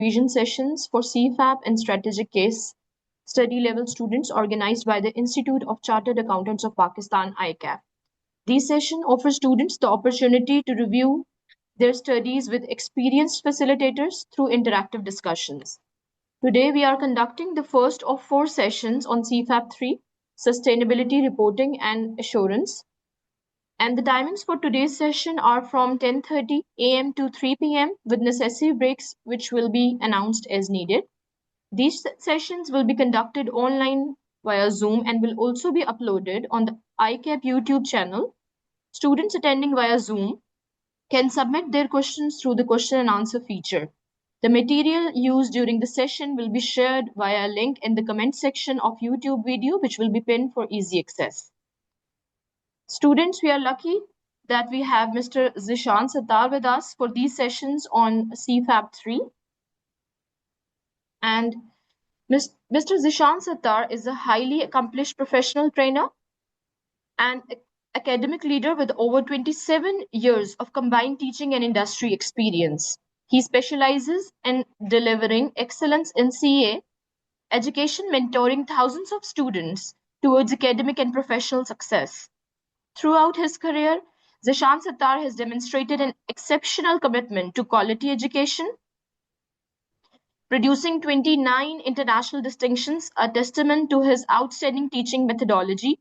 revision sessions for CFAP and strategic case study level students organized by the Institute of Chartered Accountants of Pakistan, ICAP. These sessions offer students the opportunity to review their studies with experienced facilitators through interactive discussions. Today, we are conducting the first of 4 sessions on CFAP 3, Sustainability Reporting and Assurance. And the timings for today's session are from 10:30 a.m. to 3 p.m. with necessary breaks, which will be announced as needed. These sessions will be conducted online via Zoom and will also be uploaded on the ICAP YouTube channel. Students attending via Zoom can submit their questions through the question and answer feature. The material used during the session will be shared via a link in the comment section of YouTube video, which will be pinned for easy access. Students, we are lucky that we have Mr. Zeeshan Sattar with us for these sessions on CFAP 3. And Mr. Zeeshan Sattar is a highly accomplished professional trainer and academic leader with over 27 years of combined teaching and industry experience. He specializes in delivering excellence in CA education, mentoring thousands of students towards academic and professional success. Throughout his career, Zeeshan Sattar has demonstrated an exceptional commitment to quality education, producing 29 international distinctions, a testament to his outstanding teaching methodology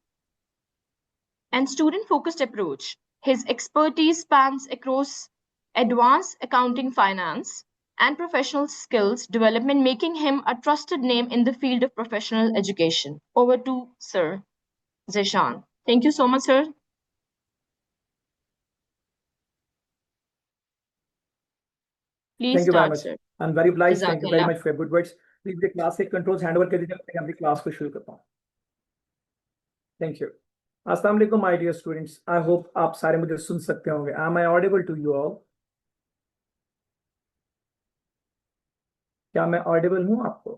and student-focused approach. His expertise spans across advanced accounting, finance, and professional skills development, making him a trusted name in the field of professional education. Over to Sir Zeeshan. Thank you so much, sir. Please Thank you very start, much. sir. I'm very obliged. Thank you very Jazakallah. much for your good words. Please the class के controls hand over कर दीजिए, मैं अपनी class को शुरू करता हूँ. Thank you. Assalamu alaikum, my dear students. I hope आप सारे मुझे सुन सकते होंगे. Am I audible to you all? क्या मैं audible हूँ आपको?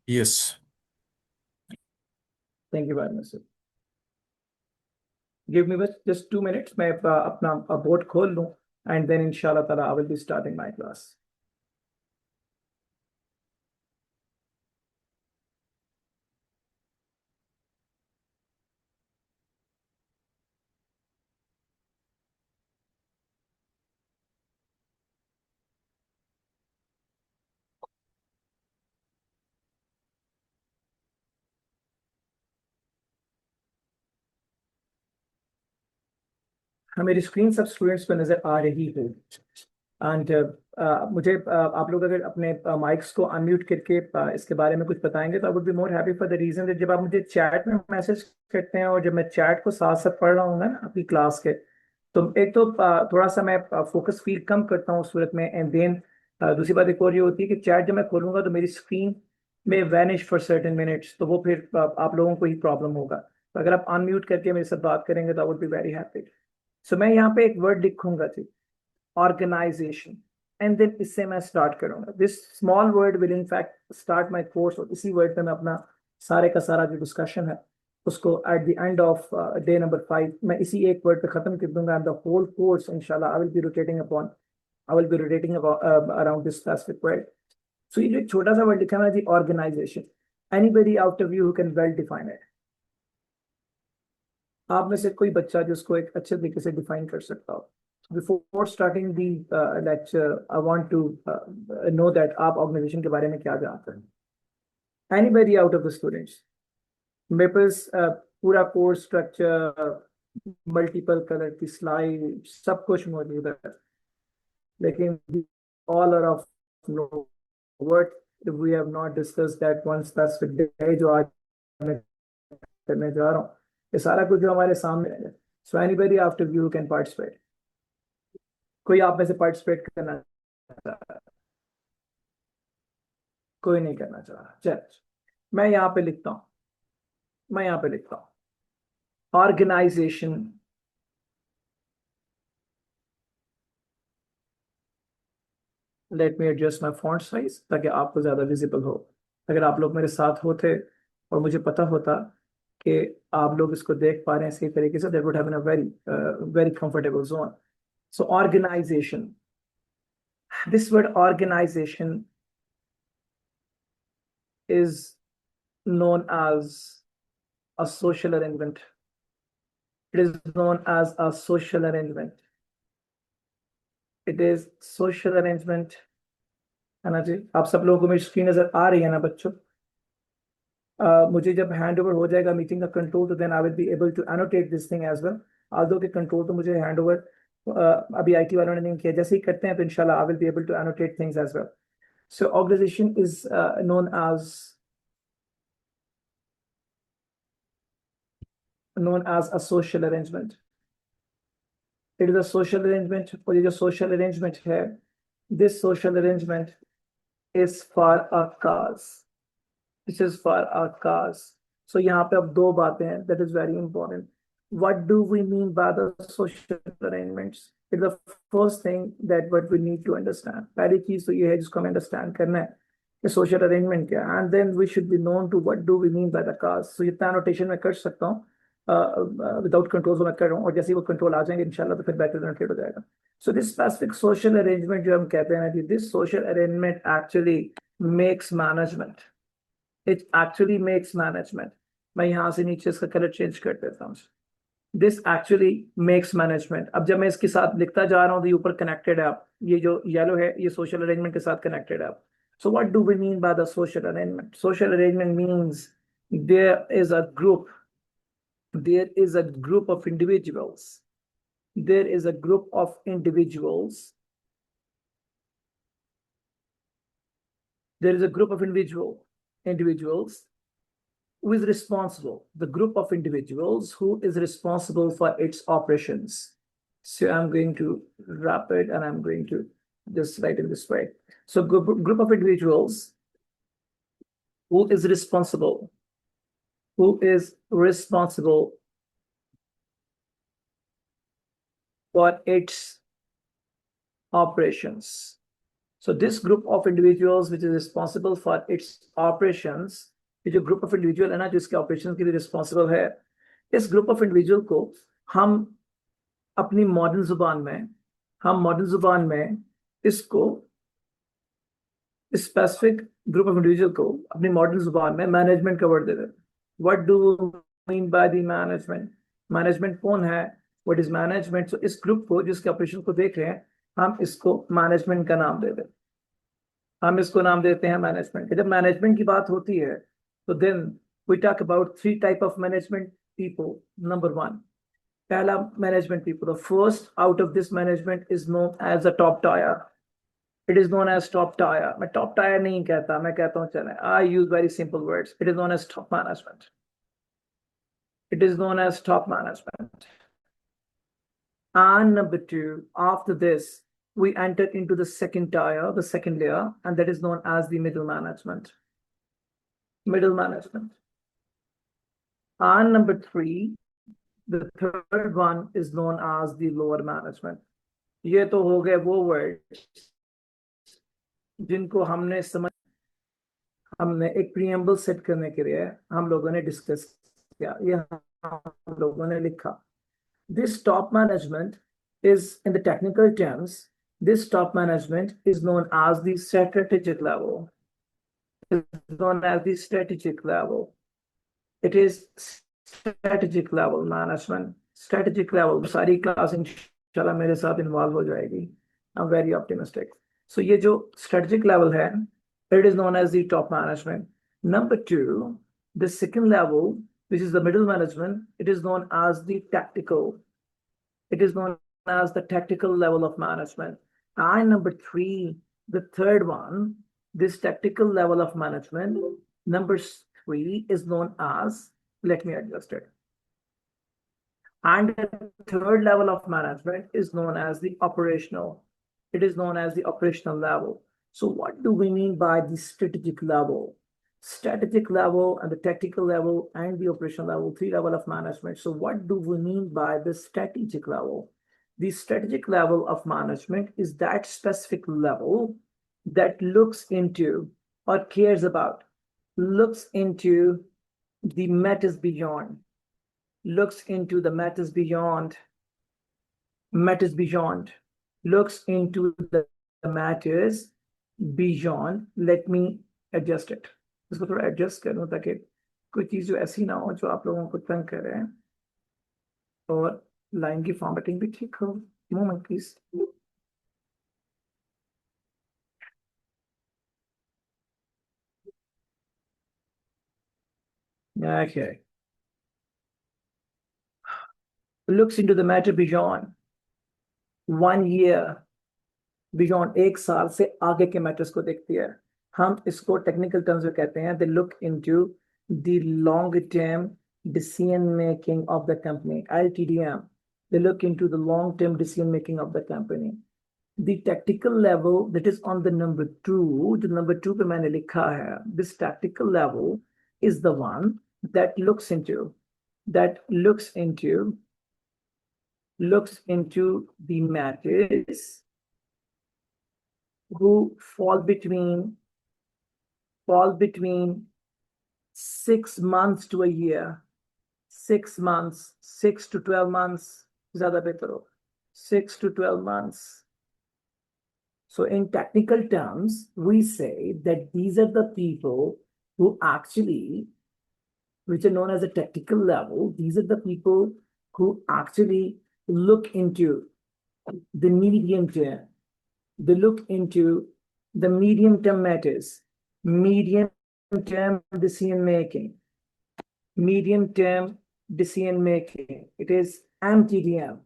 Yes. Thank you very much, sir. Give me just 2 minutes. मैं अपना board खोल लूँ, and then inshallah ta'ala I will be starting my class. मेरी स्क्रीन सब स्टूडेंट्स पे नजर आ रही है एंड मुझे आप लोग अगर अपने माइक्स को अनम्यूट करके इसके बारे में कुछ बताएंगे तो I would be more happy for the reason that जब आप मुझे चैट में मैसेज करते हैं और जब मैं चैट को साथ साथ पढ़ रहा हूँ ना अपनी क्लास के, तो एक तो थोड़ा सा मैं फोकस फील कम करता हूँ उस सूरत में, एंड देन दूसरी बात एक और ये होती है कि चैट जब मैं खोलूंगा तो मेरी स्क्रीन में वैनिश फॉर सर्टेन मिनट्स, तो वो फिर आप लोगों को ही प्रॉब्लम होगा. तो अगर आप अनम्यूट करके मेरे साथ बात करेंगे तो I would be very happy. So मैं यहाँ पे एक वर्ड लिखूंगा जी, ऑर्गेनाइजेशन, एंड देन इससे मैं स्टार्ट करूंगा. This small word will in fact start my course, और इसी वर्ड पे मैं अपना सारे का सारा जो डिस्कशन है उसको at the end of day number 5 मैं इसी एक वर्ड पे खत्म कर दूंगा. एंड द होल कोर्स इंशाल्लाह I will be rotating around this specific word. So ये जो छोटा सा वर्ड लिखा है ना जी, organization, anybody out of you who can well define it? आप में से कोई बच्चा जो उसको एक अच्छे तरीके से डिफाइन कर सकता हो? Before starting the lecture I want to know that आप ऑर्गेनाइजेशन के बारे में क्या जानते हैं. Anybody out of the students? मेरे पास पूरा कोर्स स्ट्रक्चर, मल्टीपल कलर की स्लाइड, सब कुछ मौजूद है, लेकिन all are of know what we have not discussed that one specific day जो आज मैं करने जा रहा हूँ. ये सारा कुछ जो हमारे सामने है. So anybody after you can participate. कोई आप में से पार्टिसिपेट करना चाहता है? कोई नहीं करना चाह रहा. चल मैं यहाँ पे लिखता हूँ organization. Let me adjust my font size ताकि आपको ज्यादा विजिबल हो. अगर आप लोग मेरे साथ होते और मुझे पता होता कि आप लोग इसको देख पा रहे हैं सही तरीके से, that would have been a very comfortable zone. So organization, this word organization is known as a social arrangement. It is known as a social arrangement. It is social arrangement. है ना जी? आप सब लोगों को मेरी स्क्रीन नजर आ रही है ना बच्चों? मुझे जब हैंड ओवर हो जाएगा मीटिंग का कंट्रोल, तो then I will be able to annotate this thing as well. Although के कंट्रोल तो मुझे हैंड ओवर अभी आईटी वालों ने नहीं किया, जैसे ही करते हैं तो इंशाल्लाह I will be able to annotate things as well. So organization is known as a social arrangement. It is a social arrangement, और ये जो social arrangement है, this social arrangement is for a cause. This is for a cause. So यहाँ पे अब दो बातें हैं, that is very important. What do we mean by the social arrangements? It's the first thing that what we need to understand. पहली चीज तो ये है जिसको हमें understand करना है कि social arrangement क्या है, and then we should be known to what do we mean by the cause. So इतना annotation मैं कर सकता हूँ विदाउट कंट्रोल मैं कर रहा हूँ, और जैसे ही वो कंट्रोल आ जाएंगे इंशाल्लाह तो फिर बेटर जनरेट हो जाएगा। So this specific social arrangement जो हम कहते हैं, this social arrangement actually makes management. It actually makes management. मैं यहाँ से नीचे इसका कलर चेंज कर देता हूँ। This actually makes management. अब जब मैं इसके साथ लिखता जा रहा हूँ तो ये ऊपर कनेक्टेड है, आप ये जो येलो है ये सोशल अरेंजमेंट के साथ कनेक्टेड है। So what do we mean by the social arrangement? Social arrangement means there is a group, there is a group of individuals, there is a group of individuals, there is a group of individuals who is responsible, the group of individuals who is responsible for its operations. So I'm going to wrap it and I'm going to just write in this way. So group of individuals who is responsible for its operations. So this group of individuals which is responsible for its operations, ये जो group of individual है ना जो इसके operations के लिए responsible है, इस group of individual को हम अपनी मॉडर्न जुबान में इसको स्पेसिफिक ग्रुप ऑफ इंडिविजुअल को अपनी मॉडर्न जुबान में मैनेजमेंट का वर्ड दे देते हैं। What do mean by the management? Management कौन है? What is management? सो इस ग्रुप को जिसके ऑपरेशन को देख रहे हैं हम इसको मैनेजमेंट का नाम दे देते हैं। हम इसको नाम देते हैं मैनेजमेंट। जब मैनेजमेंट की बात होती है तो then we talk about 3 type of management people. Number 1, पहला management people, the first out of this management is known as the top tier. It is known as top tier. मैं top tier नहीं कहता, मैं कहता हूँ चले, I use very simple words. It is known as top management. It is known as top management. And number 2, after this, we enter into the second tier, the second layer, and that is known as the middle management. Middle management. And number 3, the third one is known as the lower management. ये तो हो गए वो words जिनको हमने एक preamble set करने के लिए हम लोगों ने डिस्कस किया, ये हम लोगों ने लिखा। This top management is in the technical terms, this top management is known as the strategic level, is known as the strategic level. It is strategic level management. Strategic level सारी class इंशाल्लाह मेरे साथ involve हो जाएगी। I am very optimistic. So ये जो strategic level है, it is known as the top management. Number 2, the second level, which is the middle management, it is known as the tactical. It is known as the tactical level of management. And number 3, the third one, this tactical level of management, number 3 is known as, let me adjust it. And the third level of management is known as the operational. It is known as the operational level. So what do we mean by the strategic level? Strategic level and the tactical level and the operational level, 3 level of management. So what do we mean by the strategic level? The strategic level of management is that specific level that looks into or cares about, looks into the matters beyond, looks into the matters beyond, looks into the matters beyond. Let me adjust it. इसको थोड़ा adjust करूँ ताकि कोई चीज़ जो ऐसी ना हो जो आप लोगों को तंग करे, और लाइन की फॉर्मेटिंग भी ठीक हो। Moment please. Okay. Looks into the matter beyond 1 year, beyond 1 साल से आगे के मैटर्स को देखती है। हम इसको टेक्निकल टर्म्स में कहते हैं, they look into the long term decision making of the company, LTDM। They look into the long term decision making of the company. The tactical level that is on the number 2, जो number 2 पे मैंने लिखा है, this tactical level is the one that looks into that looks into the matters who fall between 6 months to a year, 6 months, 6 to 12 months, ज़्यादा बेहतर हो, 6 to 12 months. So in technical terms, we say that these are the people who actually, which are known as a technical level, these are the people who actually look into the medium term. They look into the medium-term matters, medium-term decision making, medium-term decision making. It is MTDM.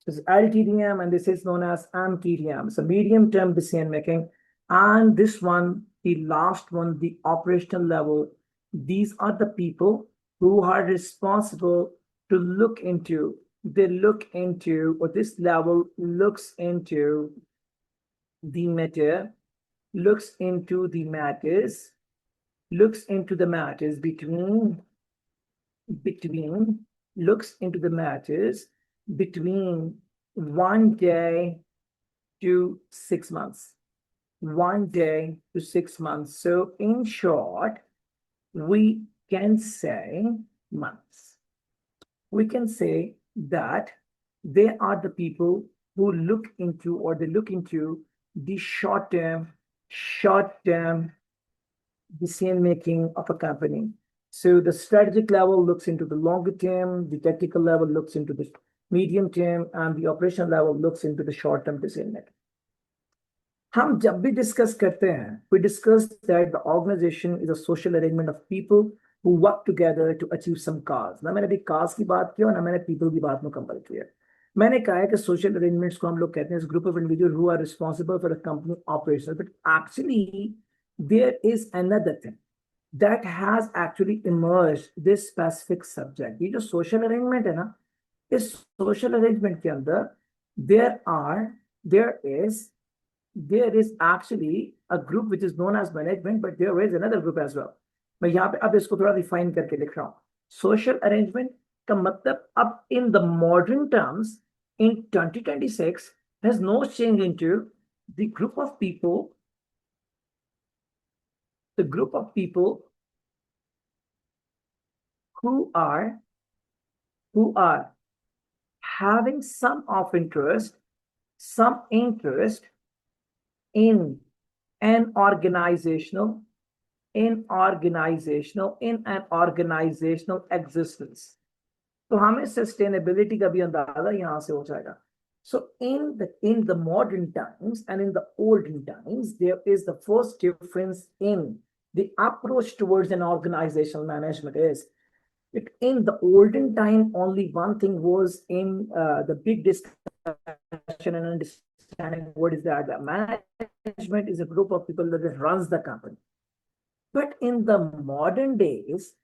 This is LTDM, and this is known as MTDM. So medium-term decision making. And this one, the last one, the operational level. These are the people who are responsible to look into, or this level looks into the matter, looks into the matters between 1 day to 6 months. 1 day to 6 months. So in short, we can say months. We can say that they are the people who look into the short-term decision making of a company. So the strategic level looks into the longer term, the technical level looks into the medium term, and the operational level looks into the short-term decision making. हम जब भी discuss करते हैं, we discuss that the organization is a social arrangement of people who work together to achieve some cause. ना मैंने अभी cause की बात की और ना मैंने people की बात मुकम्मल की है। मैंने कहा है कि social arrangements को हम लोग कहते हैं group of individuals who are responsible for the company operations, but actually there is another thing that has actually emerged this specific subject. ये जो social arrangement है ना, इस social arrangement के अंदर there is actually a group which is known as management, but there is another group as well. मैं यहाँ पे अब इसको थोड़ा रिफाइन करके लिख रहा हूँ। सोशल अरेंजमेंट का मतलब अब in the modern terms in 2026 has no change into the group of people who are having some interest in an organizational existence. तो हमें सस्टेनेबिलिटी का भी अंदाजा यहां से हो जाएगा. So in the modern times and in the olden times, there is the first difference in the approach towards an organizational management is in the olden time only one thing was in the big discussion and understanding what is that. The management is a group of people that runs the company. But in the modern days,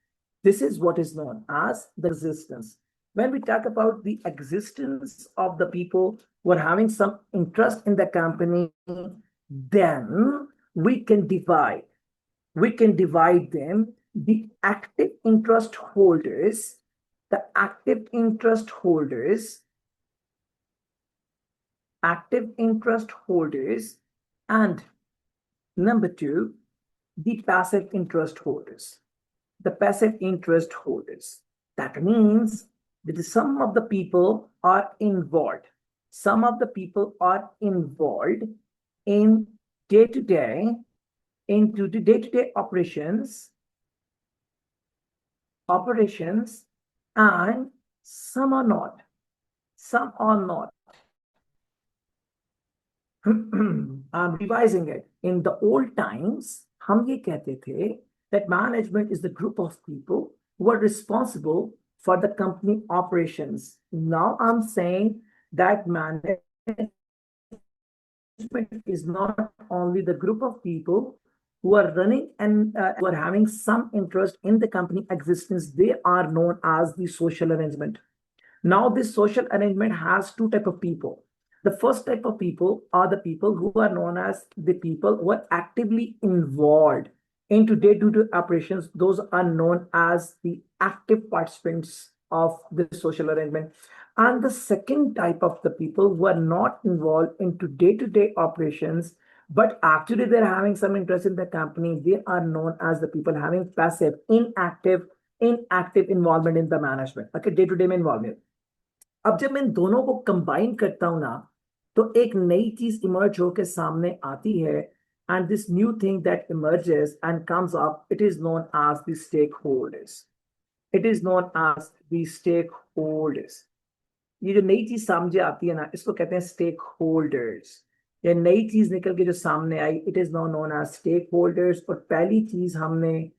this is what is known as the existence. When we talk about the existence of the people who are having some interest in the company, then we can divide them, the active interest holders, and number 2, the passive interest holders. That means that some of the people are involved. In day-to-day operations operations, and some are not. Some are not. I'm revising it. In the old times, हम ये कहते थे that management is the group of people who are responsible for the company operations. Now I'm saying that management is not only the group of people who are running and who are having some interest in the company existence. They are known as the social arrangement. Now, this social arrangement has two type of people. The first type of people are the people who are known as the people who are actively involved into day-to-day operations. Those are known as the active participants of the social arrangement. And the second type of the people who are not involved into day-to-day operations, but actually they're having some interest in the company, they are known as the people having passive, inactive involvement in the management. Okay, day-to-day involvement. अब जब मैं इन दोनों को combine करता हूं ना, तो एक नई चीज इमर्ज होकर सामने आती है. And this new thing that emerges and comes up, it is known as the stakeholders. It is known as the stakeholders. ये जो नई चीज सामने आती है ना, इसको कहते हैं स्टेक होल्डर्स. ये नई चीज निकल के जो सामने आई, it is now known as stakeholders. और पहली चीज हमने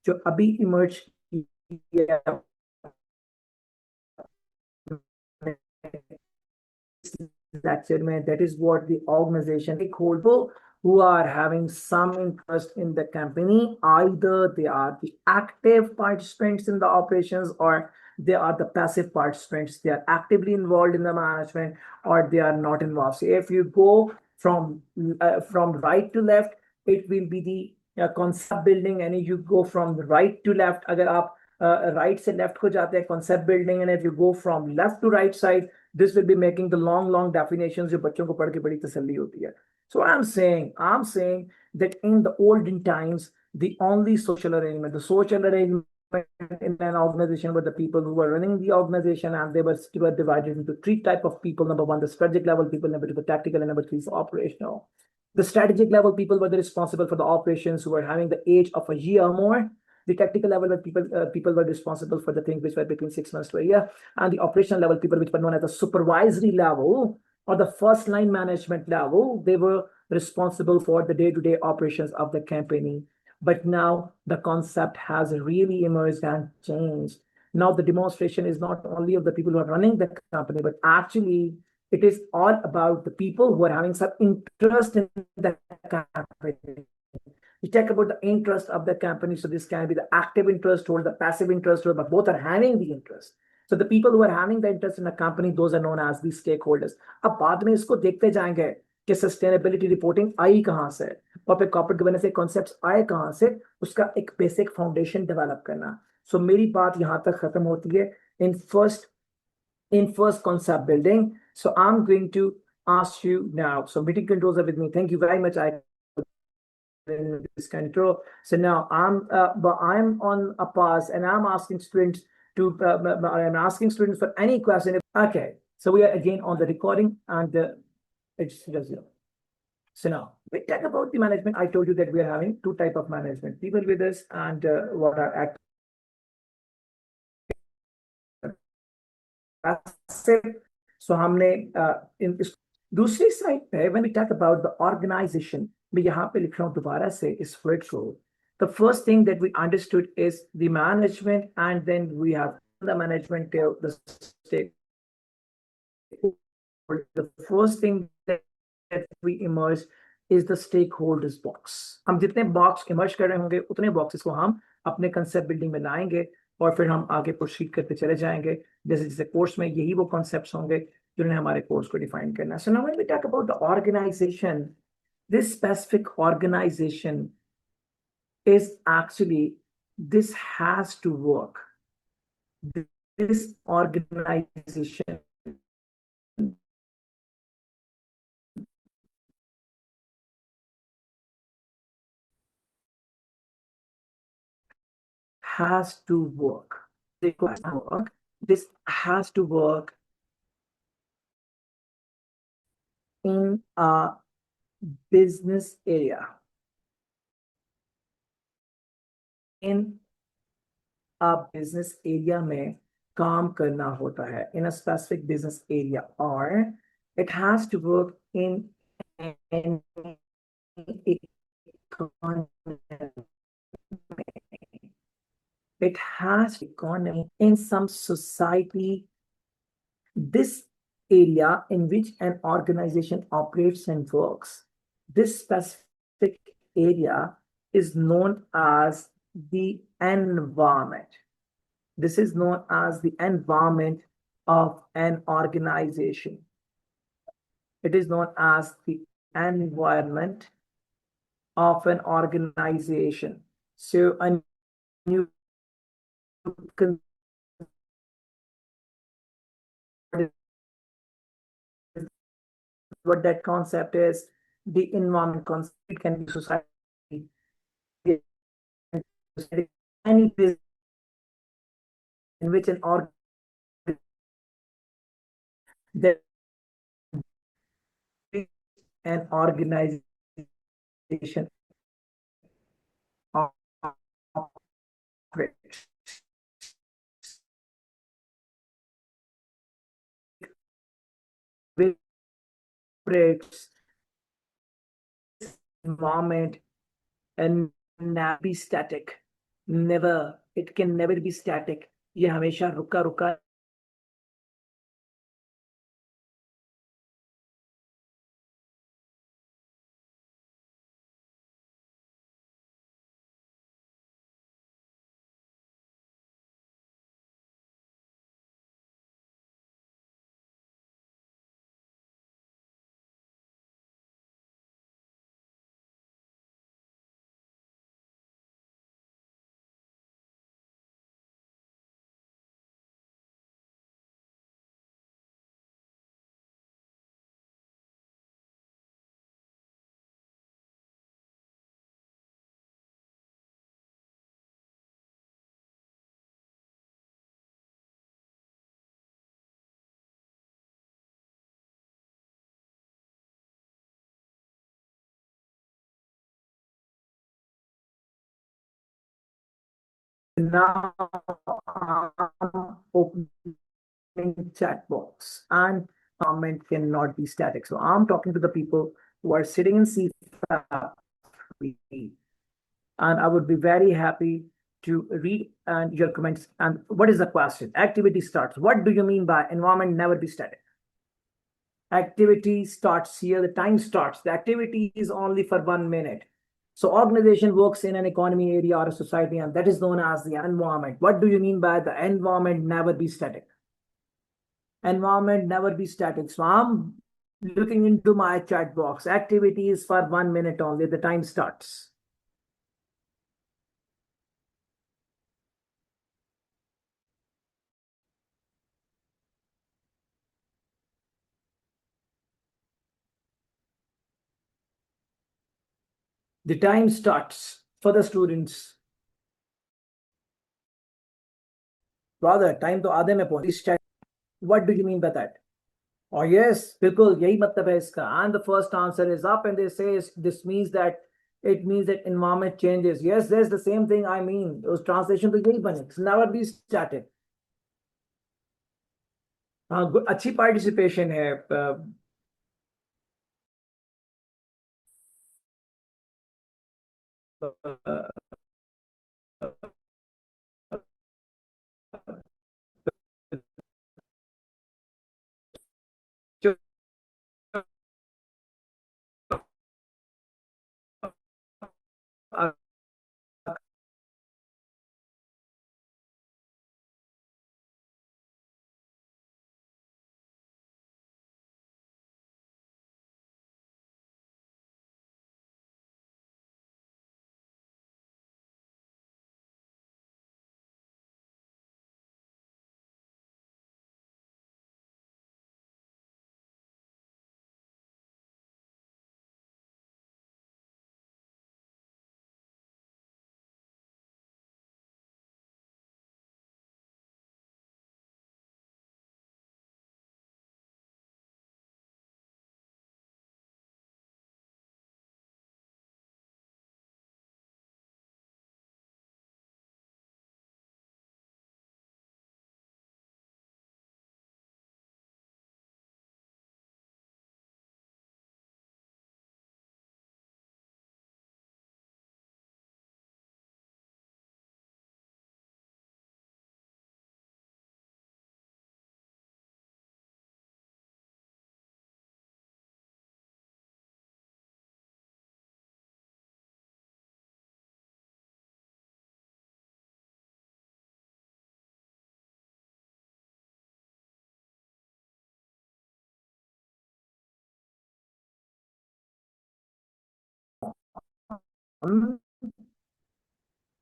जो अभी इमर्ज किया that is what the organization stakeholder who are having some interest in the company, either they are the active participants in the operations or they are the passive participants. They are actively involved in the management or they are not involved. So if you go from right to left, it will be the concept building, and if you go from right to left, अगर आप right से left को जाते हैं concept building, and if you go from left to right side, this will be making the long definitions जो बच्चों को पढ़ के बड़ी तसल्ली होती है. So I'm saying that in the olden times, the only social arrangement, the social arrangement in an organization were the people who were running the organization, and they were divided into three type of people. Number one, the strategic level people. Number two, the tactical, and number three is operational. The strategic level people were responsible for the operations, who were having the age of a year or more. The tactical level where people were responsible for the things which were between 6 months to a year, and the operational level people which were known as the supervisory level or the first line management level. They were responsible for the day-to-day operations of the company. But now the concept has really emerged and changed. Now the demonstration is not only of the people who are running the company, but actually it is all about the people who are having some interest in the company. We talk about the interest of the company. So this can be the active interest or the passive interest, but both are having the interest. So the people who are having the interest in a company, those are known as the stakeholders. अब बाद में इसको देखते जाएंगे कि sustainability reporting आई कहाँ से और फिर कॉर्पोरेट गवर्नेंस के कॉन्सेप्ट्स आए कहाँ से, उसका एक बेसिक फाउंडेशन डेवलप करना. सो मेरी बात यहाँ तक खत्म होती है in first concept building. So I'm going to ask you now. So meeting controls are with me. Thank you very much. I in this control. So now I'm on a pause and I'm asking students for any question. Okay, so we are again on the recording and it's just so now we talk about the management. I told you that we are having two type of management: people with us and what are active. So हमने in दूसरी side पे when we talk about the organization, मैं यहाँ पे लिख रहा हूँ दोबारा से इस वर्ड को. The first thing that we understood is the management, and then we have the management till the stake. The first thing that we immerse is the stakeholders box. हम जितने बॉक्स इमर्ज कर रहे होंगे उतने boxes को हम अपने concept building में लाएंगे और फिर हम आगे प्रोसीड करते चले जाएंगे. जैसे जैसे कोर्स में यही वो कॉन्सेप्ट्स होंगे जिन्होंने हमारे कोर्स को डिफाइन करना. So now when we talk about the organization, this specific organization is actually, this has to work. This organization has to work. This has to work in a business area, in आप business area में काम करना होता है, in a specific business area, और it has to work in it has economy in some society. This area in which an organization operates and works, this specific area is known as the environment. This is known as the environment of an organization. It is known as the environment of an organization. So a new what that concept is, the environment concept. It can be society, any business in which that an organization operates. Operates environment and never be static. Never, it can never be static. ये हमेशा रुका रुका. Now I'm opening chat box, and comment cannot be static. So I'm talking to the people who are sitting in CFAP, and I would be very happy to read and your comments. And what is the question? Activity starts. What do you mean by environment never be static? Activity starts here. The time starts. The activity is only for 1 minute. So organization works in an economy area or a society, and that is known as the environment. What do you mean by the environment never be static? Environment never be static. So I'm looking into my chat box. Activity is for 1 minute only. The time starts. The time starts for the students. Rather, time to आधे में पहुंच. What do you mean by that? Oh yes, बिल्कुल यही मतलब है इसका. And the first answer is up, and they say this means that it means that environment changes. Yes, that's the same thing I mean. उस translation तो यही बने. It's never be static. हाँ, अच्छी पार्टिसिपेशन है.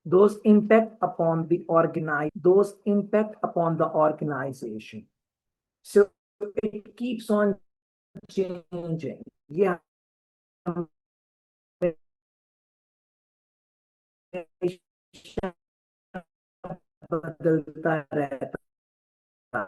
those impact upon the organization. So it keeps on changing. Yeah, बदलता रहता है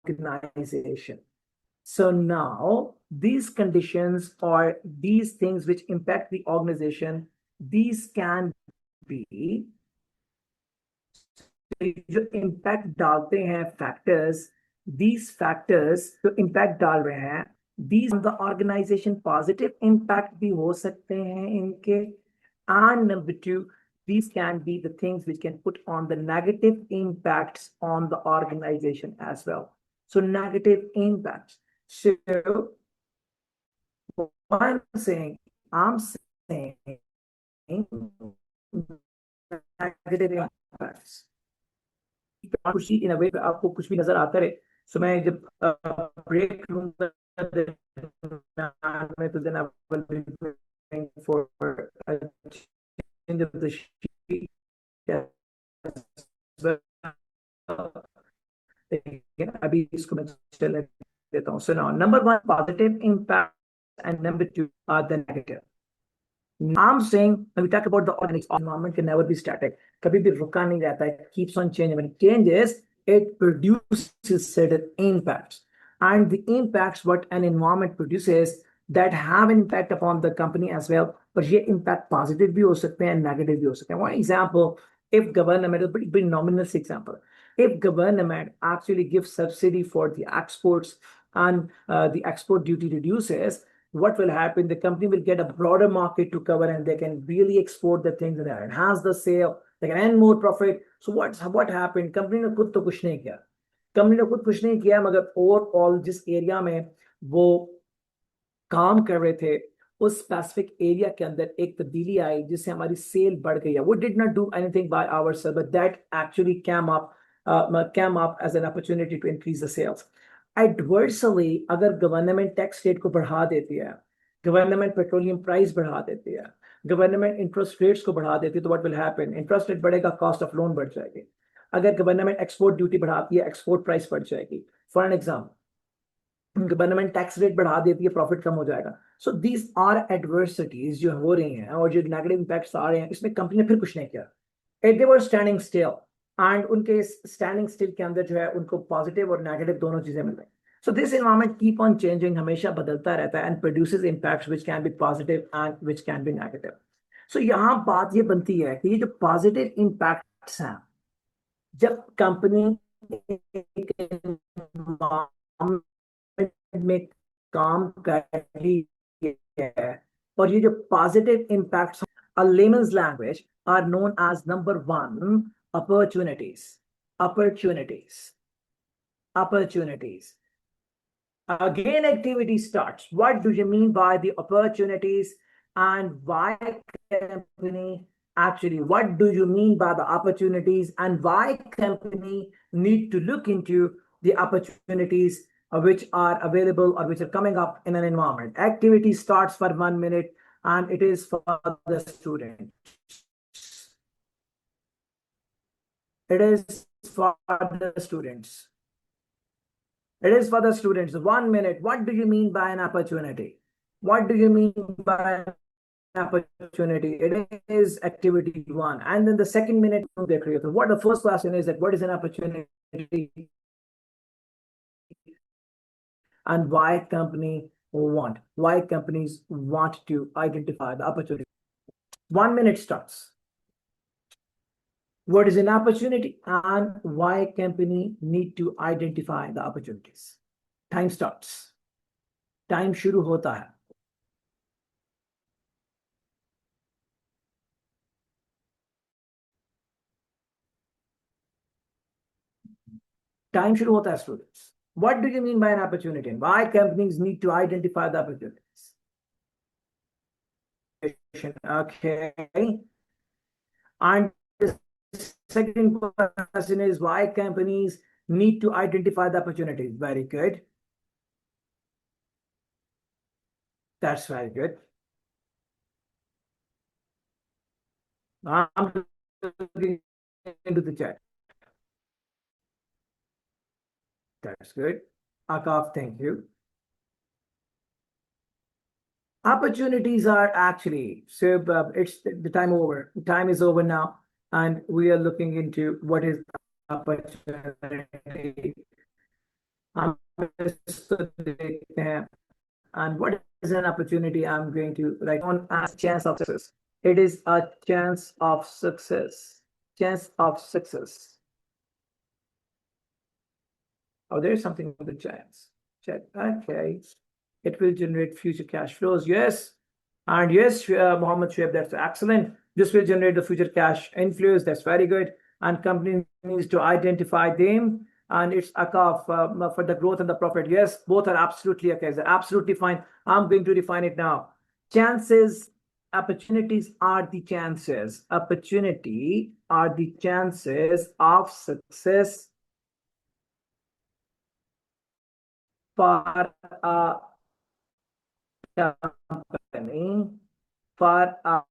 organization. So now these conditions or these things which impact the organization, these can be जो impact डालते हैं factors, these factors जो impact डाल रहे हैं, these on the organization positive impact भी हो सकते हैं इनके, and number two, these can be the things which can put on the negative impacts on the organization as well. So negative impacts. So what I'm saying negative impacts. खुशी इन अ वे आपको कुछ भी नजर आता रहे, सो मैं जब ब्रेक लूंगा में तो then I will be praying for change of the sheet, लेकिन अभी इसको मैं चलने देता हूँ. So now number one positive impact and number two are the negative. I'm saying when we talk about the organic environment can never be static. कभी भी रुका नहीं रहता है. It keeps on changing. When it changes, it produces certain impacts. And the impacts what an environment produces that have an impact upon the company as well. पर ये impact positive भी हो सकते हैं, negative भी हो सकते हैं. One example, if government, a pretty nominal example, if government actually gives subsidy for the exports and the export duty reduces, what will happen? The company will get a broader market to cover and they can really export the things and enhance the sale. They can earn more profit. So what happened? Company ने खुद तो कुछ नहीं किया. Company ने खुद कुछ नहीं किया, मगर ओवरऑल जिस एरिया में वो काम कर रहे थे उस स्पेसिफिक एरिया के अंदर एक तब्दीली आई जिससे हमारी सेल बढ़ गई है. वो did not do anything by ourselves, but that actually came up as an opportunity to increase the sales. Adversely, अगर गवर्नमेंट टैक्स रेट को बढ़ा देती है, गवर्नमेंट पेट्रोलियम प्राइस बढ़ा देती है, गवर्नमेंट इंटरेस्ट रेट्स को बढ़ा देती है, तो what will happen? Interest rate बढ़ेगा, कॉस्ट ऑफ लोन बढ़ जाएगी. अगर गवर्नमेंट एक्सपोर्ट ड्यूटी बढ़ाती है, एक्सपोर्ट प्राइस बढ़ जाएगी. For an example, government tax rate बढ़ा देती है, प्रॉफिट कम हो जाएगा. सो दीज आर एडवर्सिटीज जो हो रही हैं और जो नेगेटिव इंपैक्ट्स आ रहे हैं, इसमें कंपनी ने फिर कुछ नहीं किया. दे वर स्टैंडिंग स्टिल, एंड उनके स्टैंडिंग स्टिल के अंदर जो है उनको पॉजिटिव और नेगेटिव दोनों चीजें मिल रही. So this environment keep on changing, हमेशा बदलता रहता है, and produces impacts which can be positive and which can be negative. So यहाँ बात ये बनती है कि ये जो पॉजिटिव इंपैक्ट्स हैं, जब कंपनी में काम कर रही है, और ये जो positive impacts, a layman's language, are known as number one, opportunities. Opportunities. Opportunities. Again, activity starts. What do you mean by the opportunities, and why company actually, what do you mean by the opportunities, and why company need to look into the opportunities which are available or which are coming up in an environment? Activity starts for 1 minute and it is for the student. It is for the students. It is for the students. 1 minute. What do you mean by an opportunity? What do you mean by an opportunity? It is activity one. And then the second minute, what the first question is that what is an opportunity and why companies want to identify the opportunity. 1 minute starts. What is an opportunity and why company need to identify the opportunities? Time starts. Time शुरू होता है. Time शुरू होता है, students. What do you mean by an opportunity and why companies need to identify the opportunities? Okay. And second question is why companies need to identify the opportunities. Very good. That's very good. I'm looking into the chat. That's good. Akaf, thank you. Opportunities are actually, so it's the time over. The time is over now, and we are looking into what is opportunity. हम इसको देखते हैं. And what is an opportunity? I'm going to write on as chance of success. It is a chance of success. Chance of success. Oh, there's something with the chance. Check. Okay. It will generate future cash flows. Yes. And yes, Mohammed Shoaib, that's excellent. This will generate the future cash inflows. That's very good. And company needs to identify them. And it's AKAF for the growth and the profit. Yes, both are absolutely okay. They're absolutely fine. I'm going to define it now. Chances, opportunities are the chances. Opportunity are the chances of success for a company, for a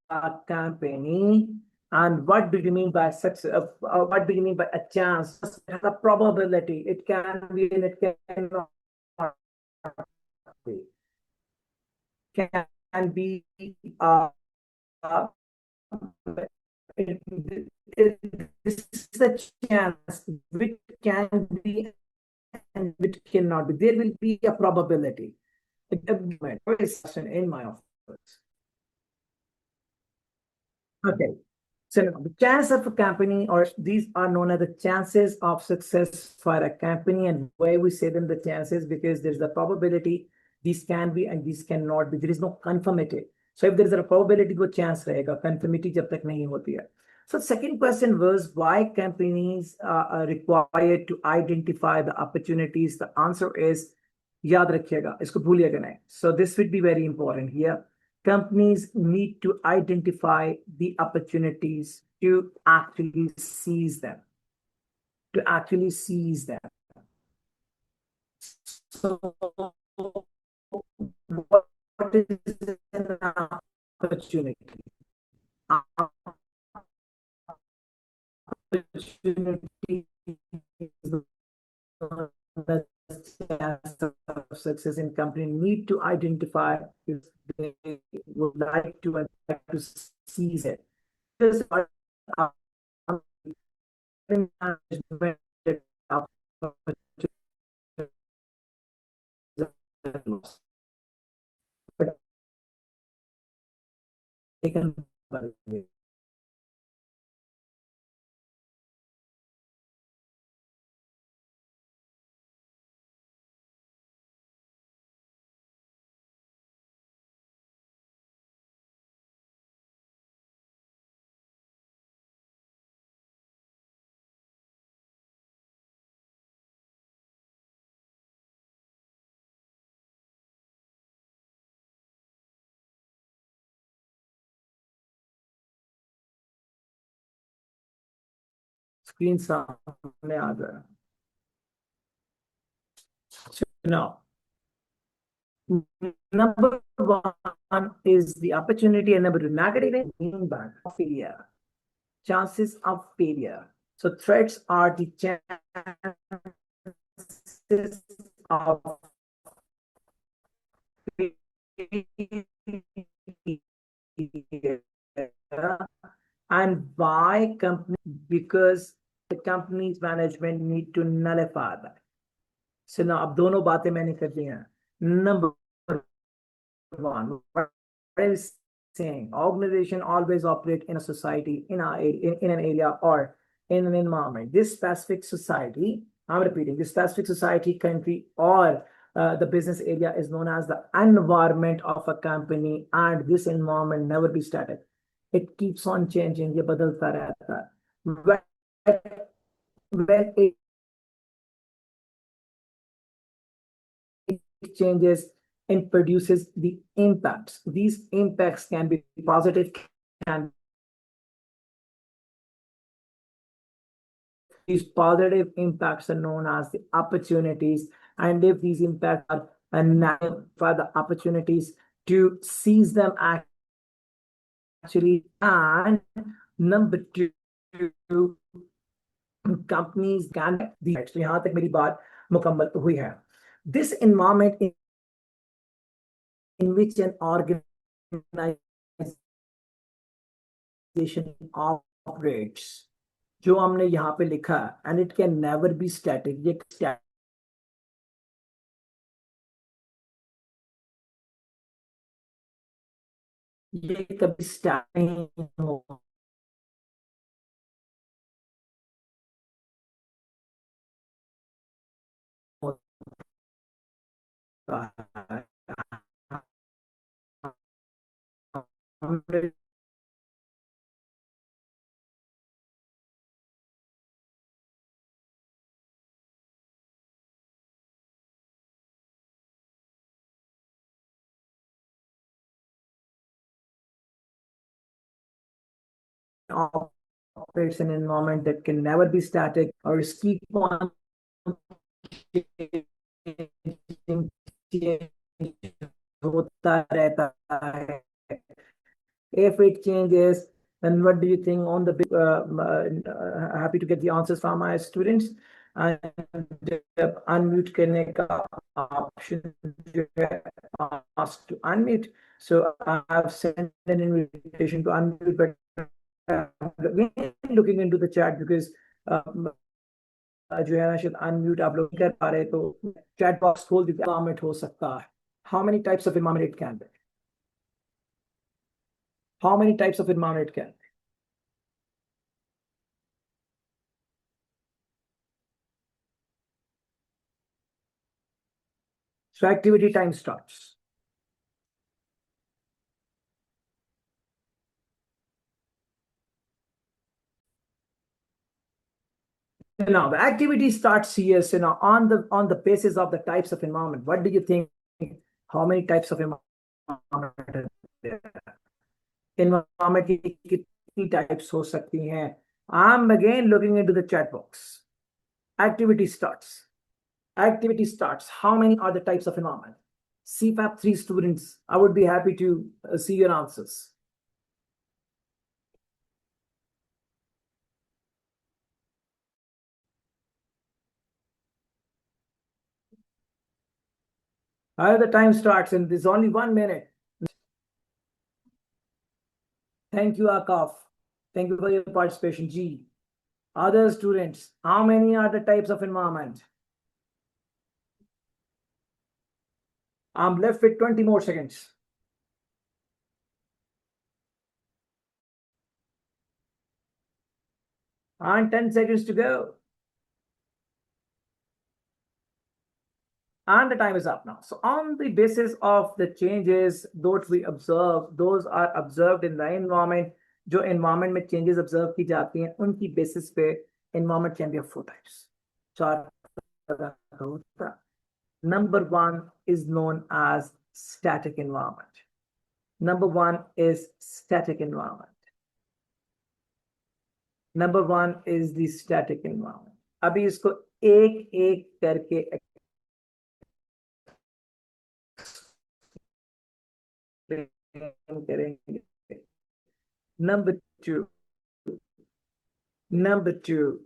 company. And what do you mean by success? What do you mean by a chance? It has a probability. It can be and it cannot be. Can be this is a chance which can be and which cannot be. There will be a probability. In my office. Okay. So the chance of a company, or these are known as the chances of success for a company, and why we say them the chances because there's the probability these can be and these cannot be. There is no conformity. So if there is a probability, वो chance रहेगा. Conformity जब तक नहीं होती है. So second question was why companies are required to identify the opportunities. The answer is याद रखिएगा इसको भूलिएगा नहीं. So this would be very important here. Companies need to identify the opportunities to actually seize them. To actually seize them. So, what is an opportunity? Opportunity is the success in company need to identify if they would like to seize it. This taken by screen सामने आ गया. Now, number one is the opportunity, and number two, negative and bad failure. Chances of failure. So threats are the chances of failure. And why company? Because the company's management need to nullify that. So now अब दोनों बातें मैंने कर दी हैं. Number one, what is saying? Organization always operate in a society, in an area or in an environment. This specific society, I'm repeating, this specific society, country, or the business area is known as the environment of a company, and this environment never be static. It keeps on changing. ये बदलता रहता है. When it changes and produces the impacts. These impacts can be positive, can these positive impacts are known as the opportunities, and if these impacts are now for the opportunities to seize them actually, and number two, companies can the तो यहां तक मेरी बात मुकम्मल हुई है this environment in which an organization operates जो हमने यहाँ पे लिखा and it can never be static ये कभी स्टैटिक नहीं होता है operates an environment that can never be static or keep on होता रहता है if it changes then what do you think on the happy to get the answers from my students and unmute करने का option जो है ask to unmute so I have sent an invitation to unmute but looking into the chat because जो है ना शायद unmute आप लोग कर पा रहे तो चैट बॉक्स खोल दीजिए इन्वायरमेंट हो सकता है how many types of environment it can be how many types of environment it can so activity time starts now the activity starts here so now on the basis of the types of environment what do you think how many types of environment are there environment की कितनी types हो सकती हैं I'm again looking into the chat box activity starts activity starts how many are the types of environment CFAP 3 students I would be happy to see your answers how the time starts and there's only 1 minute thank you Akaf thank you for your participation G other students how many are the types of environment I'm left with 20 more seconds and 10 seconds to go and the time is up now so on the basis of the changes those we observe those are observed in the environment जो environment में changes observe की जाती हैं उनकी basis पे environment can be of 4 types चार तरह का होता है number 1 is known as static environment number 1 is static environment number 1 is the static environment अभी इसको एक एक करके करेंगे number 2 number 2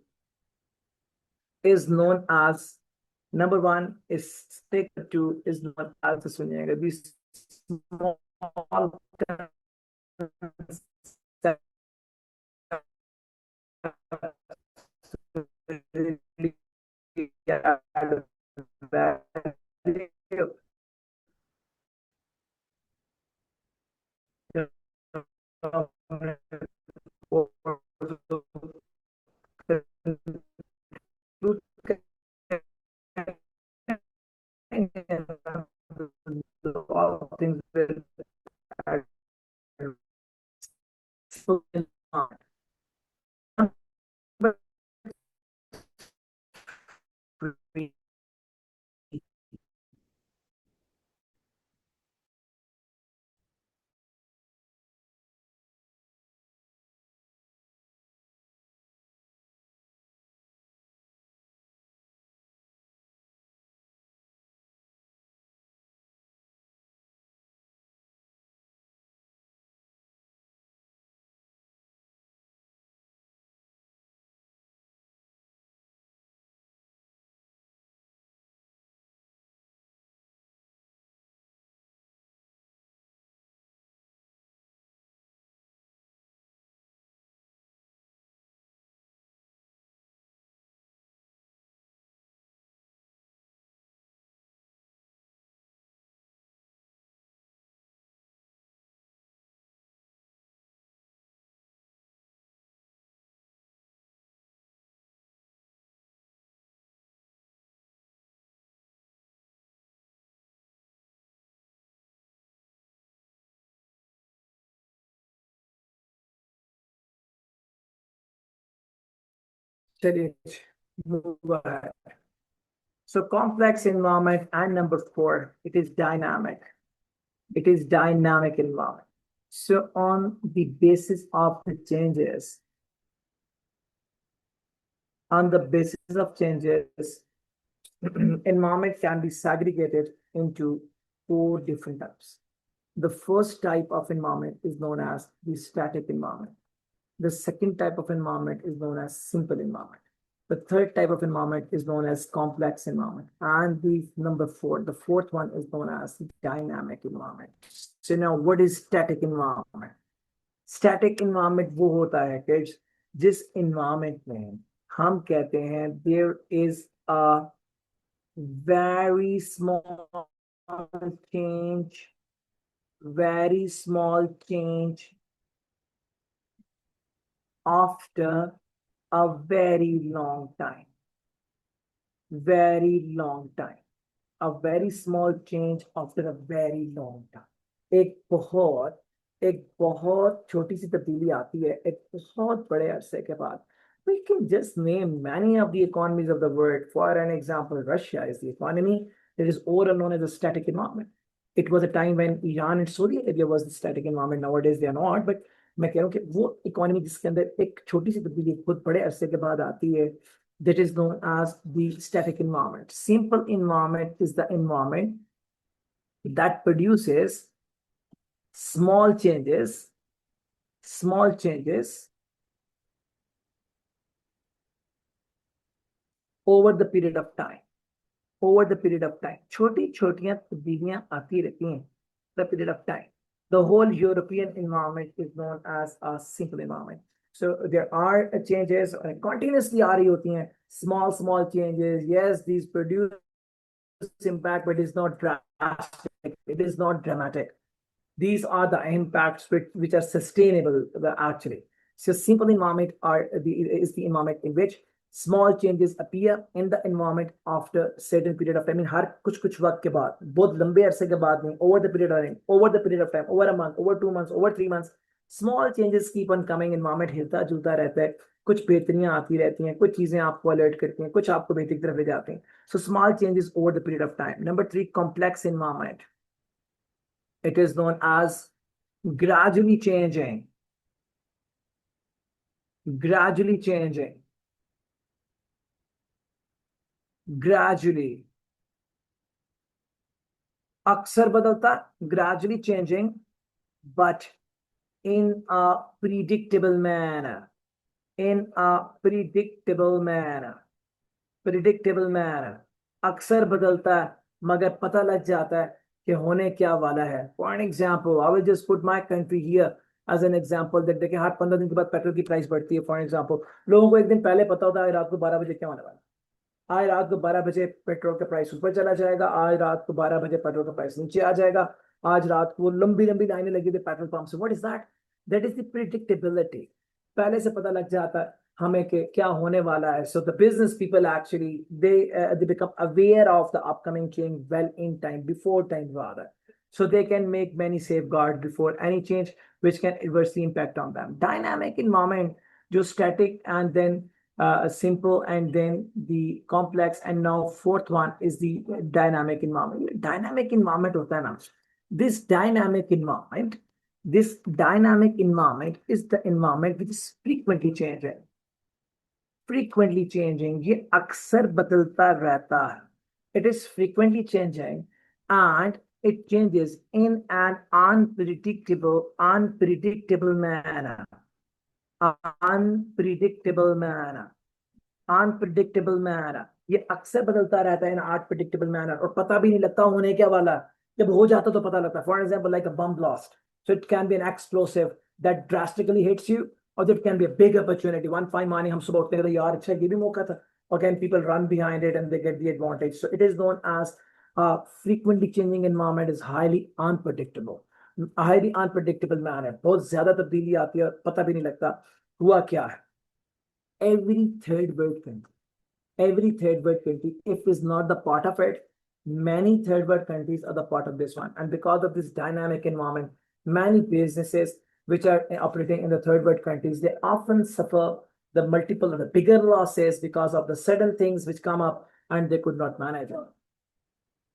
is known as number 1 is stick 2 is known as सुनिएगा these small all things will add चलिए move ahead. So complex environment, and number 4, it is dynamic. It is dynamic environment. So on the basis of the changes, environment can be segregated into 4 different types. The first type of environment is known as the static environment. The second type of environment is known as simple environment. The third type of environment is known as complex environment. And the fourth one is known as dynamic environment. So now what is static environment? Static environment वो होता है कि जिस environment में हम कहते हैं there is a very small change after a very long time. A very small change after a very long time. एक बहुत छोटी सी तब्दीली आती है एक बहुत बड़े अरसे के बाद. We can just name many of the economies of the world. For an example, Russia is the economy that is overall known as a static environment. It was a time when Iran and Saudi Arabia was the static environment. Nowadays they are not. But मैं कह रहा हूँ कि वो economy जिसके अंदर एक छोटी सी तब्दीली बहुत बड़े अरसे के बाद आती है, that is known as the static environment. Simple environment is the environment that produces small changes over the period of time. छोटी छोटियां तब्दीलियां आती रहती हैं the period of time. The whole European environment is known as a simple environment. So there are changes continuously आ रही होती हैं, small changes. Yes, these produce impact, but it's not drastic. It is not dramatic. These are the impacts which are sustainable actually. So simple environment is the environment in which small changes appear in the environment after certain period of time. I mean, हर कुछ वक्त के बाद, बहुत लंबे अरसे के बाद नहीं, over the period of time, over a month, over 2 months, over 3 months, small changes keep on coming. Environment हिलता जुलता रहता है, कुछ बेहतरियां आती रहती हैं, कुछ चीजें आपको अलर्ट करती हैं, कुछ आपको बेहतरी की तरफ ले जाती हैं. So small changes over the period of time. Number 3, complex environment. It is known as gradually changing, अक्सर बदलता, gradually changing, but in a predictable manner. अक्सर बदलता है मगर पता लग जाता है कि होने क्या वाला है. For an example, I will just put my country here as an example. that देखिए हर 15 दिन के बाद पेट्रोल की प्राइस बढ़ती है. For examम्पल, लोगों को एक दिन पहले पता होता है रात को 12 बजे क्या होने वाला है. आज रात को 12 बजे पेट्रोल का प्राइस ऊपर चला जाएगा, आज रात को 12 बजे पेट्रोल का प्राइस नीचे आ जाएगा, आज रात को लंबी लाइनें लगी थी पेट्रोल पंप से. What is that? That is the predictability. पहले से पता लग जाता है हमें कि क्या होने वाला है. So the business people actually they become aware of the upcoming change well in time, before time rather. So they can make many safeguards before any change which can adversely impact on them. Dynamic environment, just static and then simple and then the complex, and now fourth one is the dynamic environment. Dynamic environment hota hai na, this dynamic environment is the environment which is frequently changing. ये अक्सर बदलता रहता है. It is frequently changing and it changes in an unpredictable manner. ये अक्सर बदलता रहता है in unpredictable manner और पता भी नहीं लगता होने क्या वाला है. जब हो जाता तो पता लगता है. For example, like a bomb blast. So it can be an explosive that drastically hits you, or it can be a big opportunity. One fine morning हम सुबह उठते हैं तो यार अच्छा ये भी मौका था. Again, people run behind it and they get the advantage. So it is known as frequently changing environment is highly unpredictable manner. बहुत ज्यादा तब्दीली आती है और पता भी नहीं लगता हुआ क्या है. Every third world country, if is not the part of it, many third world countries are the part of this one. And because of this dynamic environment, many businesses which are operating in the third world countries, they often suffer the multiple, the bigger losses because of the sudden things which come up and they could not manage it.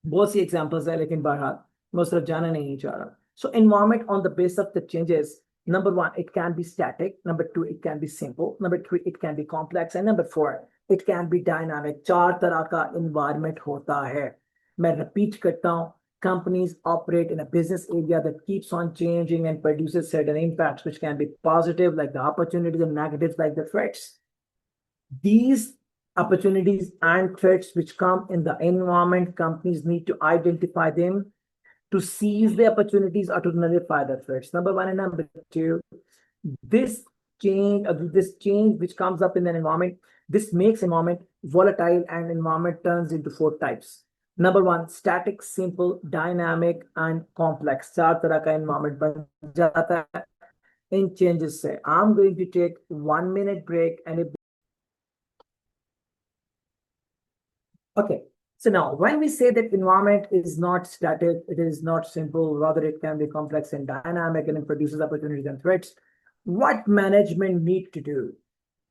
बहुत सी examples है लेकिन बहरहाल मैं उस तरफ जाना नहीं चाह रहा. So environment on the base of the changes, number one, it can be static. Number two, it can be simple. Number three, it can be complex. And number four, it can be dynamic. चार तरह का environment होता है. मैं repeat करता हूँ. Companies operate in a business area that keeps on changing and produces certain impacts, which can be positive, like the opportunities, and negatives, like the threats. These opportunities and threats which come in the environment, companies need to identify them to seize the opportunities or to nullify the threats. Number one and number two, this change which comes up in an environment, this makes environment volatile, and environment turns into four types. Number one, static, simple, dynamic, and complex. चार तरह का environment बन जाता है इन changes से. I'm going to take 1 minute break and if okay. So now, when we say that environment is not static, it is not simple, rather it can be complex and dynamic and it produces opportunities and threats, what management need to do?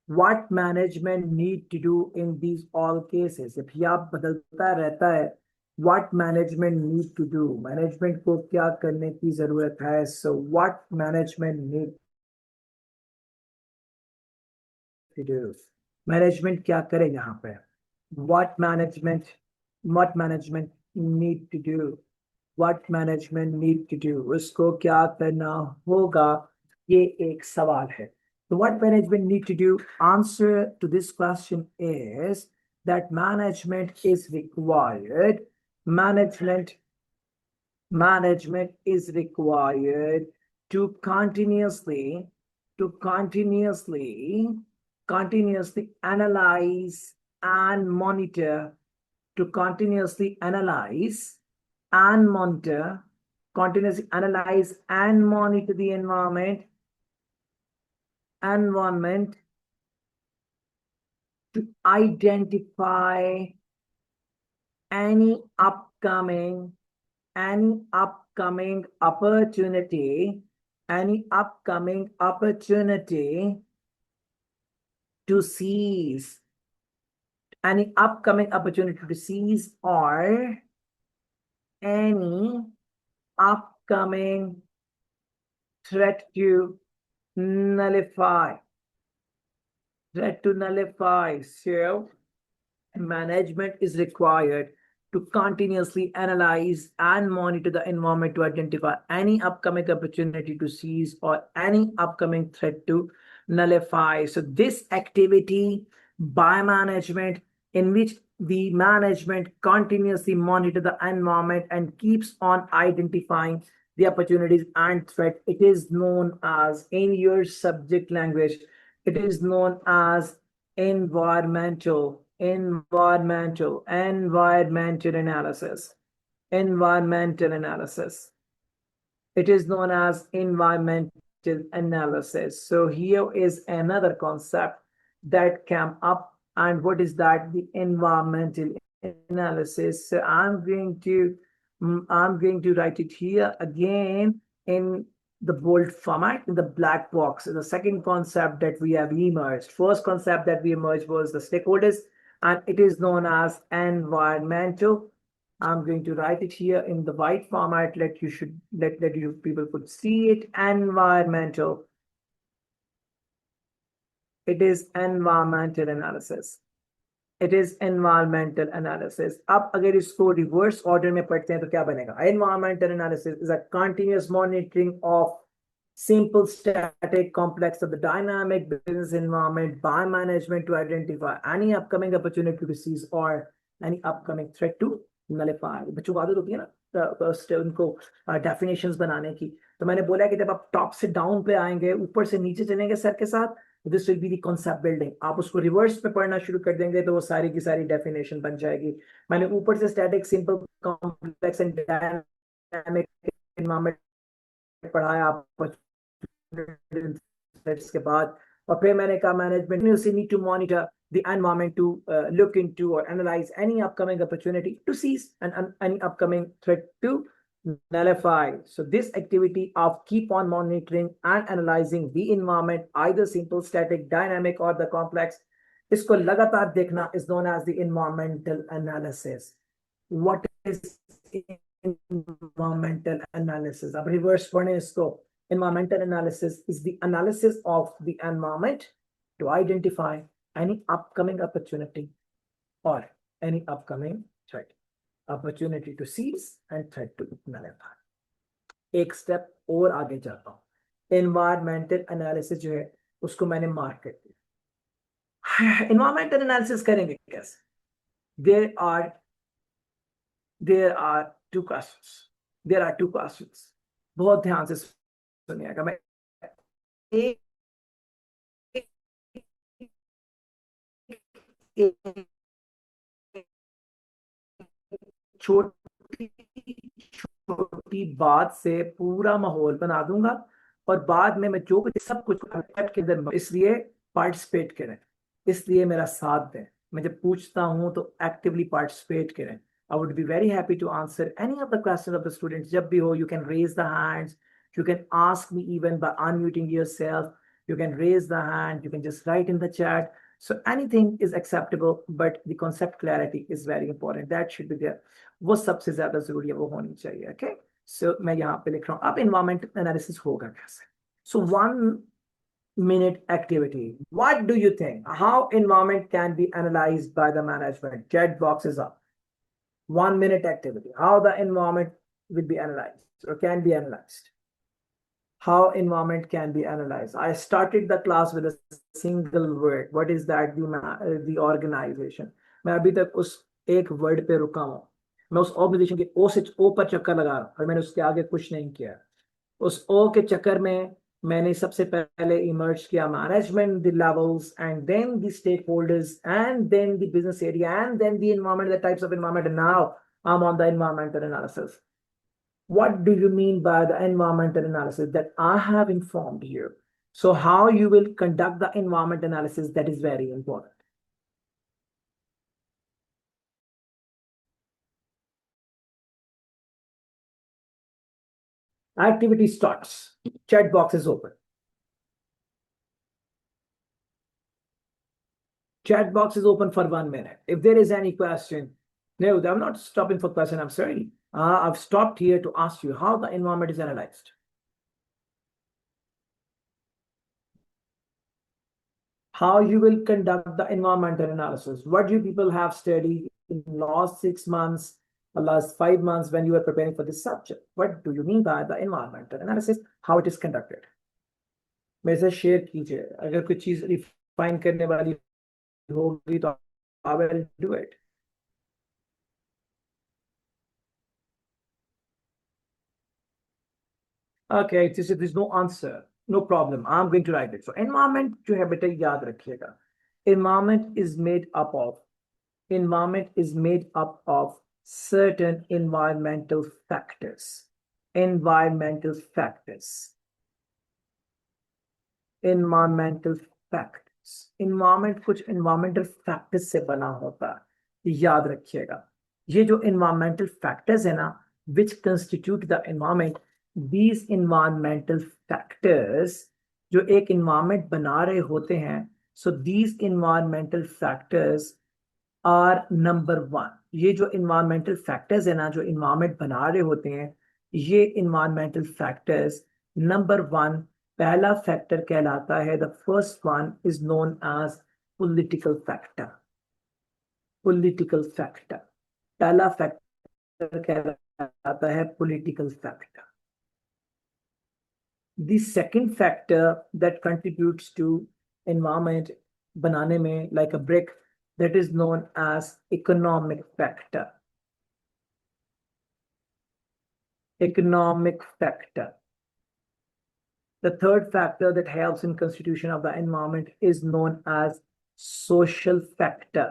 What management need to do in these all cases? If yaap badalta rehta hai, what management need to do? Management ko kya karne ki zarurat hai? So what management need to do? Management kya kare yahan pe? What management need to do? What management need to do? उसको क्या करना होगा? ये एक सवाल है. So what management need to do? Answer to this question is that management is required. Management is required to continuously analyze and monitor, continuously analyze and monitor the environment to identify any upcoming opportunity to seize or any upcoming threat to nullify. So management is required to continuously analyze and monitor the environment to identify any upcoming opportunity to seize or any upcoming threat to nullify. So this activity by management, in which the management continuously monitor the environment and keeps on identifying the opportunities and threat, it is known as, in your subject language, it is known as environmental analysis. It is known as environmental analysis. So here is another concept that came up, and what is that? The environmental analysis. So I'm going to write it here again in the bold format, in the black box. The second concept that we have emerged. First concept that we emerged was the stakeholders, and it is known as environmental. I'm going to write it here in the white format. Let you people could see it. Environmental. It is environmental analysis. It is environmental analysis. अब अगर इसको reverse order में पढ़ते हैं तो क्या बनेगा? Environmental analysis is a continuous monitoring of simple, static, complex of the dynamic business environment by management to identify any upcoming opportunity to seize or any upcoming threat to nullify. बच्चों को आदत होती है ना उनको डेफिनेशंस बनाने की. तो मैंने बोला कि जब आप टॉप से डाउन पे आएंगे, ऊपर से नीचे चलेंगे सर के साथ, this will be the concept building. आप उसको रिवर्स में पढ़ना शुरू कर देंगे तो वो सारी की सारी डेफिनेशन बन जाएगी. मैंने ऊपर से static, simple, complex and dynamic environment पढ़ाया के बाद, और फिर मैंने कहा management need to monitor the environment to look into or analyze any upcoming opportunity to seize and any upcoming threat to nullify. So this activity of keep on monitoring and analyzing the environment, either simple, static, dynamic, or the complex, इसको लगातार देखना is known as the environmental analysis. What is environmental analysis? अब reverse पढ़ें इसको. Environmental analysis is the analysis of the environment to identify any upcoming opportunity or any upcoming threat. Opportunity to seize and threat to nullify. एक step और आगे जाता हूं. Environmental analysis जो है उसको मैंने मार्क कर दिया. एनवायरमेंटल एनालिसिस करेंगे कैसे? There are two questions. बहुत ध्यान से सुनिएगा. मैं एक छोटी छोटी बात से पूरा माहौल बना दूंगा और बाद में मैं जो कुछ सब कुछ के अंदर, इसलिए पार्टिसिपेट करें, इसलिए मेरा साथ दें. मैं जब पूछता हूं तो एक्टिवली पार्टिसिपेट करें. I would be very happy to answer any of the questions of the students. जब भी हो, you can raise the hands, you can ask me even by unmuting yourself, you can raise the hand, you can just write in the chat. So anything is acceptable, but the concept clarity is very important. That should be there. वो सबसे ज्यादा जरूरी है, वो होनी चाहिए. Okay, so मैं यहाँ पे लिख रहा हूँ. अब environment analysis होगा कैसे? So 1 minute activity. What do you think? How environment can be analyzed by the management? Chat box is up. 1 minute activity. How the environment will be analyzed or can be analyzed. How environment can be analyzed. I started the class with a single word. What is that? The organization. मैं अभी तक उस एक word पे रुका हूँ. मैं उस ऑर्गेनाइजेशन के ओ से ओ पर चक्कर लगा रहा हूँ और मैंने उसके आगे कुछ नहीं किया. उस ओ के चक्कर में मैंने सबसे पहले इमर्ज किया management, the levels, and then the stakeholders, and then the business area, and then the environment, the types of environment. And now I am on the environmental analysis. What do you mean by the environmental analysis that I have informed you? So how you will conduct the environment analysis, that is very important. Activity starts. Chat box is open. Chat box is open for 1 minute. If there is any question, no, I'm not stopping for question. I'm sorry. I've stopped here to ask you how the environment is analyzed. How you will conduct the environmental analysis. What you people have studied in last 6 months or last 5 months when you were preparing for this subject? What do you mean by the environmental analysis? How it is conducted? मेरे से share कीजिए. अगर कुछ चीज refine करने वाली होगी तो I will do it. Okay, there's no answer. No problem. I'm going to write it. So environment जो है बेटा याद रखिएगा. Environment is made up of certain environmental factors. Environmental factors. Environment कुछ environmental factors से बना होता है. याद रखिएगा. ये जो environmental factors है ना, which constitute the environment, these environmental factors जो एक environment बना रहे होते हैं, so these environmental factors are number 1. ये जो environmental factors है ना, जो environment बना रहे होते हैं, ये environmental factors number 1 पहला फैक्टर कहलाता है. The first one is known as political factor. पहला फैक्टर कहलाता है political factor. The second factor that contributes to environment बनाने में like a brick, that is known as economic factor. The third factor that helps in constitution of the environment is known as social factor.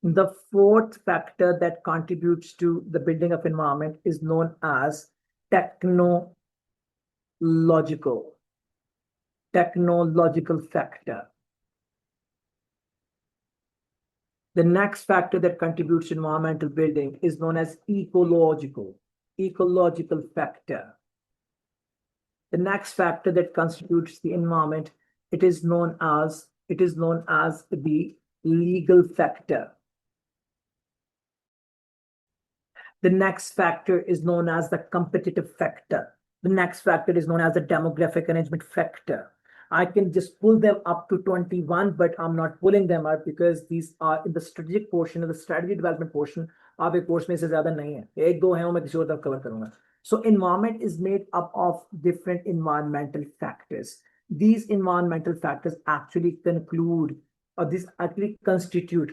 The fourth factor that contributes to the building of environment is known as technological factor. The next factor that contributes to environmental building is known as ecological factor. The next factor that constitutes the environment, it is known as the legal factor. The next factor is known as the competitive factor. The next factor is known as the demographic arrangement factor. I can just pull them up to 21, but I'm not pulling them up because these are in the strategic portion of the strategy development portion. आप एक course में से ज्यादा नहीं है, एक दो है वो मैं किसी और तरफ कवर करूंगा. So environment is made up of different environmental factors. These environmental factors actually constitute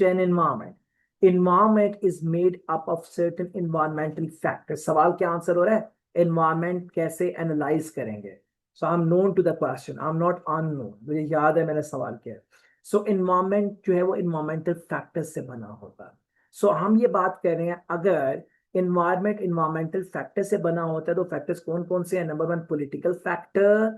an environment. Environment is made up of certain environmental factors. सवाल क्या आंसर हो रहा है? Environment कैसे analyze करेंगे? So I'm known to the question. I'm not unknown. मुझे याद है मैंने सवाल किया. So environment जो है वो environmental factors से बना होता है. So हम ये बात कर रहे हैं अगर environmental factor से बना होता है तो factors कौन कौन से हैं? Number one, political factor,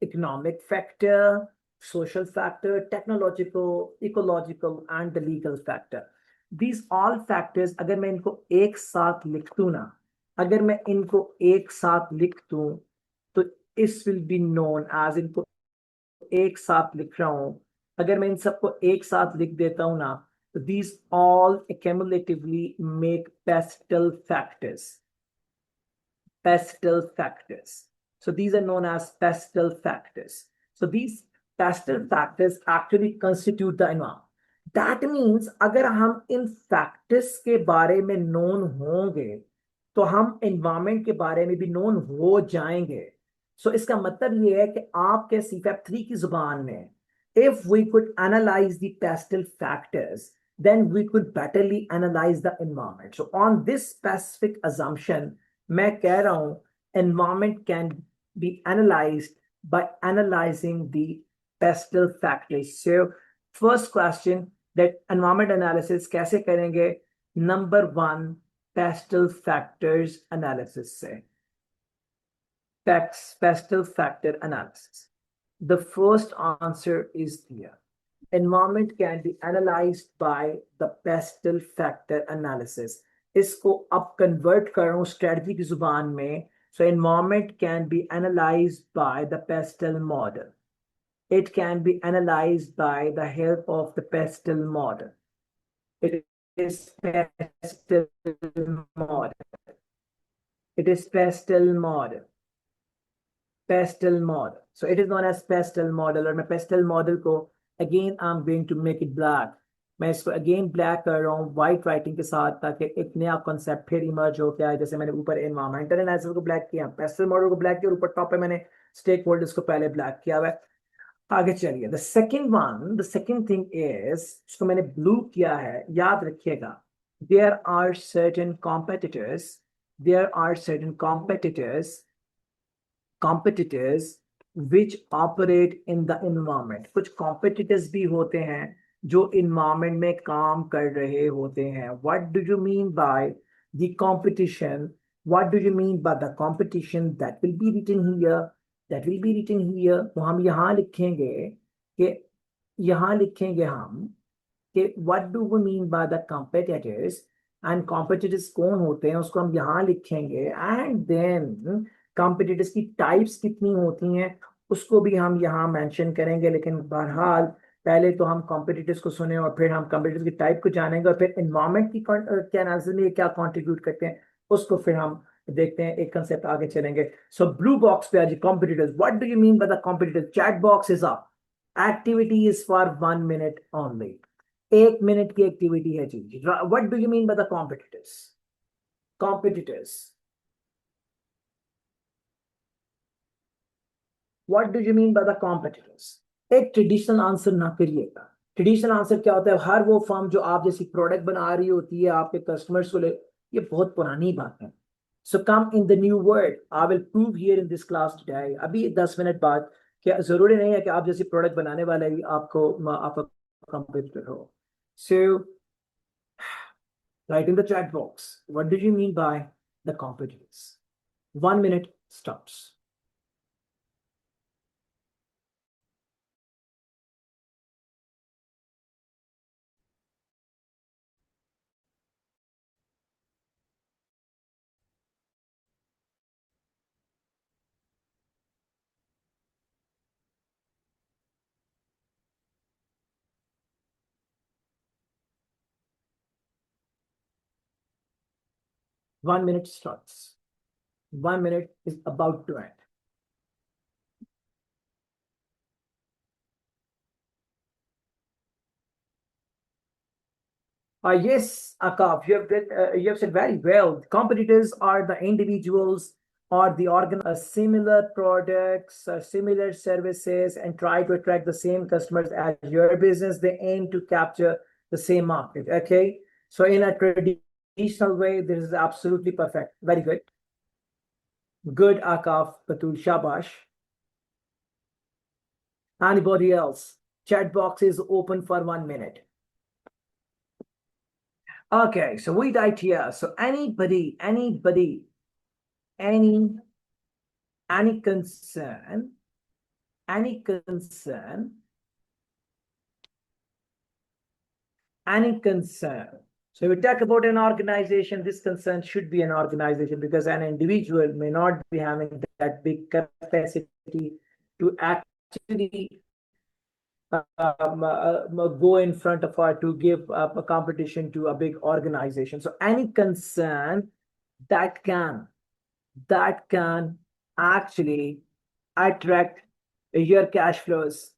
economic factor, social factor, technological, ecological, and the legal factor. These all factors अगर मैं इनको एक साथ लिख दूं ना, अगर मैं इनको एक साथ लिख दूं तो इस विल बी नोन एज, इनको एक साथ लिख रहा हूं, अगर मैं इन सबको एक साथ लिख देता हूं ना, तो these all accumulatively make pestle factors. Pestle factors. So these are known as pestle factors. So these pestle factors actually constitute the environment. That means अगर हम इन फैक्टर्स के बारे में नोन होंगे तो हम एनवायरमेंट के बारे में भी नोन हो जाएंगे. सो इसका मतलब ये है कि आपके CFAP 3 की जुबान में if we could analyze the pestle factors then we could betterly analyze the environment. So on this specific assumption मैं कह रहा हूं environment can be analyzed by analyzing the pestle factors. So first question, that environment analysis कैसे करेंगे? Number one, pestle factors analysis से. Pestle factor analysis. The first answer is clear. Environment can be analyzed by the pestle factor analysis. इसको अब convert कर रहा हूँ strategy की जुबान में. So environment can be analyzed by the pestle model. It can be analyzed by the help of the pestle model. It is pestle model. It is pestle model. Pestle model. So it is known as pestle model. और मैं pestle model को again I'm going to make it black. मैं इसको again black कर रहा हूँ white writing के साथ ताकि एक नया concept फिर emerge हो क्या है. जैसे मैंने ऊपर environmental analysis को black किया, pestle model को black किया और ऊपर top पे मैंने stakeholders को पहले black किया हुआ है. आगे चलिए. The second thing is इसको मैंने blue किया है. याद रखिएगा, there are certain competitors which operate in the environment. कुछ competitors भी होते हैं जो environment में काम कर रहे होते हैं. What do you mean by the competition? What do you mean by the competition? That will be written here. तो हम यहाँ लिखेंगे हम कि what do we mean by the competitors, and competitors कौन होते हैं उसको हम यहाँ लिखेंगे. And then competitors की types कितनी होती हैं उसको भी हम यहाँ मेंशन करेंगे. लेकिन बहरहाल पहले तो हम competitors को सुने और फिर हम competitors की type को जानेंगे और फिर environment की क्या एनालिसिस में क्या contribute करते हैं उसको फिर हम देखते हैं. एक कंसेप्ट आगे चलेंगे. सो ब्लू बॉक्स पे आज competitors. What do you mean by the competitors? Chat box is up. Activity is for 1 minute only. 1 minute की एक्टिविटी है जी. What do you mean by the competitors? What do you mean by the competitors? एक traditional answer ना करिएगा. Traditional answer क्या होता है? हर वो firm जो आप जैसी प्रोडक्ट बना रही होती है आपके कस्टमर्स को ले, ये बहुत पुरानी बात है. So come in the new word. I will prove here in this class today. अभी 10 मिनट बाद क्या जरूरी नहीं है कि आप जैसी प्रोडक्ट बनाने वाले ही आपका कंपटीटर हो. So write in the chat box. What do you mean by the competitors? 1 minute stops. 1 minute starts. 1 minute is about to end. Yes, Akaf, you have said very well. Competitors are the individuals or the similar products, similar services, and try to attract the same customers as your business. They aim to capture the same market. Okay, so in a traditional way, this is absolutely perfect. Very good. Good, Akaf, Batul, Shabash. Anybody else? Chat box is open for 1 minute. Okay, so we died here. So any any concern, any concern, any concern. So we talk about an organization, this concern should be an organization because an individual may not be having that big capacity to actually go in front of her to give a competition to a big organization. So any concern that can actually attract your cash flows,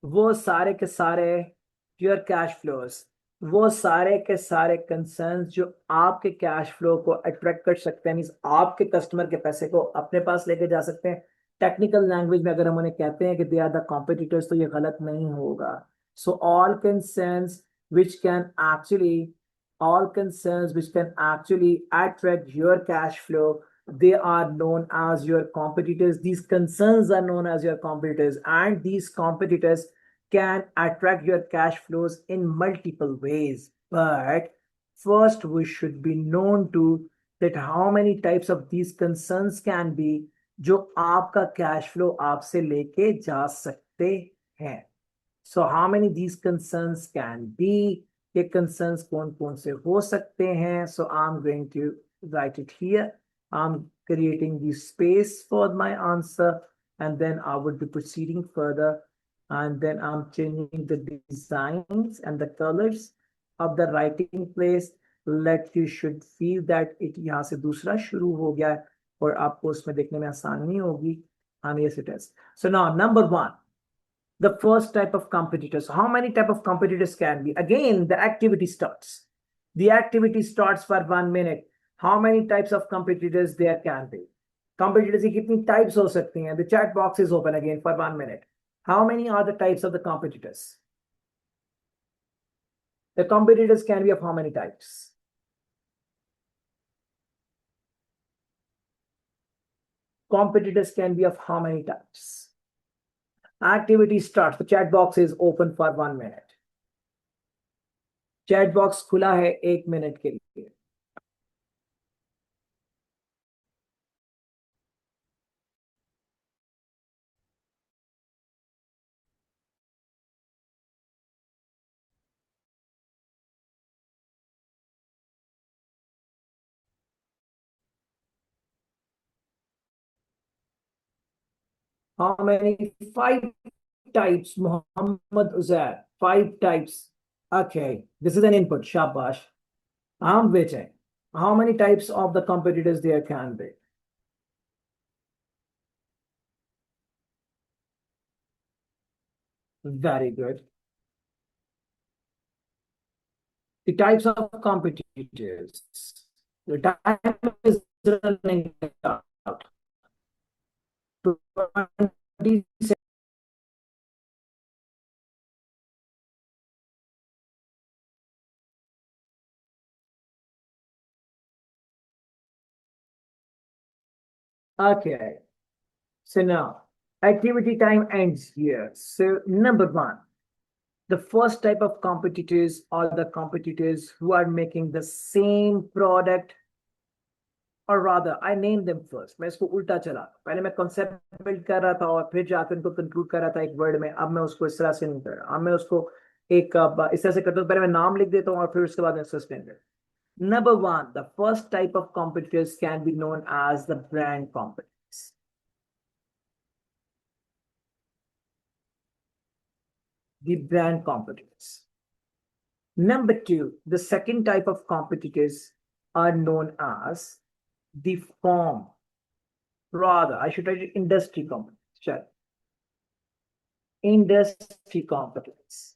वो सारे के सारे your cash flows, वो सारे के सारे concerns जो आपके कैश फ्लो को अट्रैक्ट कर सकते हैं, मींस आपके कस्टमर के पैसे को अपने पास लेके जा सकते हैं. टेक्निकल लैंग्वेज में अगर हम उन्हें कहते हैं कि दे आर द कॉम्पिटिटर्स, तो ये गलत नहीं होगा. So all concerns which can actually all concerns which can actually attract your cash flow, they are known as your competitors. These concerns are known as your competitors, and these competitors can attract your cash flows in multiple ways. But first, we should be known to that how many types of these concerns can be जो आपका cash flow आपसे लेके जा सकते हैं. So how many these concerns can be? ये concerns कौन कौन से हो सकते हैं? So I'm going to write it here. I'm creating the space for my answer, and then I would be proceeding further, and then I'm changing the designs and the colors of the writing place. Let you should feel that it यहाँ से दूसरा शुरू हो गया है और आपको उसमें देखने में आसानी होगी. And yes, it is. So now number one, the first type of competitors. How many type of competitors can be? Again, the activity starts. The activity starts for 1 minute. How many types of competitors there can be? Competitors की कितनी types हो सकती हैं? The chat box is open again for 1 minute. How many are the types of the competitors? The competitors can be of how many types? Competitors can be of how many types? Activity starts. The chat box is open for 1 minute. Chat box खुला है 1 minute के लिए. How many? 5 types, Muhammad Uzair. 5 types. Okay, this is an input. Shabash. I'm waiting. How many types of the competitors there can be? Very good. The types of competitors. The time is running out. 20. Okay. So now, activity time ends here. So number one, the first type of competitors are the competitors who are making the same product, or rather I name them first. मैं इसको उल्टा चला, पहले मैं concept build कर रहा था और फिर जाकर उनको conclude कर रहा था एक word में. अब मैं उसको इस तरह से नहीं कर रहा, अब मैं उसको एक इस तरह से करता हूँ. पहले मैं नाम लिख देता हूँ और फिर उसके बाद मैं explain करता हूँ. Number one, the first type of competitors can be known as the brand competitors. The brand competitors. Number two, the second type of competitors are known as the firm. Rather, I should write industry competitors. Industry competitors.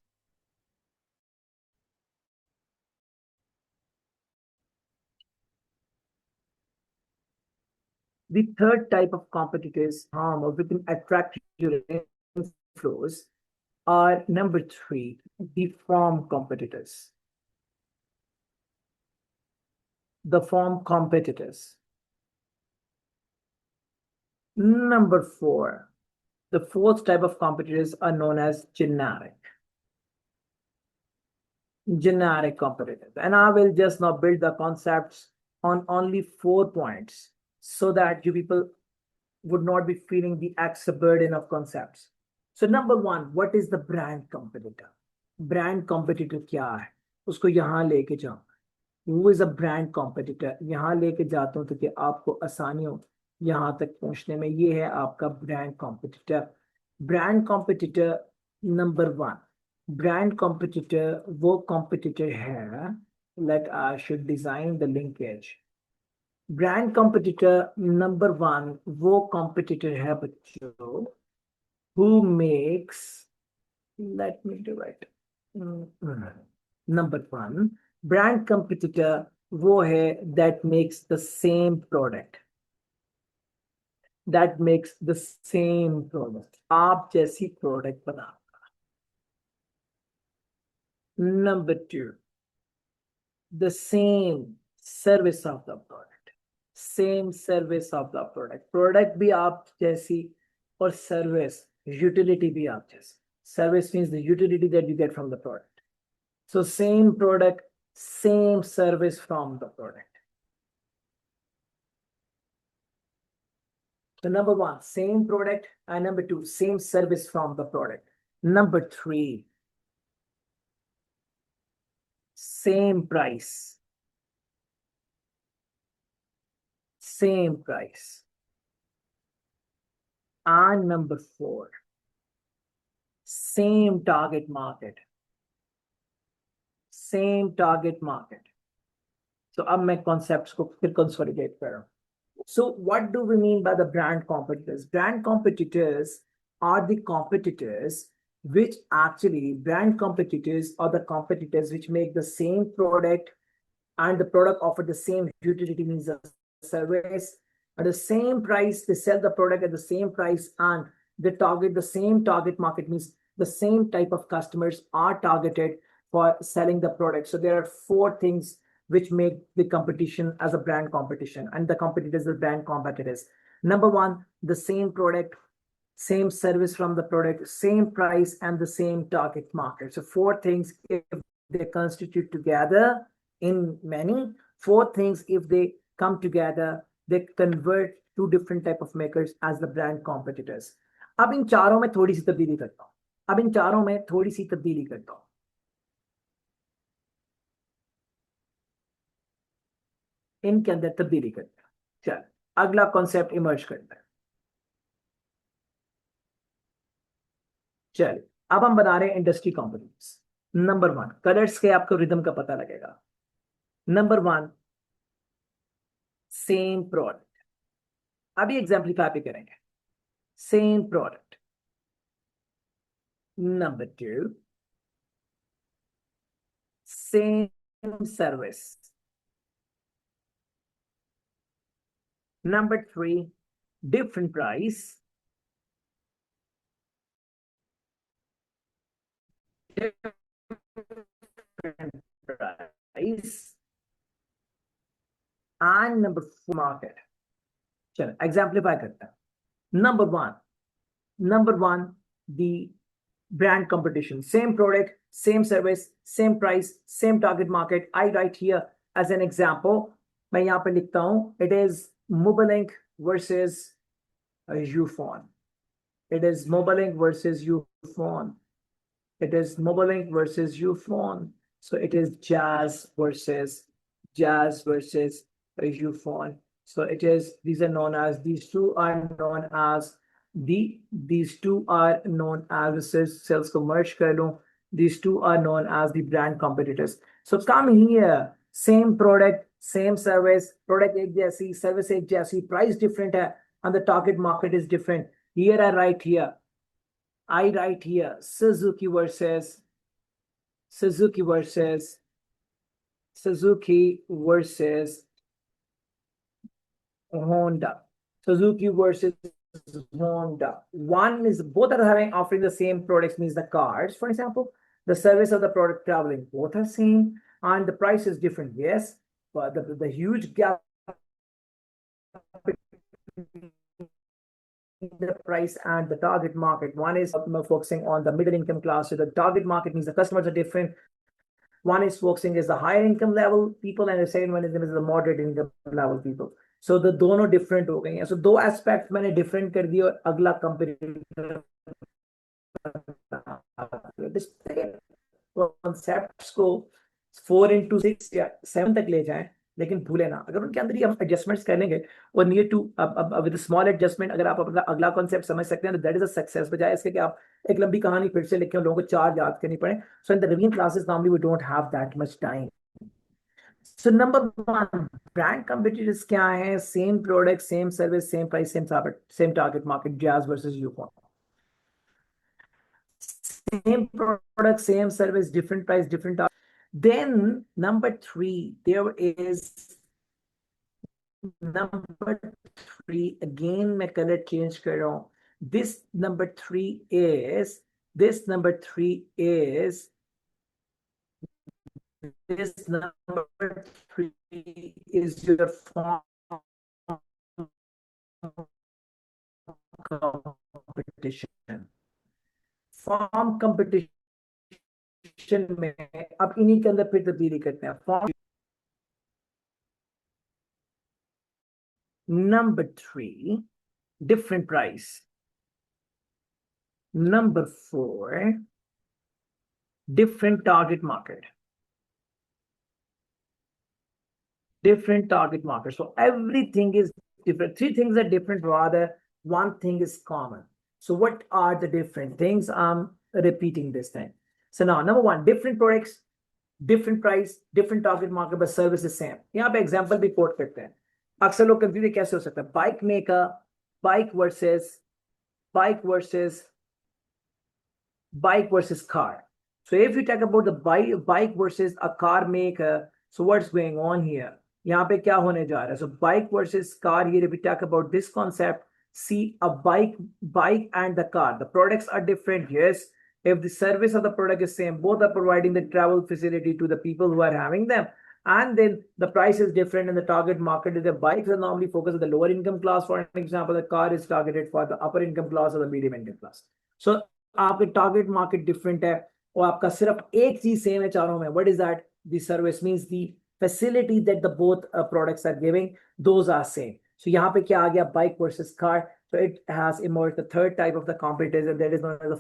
The third type of competitors harm or within attract your inflows are number three, the firm competitors. The firm competitors. Number four, the fourth type of competitors are known as generic. Generic competitors. And I will just now build the concepts on only 4 points so that you people would not be feeling the extra burden of concepts. So number one, what is the brand competitor? Brand competitor क्या है? उसको यहाँ लेके जाओ. Who is a brand competitor? यहाँ लेके जाता हूँ ताकि आपको आसानी हो यहाँ तक पहुँचने में. ये है आपका brand competitor. Brand competitor number one. Brand competitor वो competitor है. Let I should design the linkage. Brand competitor number one वो कॉम्पिटिटर है बच्चों who makes, let me do it. Number one, brand competitor वो है that makes the same product. That makes the same product. आप जैसी product बना. Number two, the same service of the product. Same service of the product. Product भी आप जैसी और service, utility भी आप जैसी. Service means the utility that you get from the product. So same product, same service from the product. So number one, same product, and number two, same service from the product. Number three, same price. Same price. And number four, same target market. Same target market. So अब मैं concepts को फिर consolidate कर रहा हूँ. So what do we mean by the brand competitors? Brand competitors are the competitors which actually, brand competitors are the competitors which make the same product and the product offer the same utility, means the service at the same price. They sell the product at the same price and they target the same target market, means the same type of customers are targeted for selling the product. So there are 4 things which make the competition as a brand competition, and the competitors are brand competitors. Number one, the same product, same service from the product, same price, and the same target market. So 4 things, if they constitute together in many, 4 things, if they come together, they convert 2 different type of makers as the brand competitors. अब इन चारों में थोड़ी सी तब्दीली करता हूँ. अब इन चारों में थोड़ी सी तब्दीली करता हूँ. इनके अंदर तब्दीली करता है. चल अगला कॉन्सेप्ट इमर्ज करता है. चलिए अब हम बना रहे हैं इंडस्ट्री कॉम्पोनेंट्स. नंबर 1, कलर्स के आपको रिदम का पता लगेगा. Number 1, same product. अभी एग्जाम्पलीफाई भी करेंगे. Same product. Number 2, same service. Number 3, different price. Different price. And number 4, market. चलो exemplify करते हैं. Number 1, the brand competition. Same product, same service, same price, same target market. I write here as an example. मैं यहाँ पे लिखता हूँ. It is Mobilink versus Ufone. It is Mobilink versus Ufone. It is Mobilink versus Ufone. So it is Jazz versus Ufone. So it is, these are known as, these two are known as, sales को merge कर लूं. These two are known as the brand competitors. So come here, same product, same service, product एक जैसी, service एक जैसी, price different है, and the target market is different. Here I write here, Suzuki versus Suzuki versus Suzuki versus Honda. Suzuki versus Honda. One is both are having offering the same products, means the cars, for example, the service of the product traveling, both are same, and the price is different. Yes, but the huge gap between the price and the target market. One is focusing on the middle income class. So the target market means the customers are different. One is focusing is the higher income level people, and the second one is the moderate income level people. So the दोनों different हो गई हैं. So दो aspects मैंने different कर दिए और अगला comparator कॉन्सेप्ट्स को 4 into 6 या 7 तक ले जाएं, लेकिन भूले ना, अगर उनके अंदर ही हम एडजस्टमेंट्स कर लेंगे और near to with small adjustment अगर आप अपना अगला कॉन्सेप्ट समझ सकते हैं तो दैट इज अ सक्सेस, बजाय इसके कि आप एक लंबी कहानी फिर से लिखें और लोगों को 4 याद करनी पड़े. So in the revision classes normally we don't have that much time. So number 1, brand competitors क्या है? Same product, same service, same price, same target market. Jazz versus यूकॉन. Same product, same service, different price, different target. Then number 3, there is number 3. Again, मैं color change कर रहा हूँ. This number 3 is this number 3 is this number 3 is your form competition. Form competition में अब इन्हीं के अंदर फिर तब्दीली करते हैं. Form number 3 different price. Number 4 different target market. Different target market. So everything is different. 3 things are different, rather 1 thing is common. So what are the different things? I'm repeating this thing. So now number 1, different products, different price, different target market, but service is same. यहाँ पे example भी quote करते हैं. अक्सर लोग confuse कैसे हो सकता है? Bike maker, bike versus car. So if you talk about the bike versus a car maker, so what's going on here? यहाँ पे क्या होने जा रहा है? So bike versus car, here if we talk about this concept, see a bike and the car, the products are different. Yes, if the service of the product is same, both are providing the travel facility to the people who are having them, and then the price is different and the target market is the bikes are normally focused on the lower income class. For example, the car is targeted for the upper income class or the medium income class. So आपके target market different है और आपका सिर्फ एक चीज same है चारों में. What is that? The service means the facility that the both products are giving, those are same. So यहाँ पे क्या आ गया? Bike versus car. So it has emerged the third type of the competition, that is known as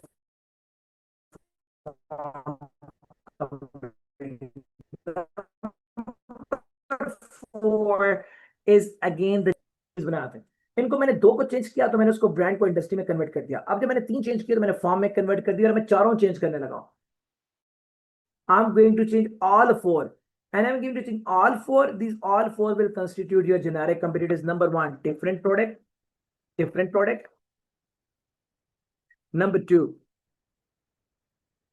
four is again the बनाते हैं. इनको मैंने 2 को चेंज किया तो मैंने उसको ब्रांड को इंडस्ट्री में कन्वर्ट कर दिया. अब जब मैंने 3 चेंज किया तो मैंने फॉर्म में कन्वर्ट कर दिया और मैं चारों चेंज करने लगा. I am going to change all 4 and I'm going to change all 4. These all 4 will constitute your generic competitors. Number 1, different product. Number 2,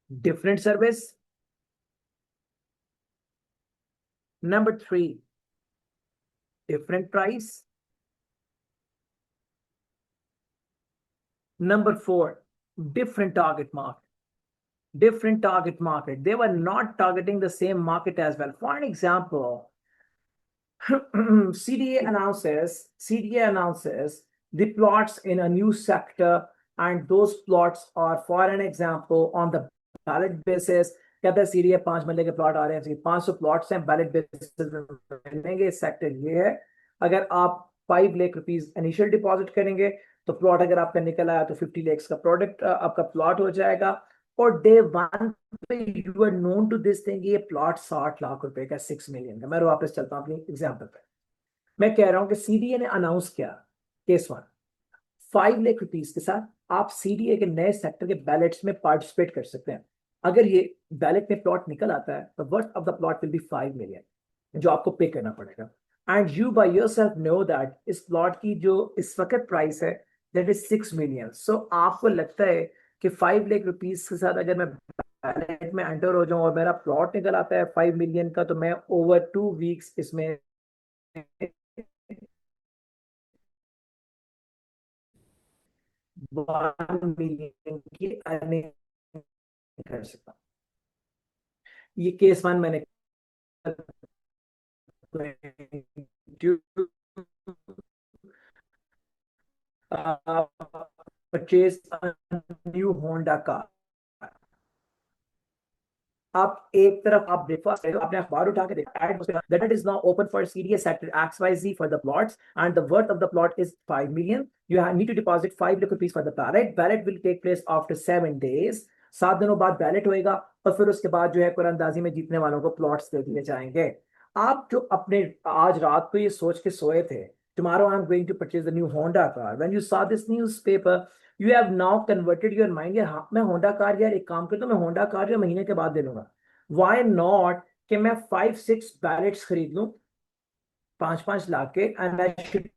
different service. Number 3, different price. Number 4, different target market. They were not targeting the same market as well. For an example, CDA announces the plots in a new sector, and those plots are, for an example, on the ballot basis. कहता है CDA 5 मरले के plot आ रहे हैं, 500 plots हैं, ballot basis पे मिलेंगे. Sector ये है. अगर आप 5 लाख रुपीज इनिशियल डिपॉजिट करेंगे तो प्लॉट अगर आपका निकल आया तो 50 लाख का प्रोडक्ट आपका प्लॉट हो जाएगा. और डे 1 पे you are known to this thing, ये प्लॉट 60 लाख रुपए का, 6 मिलियन का. मैं वापस चलता हूँ अपनी एग्जांपल पे. मैं कह रहा हूँ कि सीडीए ने अनाउंस किया केस 1, 5 लाख रुपीज के साथ आप सीडीए के नए सेक्टर के बैलेट्स में पार्टिसिपेट कर सकते हैं. अगर ये बैलेट में प्लॉट निकल आता है, the worth of the plot will be 5 million जो आपको पे करना पड़ेगा। And you by yourself know that इस प्लॉट की जो इस वक्त प्राइस है दैट इज 6 million। सो आपको लगता है कि 5 लाख रुपीज के साथ अगर मैं बैलेट में एंटर हो जाऊं और मेरा प्लॉट निकल आता है 5 million का, तो मैं ओवर 2 वीक्स इसमें 1 million की अर्निंग कर सकता हूँ। ये केस वन मैंने परचेज न्यू होंडा कार। आप एक तरफ आप ब्रेकफास्ट आपने अखबार उठा के देखा that it is now open for CDS sector XYZ for the plots and the worth of the plot is 5 million. You need to deposit 5 lakh rupees for the ballot. Ballot will take place after 7 days। 7 दिनों बाद ballot होएगा और फिर उसके बाद जो है कुरानंदाजी में जीतने वालों को प्लॉट्स दे दिए जाएंगे। आप जो अपने आज रात को ये सोच के सोए थे tomorrow I'm going to purchase a new Honda car, when you saw this newspaper you have now converted your mind यार हाँ मैं होंडा कार यार एक काम करता हूँ मैं होंडा कार या महीने के बाद ले लूंगा। वाई नॉट कि मैं 5-6 बैलेट्स खरीद लूं 5-5 लाख के and I should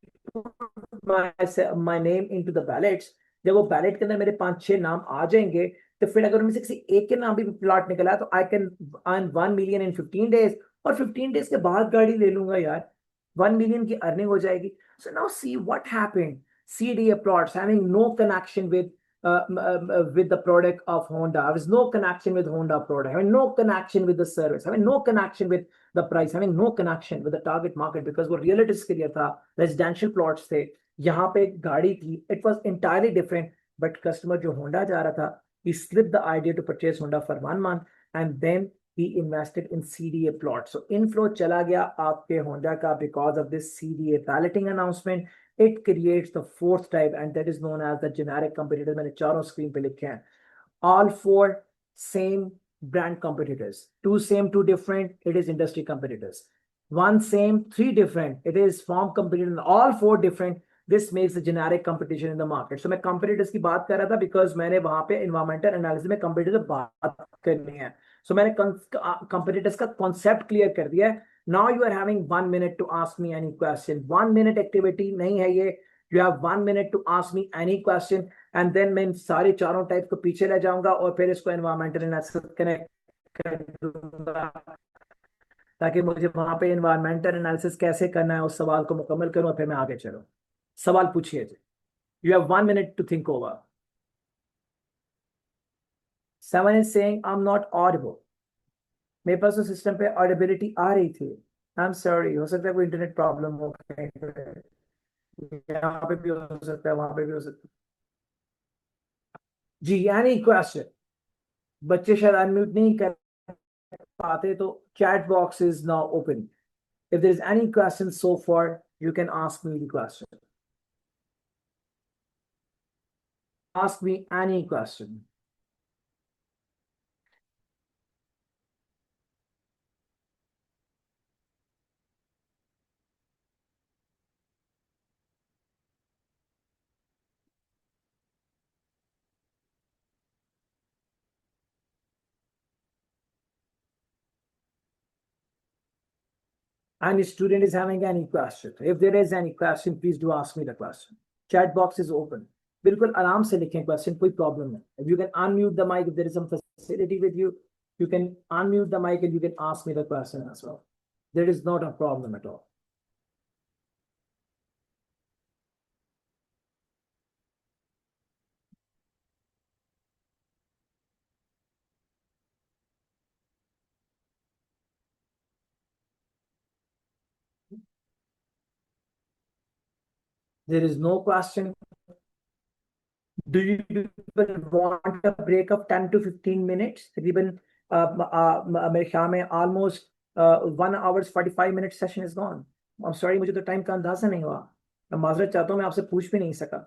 my name in to the ballots. जब वो बैलेट के अंदर मेरे 5-6 नाम आ जाएंगे तो फिर अगर उनमें से किसी एक के नाम भी प्लॉट निकला तो I can earn 1 million in 15 days और 15 days के बाद गाड़ी ले लूंगा यार। 1 million की अर्निंग हो जाएगी। So now see what happened. CDA plots having no connection with the product of Honda, having no connection with Honda product, having no connection with the service, having no connection with the price, having no connection with the target market, because वो realtors के लिए था, residential plots थे, यहाँ पे एक गाड़ी थी, it was entirely different, but customer जो Honda जा रहा था, he slipped the idea to purchase Honda for 1 month and then he invested in CDA plot. So inflow चला गया आपके Honda का because of this CDA balloting announcement. It creates the fourth type and that is known as the generic competitor। मैंने चारों screen पे लिखे हैं। All four same brand competitors, two same two different, it is industry competitors। One same three different, it is farm competitor। all four different, this makes the generic competition in the market। so मैं competitors की बात कर रहा था because मैंने वहां पे environmental analysis में competitor बात करनी है। so मैंने competitors का concept clear कर दिया है। now you are having 1 minute to ask me any question। 1 minute activity नहीं है ये। you have 1 minute to ask me any question and then मैं इन सारे चारों टाइप को पीछे ले जाऊंगा और फिर इसको एनवायरमेंटल एनालिसिस कनेक्ट कर दूंगा ताकि मुझे वहां पे एनवायरमेंटल एनालिसिस कैसे करना है उस सवाल को मुकम्मल करूं और फिर मैं आगे चलूं। सवाल पूछिए जी। You have 1 minute to think over. Seven is saying I am not audible. मेरे पास तो सिस्टम पे ऑडिबिलिटी आ रही थी। आई एम सॉरी, हो सकता है कोई इंटरनेट प्रॉब्लम हो कहीं पे। यहाँ पे भी हो सकता है वहां पे भी हो सकता है। जी एनी क्वेश्चन। बच्चे शायद अनम्यूट नहीं कर पाते तो chat box is now open। if there is any question so far you can ask me the question। ask me any question। any student is having any question, if there is any question please do ask me the question। chat box is open। बिल्कुल आराम से लिखें question, कोई problem नहीं। if you can unmute the mic, if there is some facility with you, you can unmute the mic and you can ask me the question as well। there is not a problem at all। there is no question। do you people want a break of 10 to 15 minutes तकरीबन मेरे ख्याल में almost 1 hour 45 minute session is gone। I'm sorry, मुझे तो time का अंदाजा नहीं हुआ। मैं माजरत चाहता हूँ, मैं आपसे पूछ भी नहीं सका।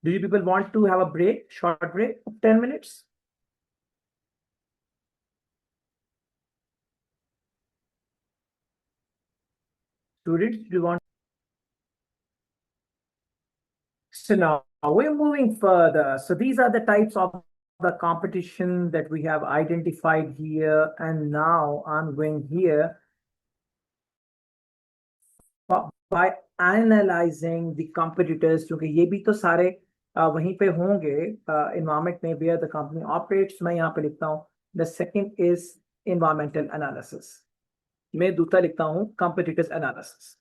do you people want to have a break, short break of 10 minutes? Students, do you want? So now we're moving further। so these are the types of the competition that we have identified here, and now I'm going here by analyzing the competitors, क्योंकि ये भी तो सारे वहीं पे होंगे environment में where the company operates. मैं यहाँ पे लिखता हूँ the second is environmental analysis. मैं दूसरा लिखता हूँ competitors analysis.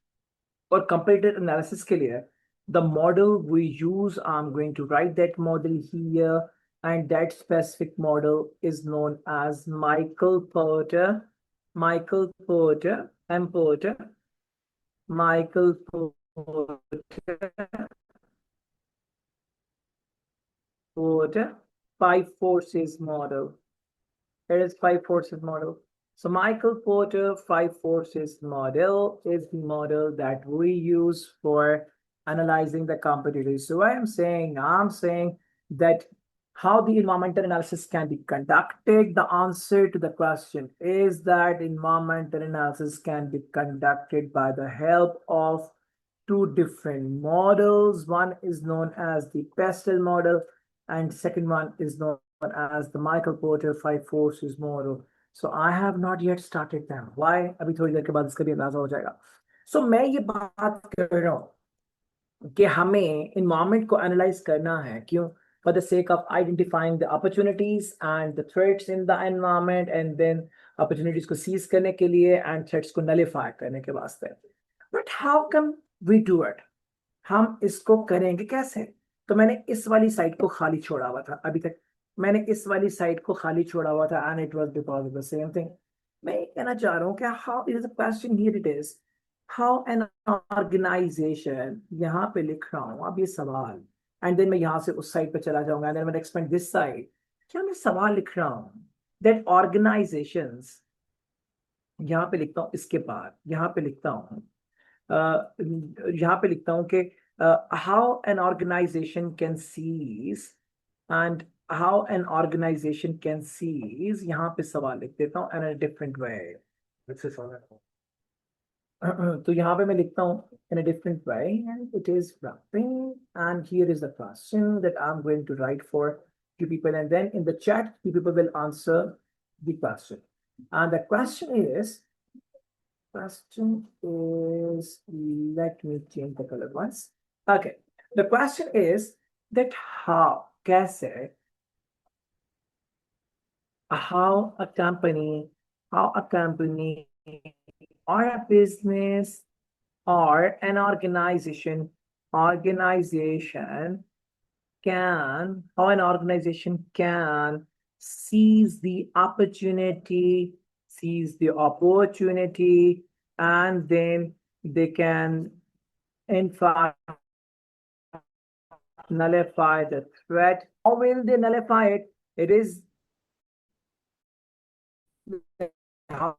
और competitor analysis के लिए the model we use, I'm going to write that model here, and that specific model is known as Michael Porter, M. Porter, Michael Porter, five forces model. Here is five forces model. So Michael Porter five forces model is the model that we use for analyzing the competitors. So I'm saying that how the environmental analysis can be conducted. The answer to the question is that environmental analysis can be conducted by the help of two different models. One is known as the pestle model, and second one is known as the Michael Porter five forces model. So I have not yet started them. Why? अभी थोड़ी देर के बाद इसका भी अंदाजा हो जाएगा. So मैं ये बात कर रहा हूँ कि हमें environment को analyze करना है. क्यों? For the sake of identifying the opportunities and the threats in the environment, and then opportunities को seize करने के लिए and threats को nullify करने के वास्ते. But how can we do it? हम इसको करेंगे कैसे? तो मैंने इस वाली साइड को खाली छोड़ा हुआ था. अभी तक मैंने इस वाली साइड को खाली छोड़ा हुआ था, and it was because of the same thing. मैं ये कहना चाह रहा हूँ कि how is the question here it is how an organization, यहाँ पे लिख रहा हूँ अब ये सवाल, and then मैं यहाँ से उस साइड पे चला जाऊंगा, and then मैं expand this side. क्या मैं सवाल लिख रहा हूँ that organizations, यहाँ पे लिखता हूँ इसके बाद यहाँ पे लिखता हूँ यहाँ पे लिखता हूँ कि how an organization can seize, and how an organization can seize, यहाँ पे सवाल लिख देता हूँ in a different way. तो यहाँ पे मैं लिखता हूँ in a different way, and it is wrapping, and here is the question that I'm going to write for you people, and then in the chat you people will answer the question. And the question is, let me change the color once. Okay, the question is that how, कैसे, how a company or a business or an organization can, how an organization can seize the opportunity, and then they can in fact nullify the threat. How will they nullify it? It is how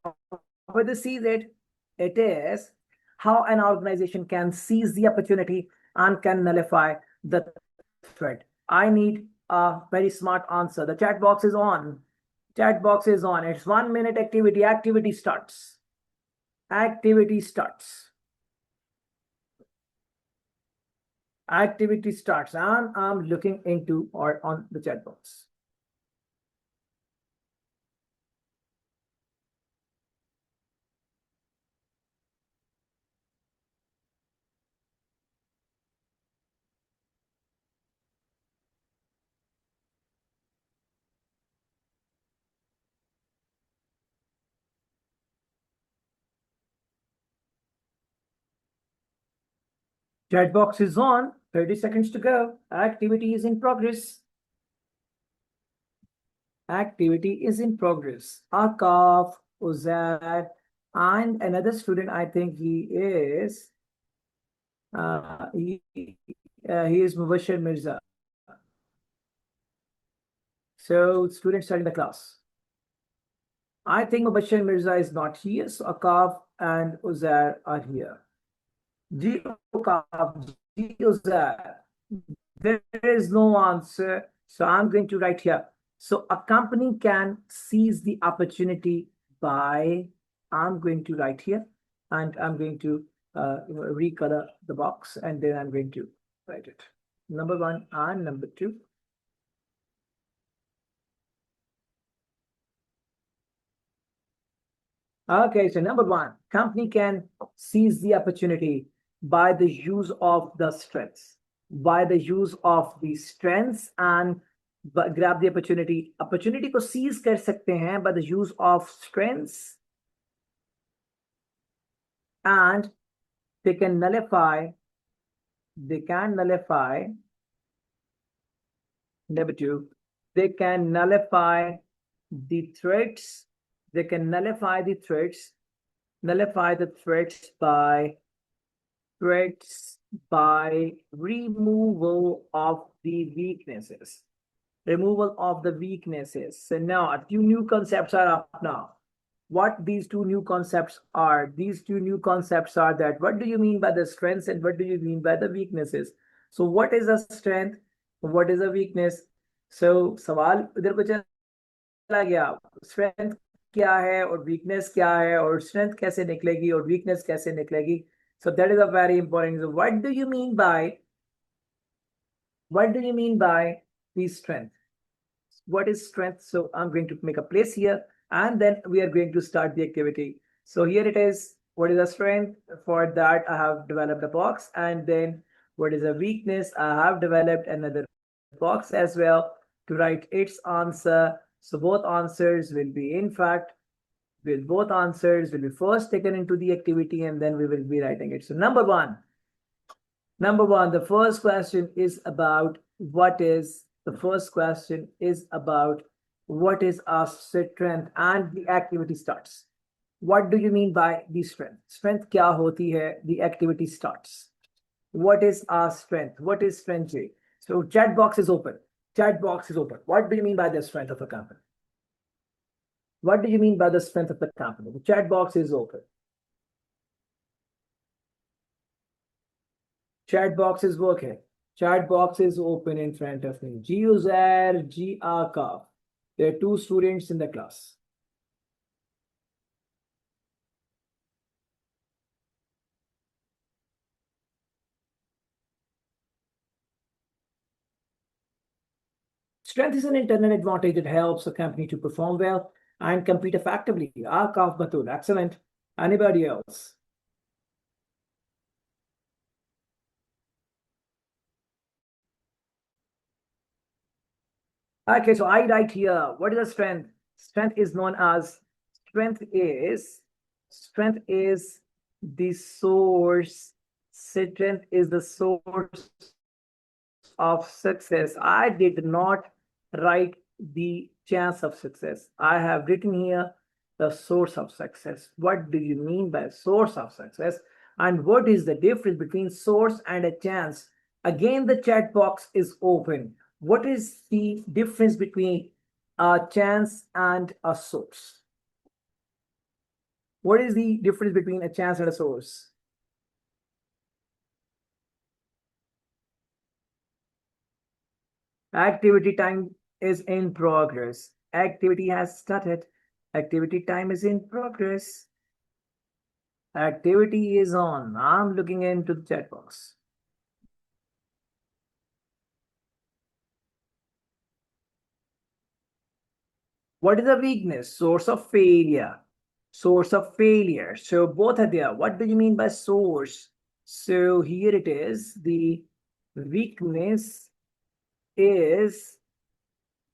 will they seize it? It is how an organization can seize the opportunity and can nullify the threat. I need a very smart answer. The chat box is on. Chat box is on. It's 1 minute activity. Activity starts. Activity starts. Activity starts. And I'm looking into or on the chat box. Chat box is on. 30 seconds to go. Activity is in progress. Activity is in progress. Akaf, Uzair, and another student, I think he is Mubashir Mirza. So students starting the class. I think Mubashir Mirza is not here, so Akaf and Uzair are here. G Akaf, G Uzair. There is no answer, so I'm going to write here. So a company can seize the opportunity by, I'm going to write here, and I'm going to recolor the box, and then I'm going to write it. Number 1 and number 2. Okay, so number one, company can seize the opportunity by the use of the strengths, by the use of the strengths and grab the opportunity. Opportunity को seize कर सकते हैं by the use of strengths, and they can nullify, they can nullify, number two, they can nullify the threats, they can nullify the threats, nullify the threats by removal of the weaknesses. Removal of the weaknesses. So now two new concepts are up now. What these two new concepts are? These two new concepts are that what do you mean by the strengths and what do you mean by the weaknesses? So what is a strength? What is a weakness? So सवाल इधर को चला गया, strength क्या है और weakness क्या है और strength कैसे निकलेगी और weakness कैसे निकलेगी? So that is a very important. So what do you mean by the strength? What is strength? So I'm going to make a place here and then we are going to start the activity. So here it is. What is a strength? For that I have developed a box, and then what is a weakness? I have developed another box as well to write its answer. So both answers will be, in fact, both answers will be first taken into the activity and then we will be writing it. So number one, the first question is about what is our strength, and the activity starts. What do you mean by the strength? Strength kya hoti hai? The activity starts. What is our strength? What is strength? So chat box is open. Chat box is open. What do you mean by the strength of a company? What do you mean by the strength of the company? The chat box is open. Chat box is working. Chat box is open in front of me. G Uzair, G Akaf. There are two students in the class. Strength is an internal advantage that helps a company to perform well and compete effectively. Akaf Batul, excellent. Anybody else? Okay, so I write here, what is a strength? Strength is known as, strength is the source. Strength is the source of success. I did not write the chance of success. I have written here the source of success. What do you mean by source of success? And what is the difference between source and a chance? Again, the chat box is open. What is the difference between a chance and a source? What is the difference between a chance and a source? Activity time is in progress. Activity has started. Activity time is in progress. Activity is on. I'm looking into the chat box. What is a weakness? Source of failure. Source of failure. So both are there. What do you mean by source? So here it is. The weakness is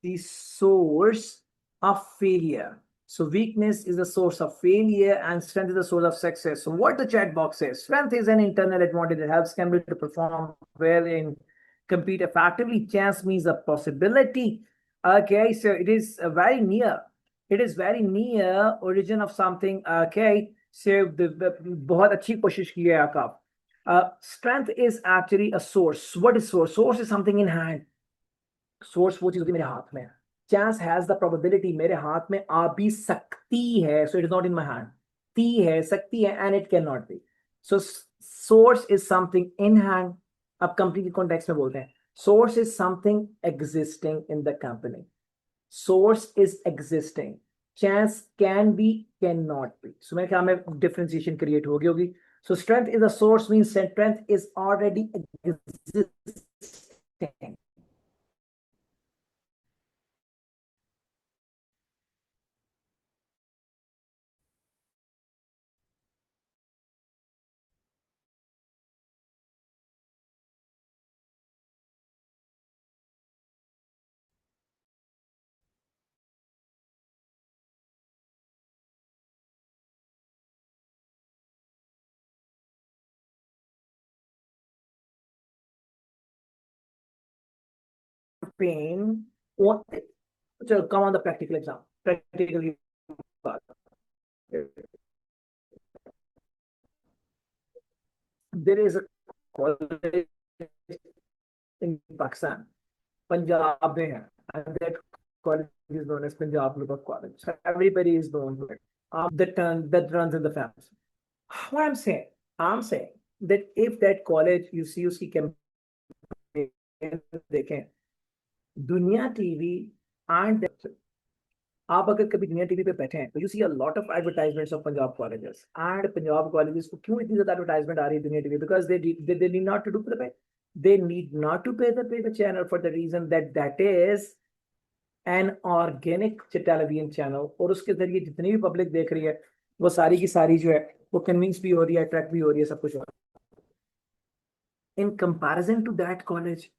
the source of failure. So weakness is the source of failure and strength is the source of success. So what the chat box says, strength is an internal advantage that helps company to perform well and compete effectively. Chance means a possibility. Okay, so it is very near. It is very near origin of something. Okay, so the बहुत अच्छी कोशिश की है आपका. Strength is actually a source. What is source? Source is something in hand. Source वो चीज होती है मेरे हाथ में. चांस हैज द प्रोबेबिलिटी मेरे हाथ में आ भी सकती है. So it is not in my hand. ती है, सकती है, and it can not be. So source is something in hand. अब कंपनी के कॉन्टेक्स्ट में बोलते हैं source is something existing in the company. Source is existing. Chance can be, can not be. So मेरे ख्याल में डिफरेंशिएशन क्रिएट होगी. So strength is a source means strength is already existing. campaign, what, so come on the practical exam. Practically, there is a college in Pakistan, Punjab mein hai, and that college is known as Punjab Group of College. So everybody is known to it. That runs in the family. What I'm saying that if that college you see uski campaign देखें, दुनिया TV and आप अगर कभी दुनिया TV पे बैठे हैं तो you see a lot of advertisements of Punjab colleges and Punjab colleges को क्यों इतनी ज्यादा एडवर्टाइजमेंट आ रही है दुनिया TV because they need not to do the pay they need not to pay the channel for the reason that that is an organic television channel और उसके जरिए जितनी भी पब्लिक देख रही है वो सारी की सारी जो है वो कन्विंस भी हो रही है अट्रैक्ट भी हो रही है सब कुछ हो रहा है in comparison to that college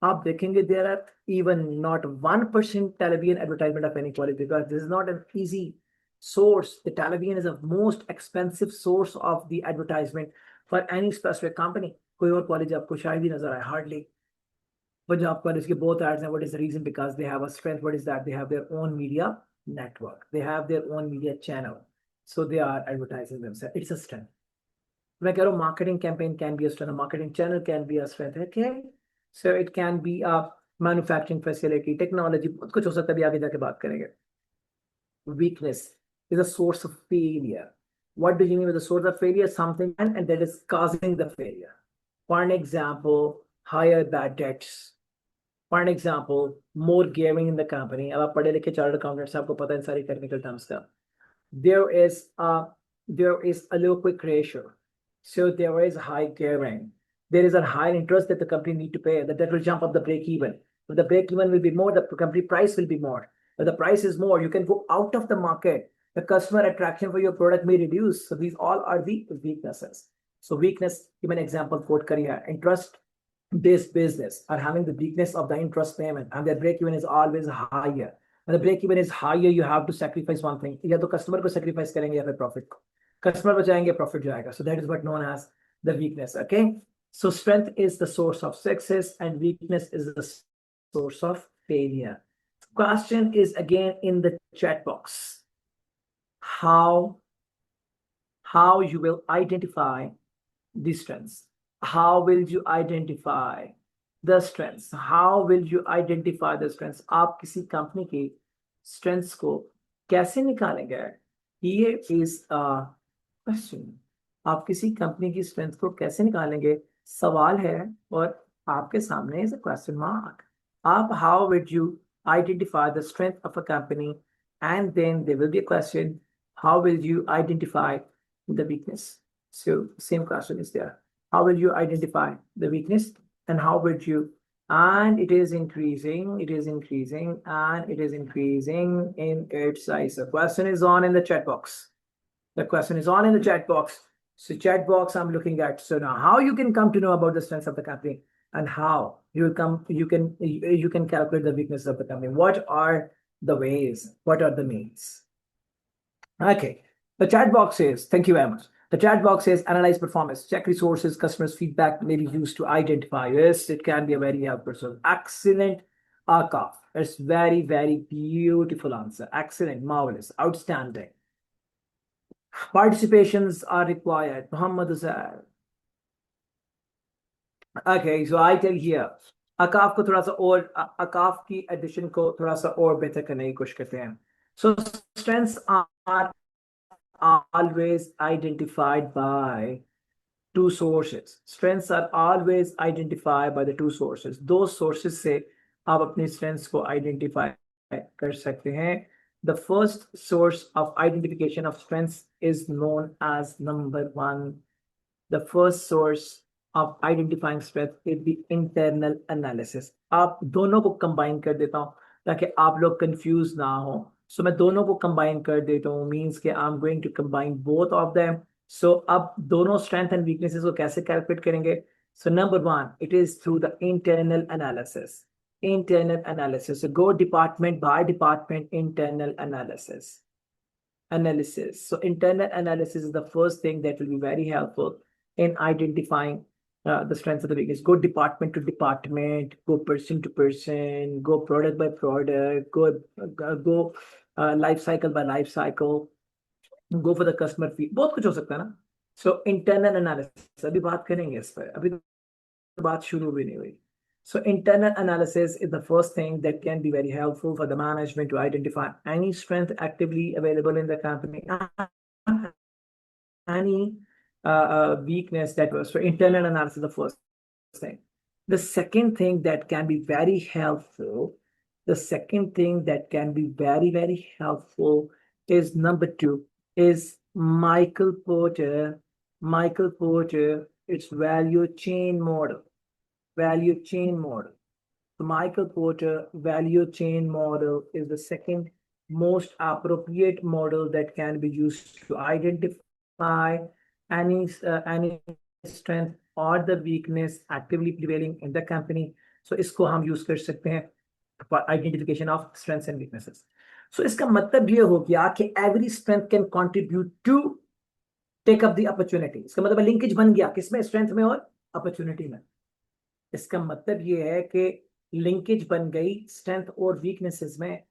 आप देखेंगे there are even not 1% television advertisement of any quality because this is not an easy source. The television is the most expensive source of the advertisement for any specific company. कोई और college आपको शायद ही नजर आए hardly Punjab college के both ads हैं. What is the reason? Because they have a strength. What is that? They have their own media network. They have their own media channel. So they are advertising themselves. It's a strength. मैं कह रहा हूँ marketing campaign can be a strength. A marketing channel can be a strength. Okay. So it can be a manufacturing facility, technology. बहुत कुछ हो सकता है अभी आगे जाके बात करेंगे. Weakness is a source of failure. What do you mean with the source of failure? Something and that is causing the failure. For an example, higher bad debts. For an example, more gearing in the company. अब आप पढ़े लिखे chartered accountant से आपको पता है इन सारी technical terms का. There is a low quick ratio. So there is high gearing. There is a high interest that the company need to pay. That will jump up the break even. If the break even will be more, the company price will be more. If the price is more, you can go out of the market. The customer attraction for your product may reduce. So these all are the weaknesses. So weakness, give an example, quote career. Interest-based business are having the weakness of the interest payment and their break even is always higher. When the break even is higher, you have to sacrifice one thing. या तो customer को sacrifice करेंगे या फिर profit को. Customer बचाएंगे, profit जाएगा. So that is what known as the weakness. Okay. So strength is the source of success and weakness is the source of failure. Question is again in the chat box. How you will identify the strengths? How will you identify the strengths? How will you identify the strengths? आप किसी company की strengths को कैसे निकालेंगे? Here is a question. आप किसी company की strength को कैसे निकालेंगे? सवाल है और आपके सामने is a question mark. आप how would you identify the strength of a company? And then there will be a question. How will you identify the weakness? So same question is there. How will you identify the weakness and how would you, and it is increasing, and it is increasing in its size. The question is on in the chat box. The question is on in the chat box. So chat box I'm looking at. So now how you can come to know about the strengths of the company and how you can calculate the weaknesses of the company. What are the ways? What are the means? Okay. The chat box says, thank you very much. The chat box says analyze performance, check resources, customers' feedback may be used to identify. Yes, it can be a very helpful. So excellent, Akaf. It's very, very beautiful answer. Excellent, marvelous, outstanding. Participations are required. Muhammad Azhar. Okay, so I tell here, Akaf को थोड़ा सा और Akaf की addition को थोड़ा सा और better करने की कोशिश करते हैं. So strengths are always identified by two sources. Strengths are always identified by the two sources. Those sources से आप अपनी strengths को identify कर सकते हैं. The first source of identification of strengths is known as number one. The first source of identifying strength is the internal analysis. आप दोनों को combine कर देता हूँ ताकि आप लोग confuse ना हो. So मैं दोनों को combine कर देता हूँ means कि I'm going to combine both of them. So अब दोनों strength and weaknesses को कैसे calculate करेंगे? So number one, it is through the internal analysis. Internal analysis. So go department by department internal analysis. So internal analysis is the first thing that will be very helpful in identifying the strengths of the weakness. Go department to department, go person to person, go product by product, go life cycle by life cycle, go for the customer fee. बहुत कुछ हो सकता है ना. So internal analysis अभी बात करेंगे इस पर. अभी तो बात शुरू भी नहीं हुई. So internal analysis is the first thing that can be very helpful for the management to identify any strength actively available in the company, any weakness that was. So internal analysis is the first thing. The second thing that can be very helpful, the second thing that can be very, very helpful is number two, is Michael Porter. Michael Porter, it's value chain model. Value chain model. The Michael Porter value chain model is the second most appropriate model that can be used to identify any strength or the weakness actively prevailing in the company. So इसको हम use कर सकते हैं for identification of strengths and weaknesses. So इसका मतलब ये हो गया कि every strength can contribute to take up the opportunity. इसका मतलब लिंकेज बन गया किसमें, स्ट्रेंथ में और अपॉर्चुनिटी में. इसका मतलब ये है कि लिंकेज बन गई स्ट्रेंथ और वीकनेसेस में.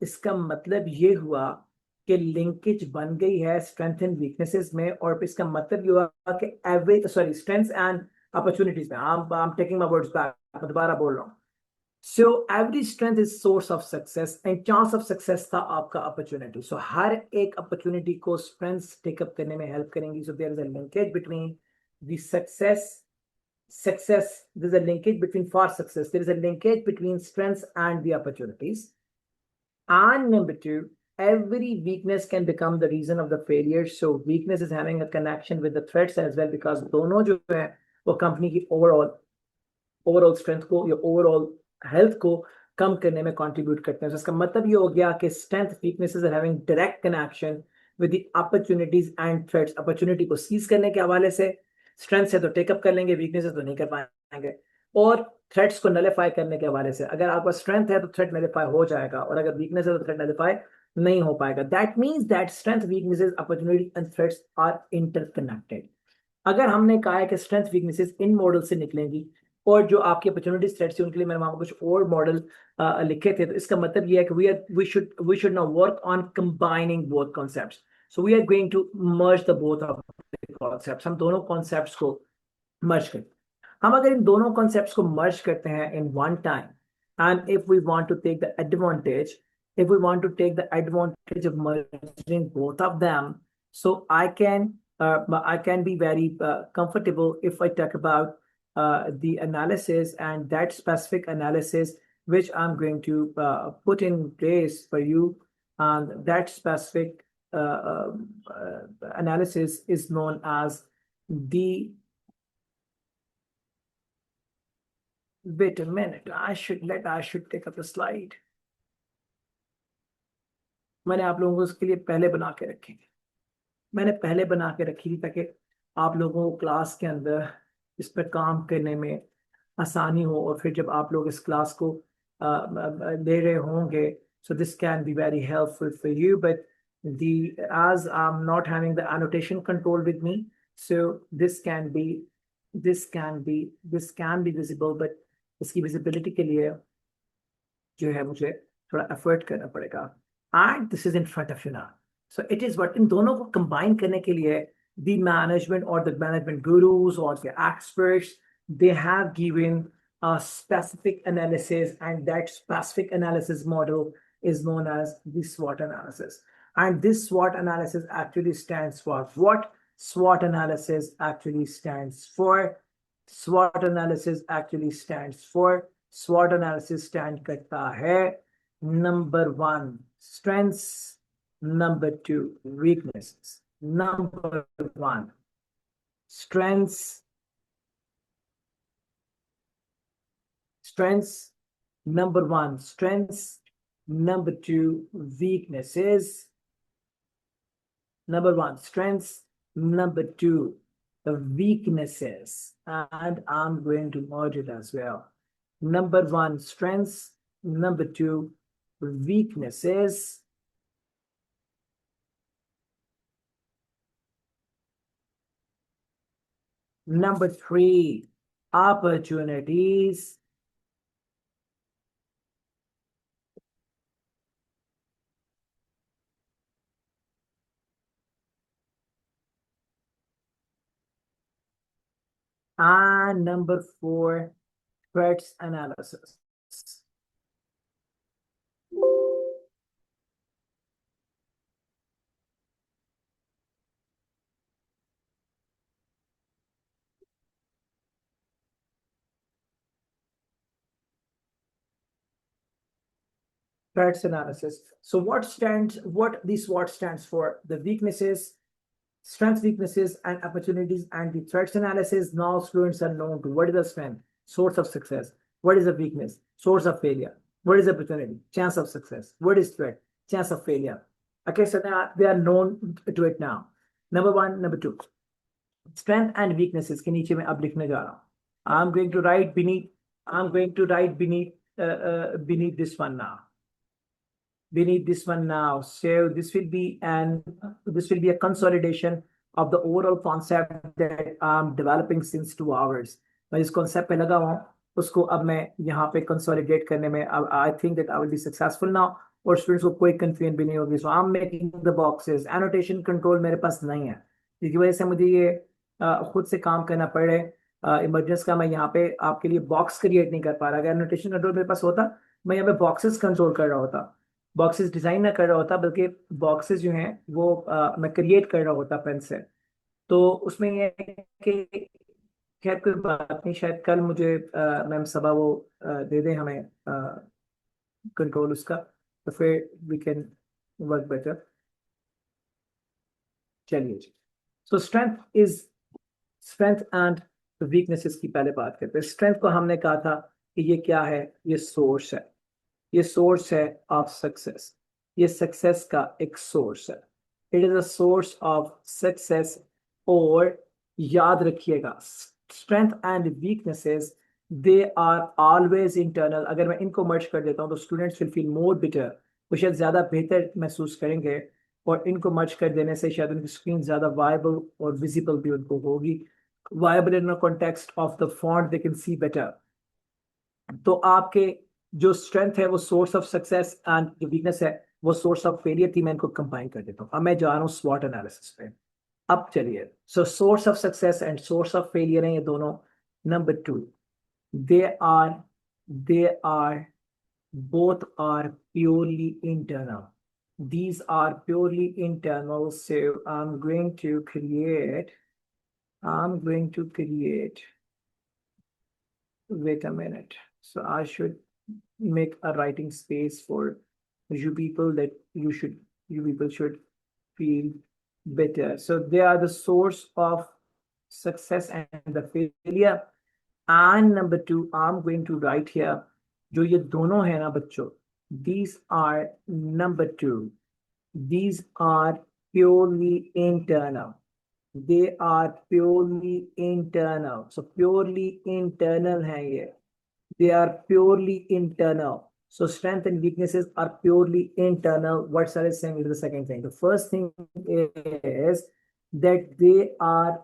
इसका मतलब ये हुआ कि लिंकेज बन गई है स्ट्रेंथ एंड वीकनेसेस में, और इसका मतलब ये हुआ कि एवरेज स्ट्रेंथ्स एंड अपॉर्चुनिटीज में. I am taking my words back, मैं दोबारा बोल रहा हूँ. So every strength is source of success and chance of success था आपका अपॉर्चुनिटी. सो हर एक अपॉर्चुनिटी को स्ट्रेंथ्स टेकअप करने में हेल्प करेंगी. So there is a linkage between the success, there's a linkage between for success, there is a linkage between strengths and the opportunities. And number two, every weakness can become the reason of the failure. So weakness is having a connection with the threats as well, because दोनों जो है वो company की overall strength को या overall health को कम करने में कंट्रीब्यूट करते हैं. So इसका मतलब ये हो गया कि strength weaknesses are having direct connection with the opportunities and threats. Opportunity को सीज करने के हवाले से स्ट्रेंथ से तो टेकअप कर लेंगे, वीकनेसेस तो नहीं कर पाएंगे. और थ्रेट्स को नलिफाई करने के हवाले से, अगर आपका स्ट्रेंथ है तो थ्रेट नलिफाई हो जाएगा, और अगर वीकनेस है तो थ्रेट नलिफाई नहीं हो पाएगा. That means that strength, weaknesses, opportunity and threats are interconnected. अगर हमने कहा है कि स्ट्रेंथ वीकनेसेस इन मॉडल से निकलेंगी, और जो आपकी अपॉर्चुनिटी थ्रेट्स है उनके लिए मैंने वहां कुछ और मॉडल लिखे थे, तो इसका मतलब ये है कि we should now work on combining both concepts. So we are going to merge the both of concepts. हम दोनों कॉन्सेप्ट्स को मर्ज करते हैं. हम अगर इन दोनों कॉन्सेप्ट्स को मर्ज करते हैं in one time, and if we want to take the advantage, if we want to take the advantage of merging both of them, so I can be very comfortable if I talk about the analysis, and that specific analysis which I'm going to put in place for you. And that specific analysis is known as the, wait a minute, I should take up the slide. मैंने आप लोगों को उसके लिए पहले बना के रखी थी. मैंने पहले बना के रखी थी ताकि आप लोगों को क्लास के अंदर इस पर काम करने में आसानी हो, और फिर जब आप लोग इस क्लास को ले रहे होंगे, so this can be very helpful for you. But as I'm not having the annotation control with me, so this can be visible, but इसकी visibility के लिए जो है मुझे थोड़ा एफर्ट करना पड़ेगा. And this is in front of you now. So it is what, इन दोनों को combine करने के लिए the management or the management gurus or the experts, they have given a specific analysis, and that specific analysis model is known as the SWOT analysis. And this SWOT analysis actually stands for what? SWOT analysis actually stands for SWOT analysis actually stands for SWOT analysis stand करता है number one, strengths, number two, weaknesses. Number one, strengths, number one, strengths, number two, weaknesses. Number one, strengths, number two, the weaknesses. And I'm going to merge it as well. Number one, strengths, number two, weaknesses. Number three, opportunities and number 4, threats analysis. Threats analysis. So what this SWOT stands for? The weaknesses, strengths, weaknesses, and opportunities, and the threats analysis. Now students are known to what is the strength, source of success, what is the weakness, source of failure, what is the opportunity, chance of success, what is threat, chance of failure. Okay, so now they are known to it now. Number 1, number 2. Strength and weaknesses के नीचे मैं अब लिखने जा रहा हूँ. I'm going to write beneath this one now. Beneath this one now. So this will be a consolidation of the overall concept that I'm developing since 2 hours. मैं जिस concept पे लगा हूँ उसको अब मैं यहाँ पे consolidate करने में I think that I will be successful now और students को कोई confusion भी नहीं होगी. So I'm making the boxes. Annotation control मेरे पास नहीं है, जिसकी वजह से मुझे ये खुद से काम करना पड़े. इमरजेंसी का मैं यहाँ पे आपके लिए बॉक्स क्रिएट नहीं कर पा रहा. अगर एनोटेशन कंट्रोल मेरे पास होता मैं यहाँ पे बॉक्सेस कंट्रोल कर रहा होता, बॉक्सेस डिजाइन ना कर रहा होता, बल्कि बॉक्सेस जो हैं वो मैं क्रिएट कर रहा होता पेन से. तो उसमें ये है कि खैर कोई बात नहीं, शायद कल मुझे मैम सबा वो दे दें हमें कंट्रोल उसका, तो फिर वी कैन वर्क बेटर. चलिए जी. सो स्ट्रेंथ एंड वीकनेसेस की पहले बात करते हैं. स्ट्रेंथ को हमने कहा था कि ये क्या है, ये सोर्स है, ये सोर्स है ऑफ सक्सेस, ये सक्सेस का एक सोर्स है. It is a source of success. और याद रखिएगा strength and weaknesses they are always internal. अगर मैं इनको मर्ज कर देता हूँ तो students will feel more better, वो शायद ज्यादा बेहतर महसूस करेंगे, और इनको मर्ज कर देने से शायद उनकी स्क्रीन ज्यादा वायबल और विजिबल भी उनको होगी. Viable in the context of the font they can see better. तो आपके जो स्ट्रेंथ है वो सोर्स ऑफ सक्सेस एंड जो वीकनेस है वो सोर्स ऑफ फेलियर थी. मैं इनको कंबाइन कर देता हूँ. अब मैं जा रहा हूँ स्वॉट एनालिसिस पे. अब चलिए, so source of success and source of failure है ये दोनों. Number 2, they are both are purely internal. These are purely internal. So I'm going to create, wait a minute. So I should make a writing space for you people that you people should feel better. So they are the source of success and the failure. And number 2, I'm going to write here, जो ये दोनों है ना बच्चों, these are number 2, these are purely internal. They are purely internal. So purely internal है ये. They are purely internal. So strength and weaknesses are purely internal. What Sir is saying is the second thing. The first thing is that they are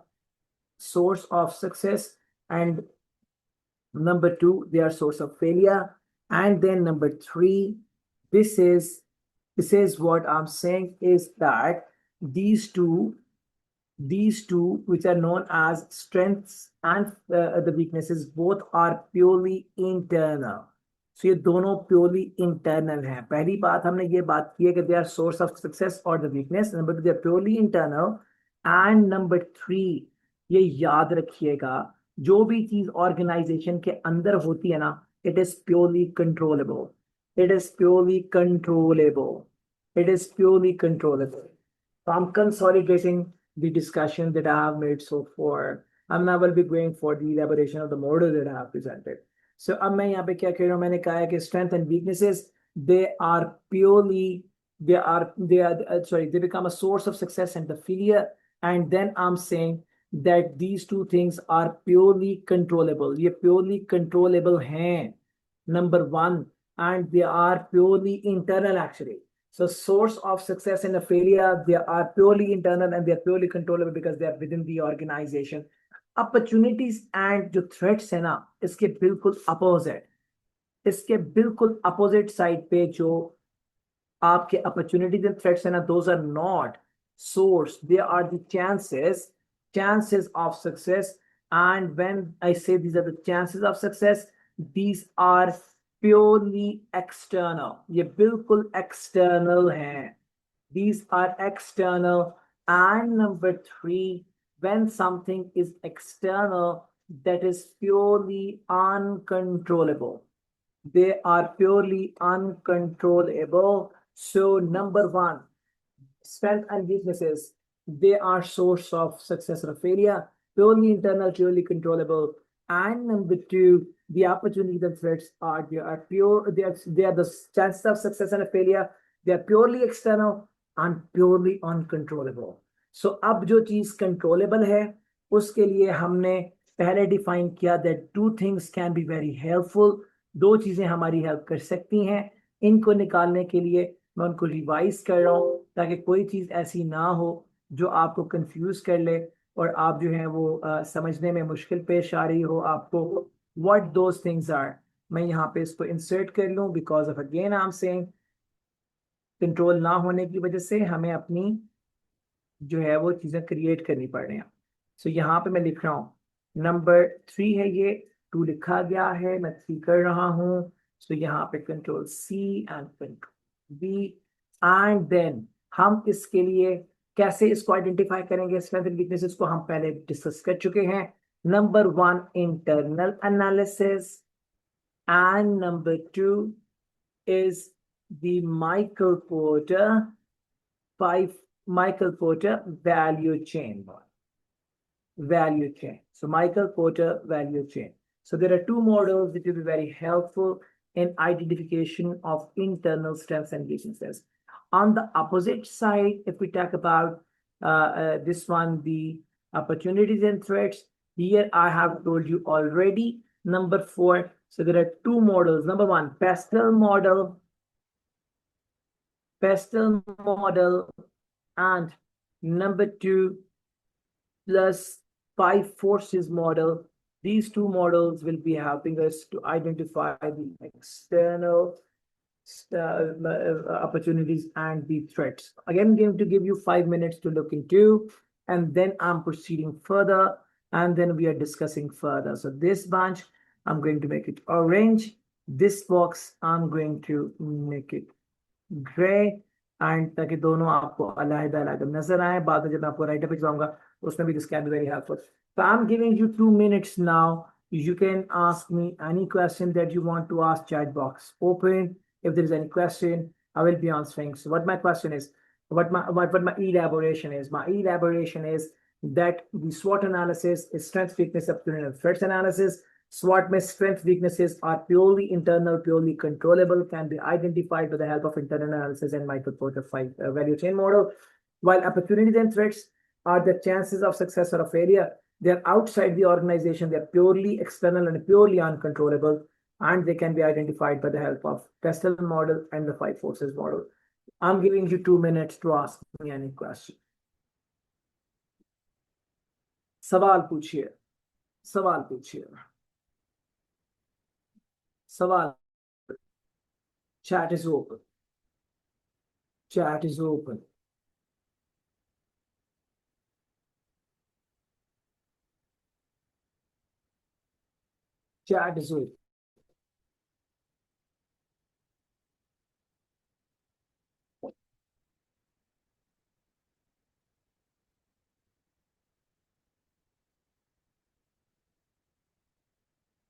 source of success, and number 2, they are source of failure. And then number 3, this is what I'm saying is that these two which are known as strengths and the weaknesses, both are purely internal. So ये दोनों purely internal हैं. पहली बात हमने ये बात की है कि they are source of success or the weakness. Number 2, they are purely internal. And number 3, ये याद रखिएगा, जो भी चीज ऑर्गेनाइजेशन के अंदर होती है ना, it is purely controllable. It is purely controllable. It is purely controllable. So I'm consolidating the discussion that I have made so far. I'm now will be going for the elaboration of the model that I have presented. So अब मैं यहाँ पे क्या कह रहा हूँ, मैंने कहा है कि strength and weaknesses, they are purely, they become a source of success and the failure. And then I'm saying that these two things are purely controllable. ये purely controllable हैं, number 1, and they are purely internal actually. So source of success and a failure, they are purely internal and they are purely controllable because they are within the organization. Opportunities and जो threats है ना, इसके बिल्कुल opposite, इसके बिल्कुल opposite side पे जो आपके अपॉर्चुनिटीज एंड थ्रेट्स है ना, those are not source, they are the chances of success. And when I say these are the chances of success, these are purely external, ये बिल्कुल external हैं, these are external. And number three, when something is external, that is purely uncontrollable, they are purely uncontrollable. So number one, strength and weaknesses, they are source of success or failure, purely internal, purely controllable. And number two, the opportunities and threats are, they are pure, they are the chances of success and failure, they are purely external and purely uncontrollable. So अब जो चीज controllable है, उसके लिए हमने पहले define किया that two things can be very helpful, दो चीजें हमारी हेल्प कर सकती हैं। इनको निकालने के लिए मैं उनको रिवाइज कर रहा हूँ, ताकि कोई चीज ऐसी ना हो जो आपको कंफ्यूज कर ले और आप जो है वो समझने में मुश्किल पेश आ रही हो आपको। व्हाट दोज थिंग्स आर, मैं यहाँ पे इसको इंसर्ट कर लूँ, because of again I am saying control ना होने की वजह से हमें अपनी जो है वो चीजें क्रिएट करनी पड़ रही हैं। सो यहाँ पे मैं लिख रहा हूँ नंबर थ्री है ये, टू लिखा गया है, मैं थ्री कर रहा हूँ। सो यहाँ पे control C and control B. And then हम इसके लिए कैसे इसको आइडेंटिफाई करेंगे, स्ट्रेंथ एंड वीकनेसेस को हम पहले डिस्कस कर चुके हैं। Number one, internal analysis, and number to is the five Michael Porter value chain. Value chain. So Michael Porter value chain. So there are two models which will be very helpful in identification of internal strengths and weaknesses. On the opposite side, if we talk about this one, the opportunities and threats, here I have told you already. Number four, so there are two models. Number one, pastel model, and number two, plus five forces model. These two models will be helping us to identify the external opportunities and the threats. Again, I'm going to give you 5 minutes to look into, and then I'm proceeding further, and then we are discussing further. So this bunch, I'm going to make it orange. This box, I'm going to make it grey, and ताकि दोनों आपको अलग अलग नजर आए। बाद में जब मैं आपको राइटर पे जाऊंगा उसमें भी this can be very helpful. So I'm giving you 2 minutes now. You can ask me any question that you want to ask. Chat box open. If there is any question, I will be answering. So what my question is, what my elaboration is. My elaboration is that the SWOT analysis is strength, weakness, opportunity, and threats analysis. SWOT means strength, weaknesses are purely internal, purely controllable, can be identified with the help of internal analysis and Michael Porter value chain model. While opportunities and threats are the chances of success or failure, they're outside the organization, they're purely external and purely uncontrollable, and they can be identified by the help of Pestel model and the five forces model. I'm giving you 2 minutes to ask me any question. सवाल पूछिए, सवाल पूछिए, सवाल। Chat is open. Chat is open. Chat is open.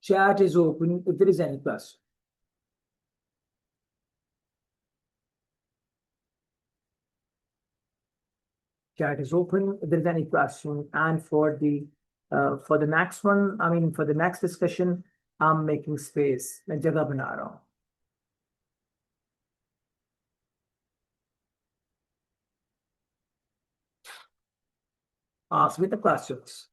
Chat is open if there is any question. Chat is open if there is any question. And for the next one, I mean for the next discussion, I'm making space. मैं जगह बना रहा हूँ. Ask me the questions.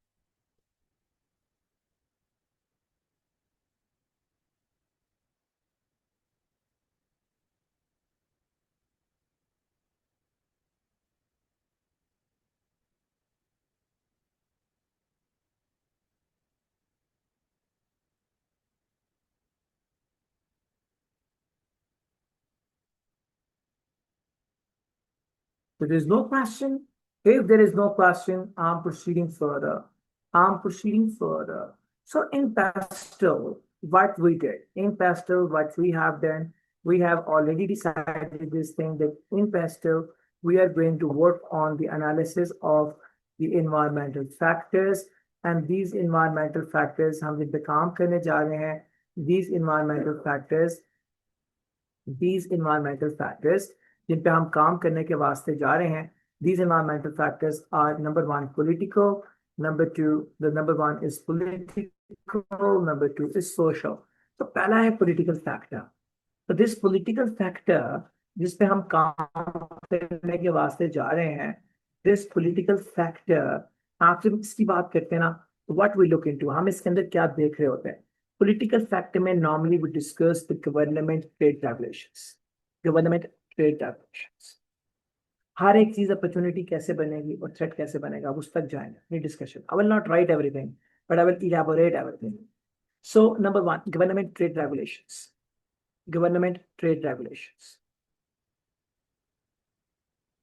If there is no question, if there is no question, I'm proceeding further. I'm proceeding further. So in pastel, what we did, in pastel, what we have done, we have already decided this thing that in pastel, we are going to work on the analysis of the environmental factors. And these environmental factors, हम जिन पे काम करने जा रहे हैं, these environmental factors जिन पे हम काम करने के वास्ते जा रहे हैं, these environmental factors are number one political, number two, the number one is political, number two is social. तो पहला है political factor. तो this political factor जिस पे हम काम करने के वास्ते जा रहे हैं, this political factor, आपसे इसकी बात करते हैं ना, what we look into, हम इसके अंदर क्या देख रहे होते हैं? Political factor में normally we discuss the government trade regulations. Government trade regulations. हर एक चीज अपॉर्चुनिटी कैसे बनेगी और थ्रेट कैसे बनेगा उस तक जाएंगे अपनी discussion. I will not write everything, but I will elaborate everything. So number one, government trade regulations. Government trade regulations.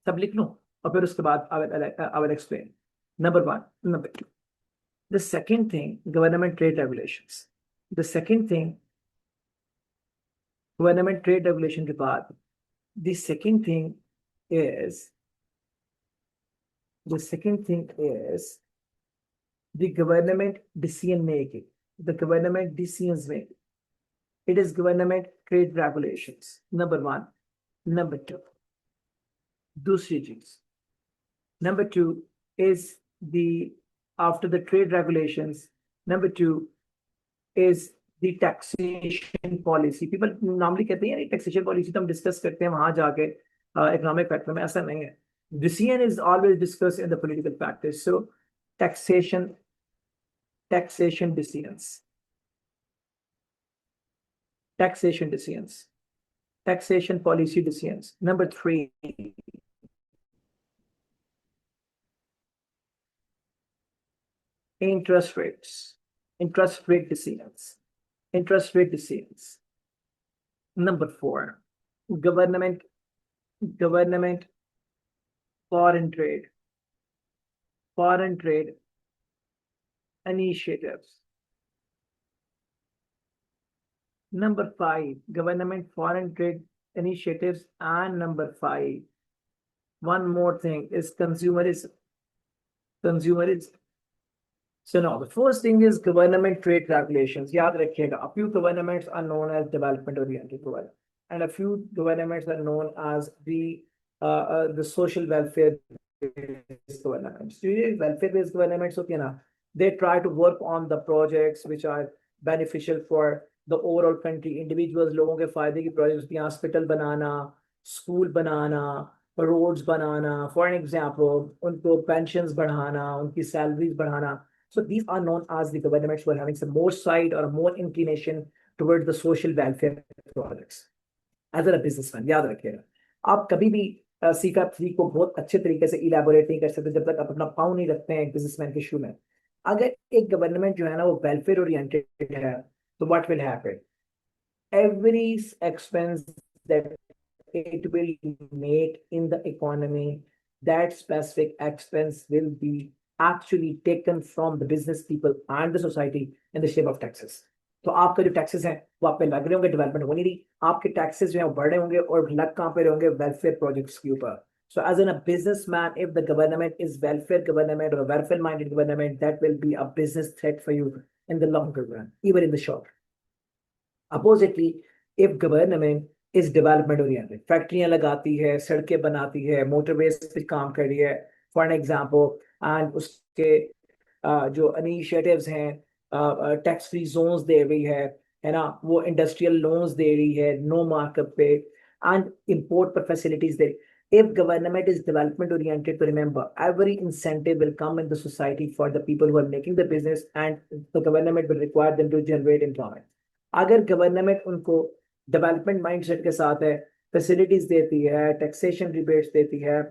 सब लिख लो और फिर उसके बाद I will explain. Number one, number two. The second thing, government trade regulations. The second thing, government trade regulation के बाद, the second thing is the government decision making. The government decisions making. It is government trade regulations. Number one. Number two. दूसरी चीज. Number two is after the trade regulations. Number two is the taxation policy. People normally कहते हैं taxation policy तो हम discuss करते हैं वहां जाके economic factor में, ऐसा नहीं है. Decision is always discussed in the political factors. So taxation decisions. Taxation decisions. Taxation policy decisions. Number three. Interest rates. Interest rate decisions. Interest rate decisions. Number four. Government foreign trade initiatives. Number five, government foreign trade initiatives. And number five, one more thing is consumerism. So now the first thing is government trade regulations. याद रखिएगा, a few governments are known as development oriented government, and a few governments are known as the social welfare based governments. Welfare based governments, okay, na, they try to work on the projects which are beneficial for the overall country. Individuals लोगों के फायदे की projects, hospital banana, school banana, roads banana, for an example, उनको pensions बढ़ाना, उनकी salaries बढ़ाना. So these are known as the governments who are having some more side or more inclination towards the social welfare projects. As a businessman, याद रखिएगा, आप कभी भी CFAP 3 को बहुत अच्छे तरीके से इलेबोरेट नहीं कर सकते जब तक आप अपना पाँव नहीं रखते हैं बिजनेसमैन के शू में. अगर एक गवर्नमेंट जो है ना वो वेलफेयर ओरिएंटेड है, तो what will happen? Every expense that it will make in the economy, that specific expense will be actually taken from the business people and the society in the shape of taxes. तो आपका जो taxes हैं वो आप पे लग रहे होंगे, डेवलपमेंट हो नहीं रही, आपके टैक्सेस जो है वो बढ़ रहे होंगे और लग कहाँ पे रहेंगे? वेलफेयर प्रोजेक्ट्स के ऊपर. So as in a businessman, if the government is welfare government or a welfare minded government, that will be a business threat for you in the longer run, even in the short. Oppositely, if government is development oriented, फैक्ट्रियां लगाती है, सड़कें बनाती है, motorways पे काम कर रही है, फॉर एन एग्जाम्पल, एंड उसके जो इनिशिएटिव्स हैं, टैक्स फ्री जोन्स दे रही है ना, वो इंडस्ट्रियल लोन्स दे रही है नो मार्कअप पे, एंड इंपोर्ट पर facilities they. If government is development oriented, to remember, every incentive will come in the society for the people who are making the business, and the government will require them to generate employment. अगर government उनको development mindset के साथ है, facilities देती है, taxation rebates देती है,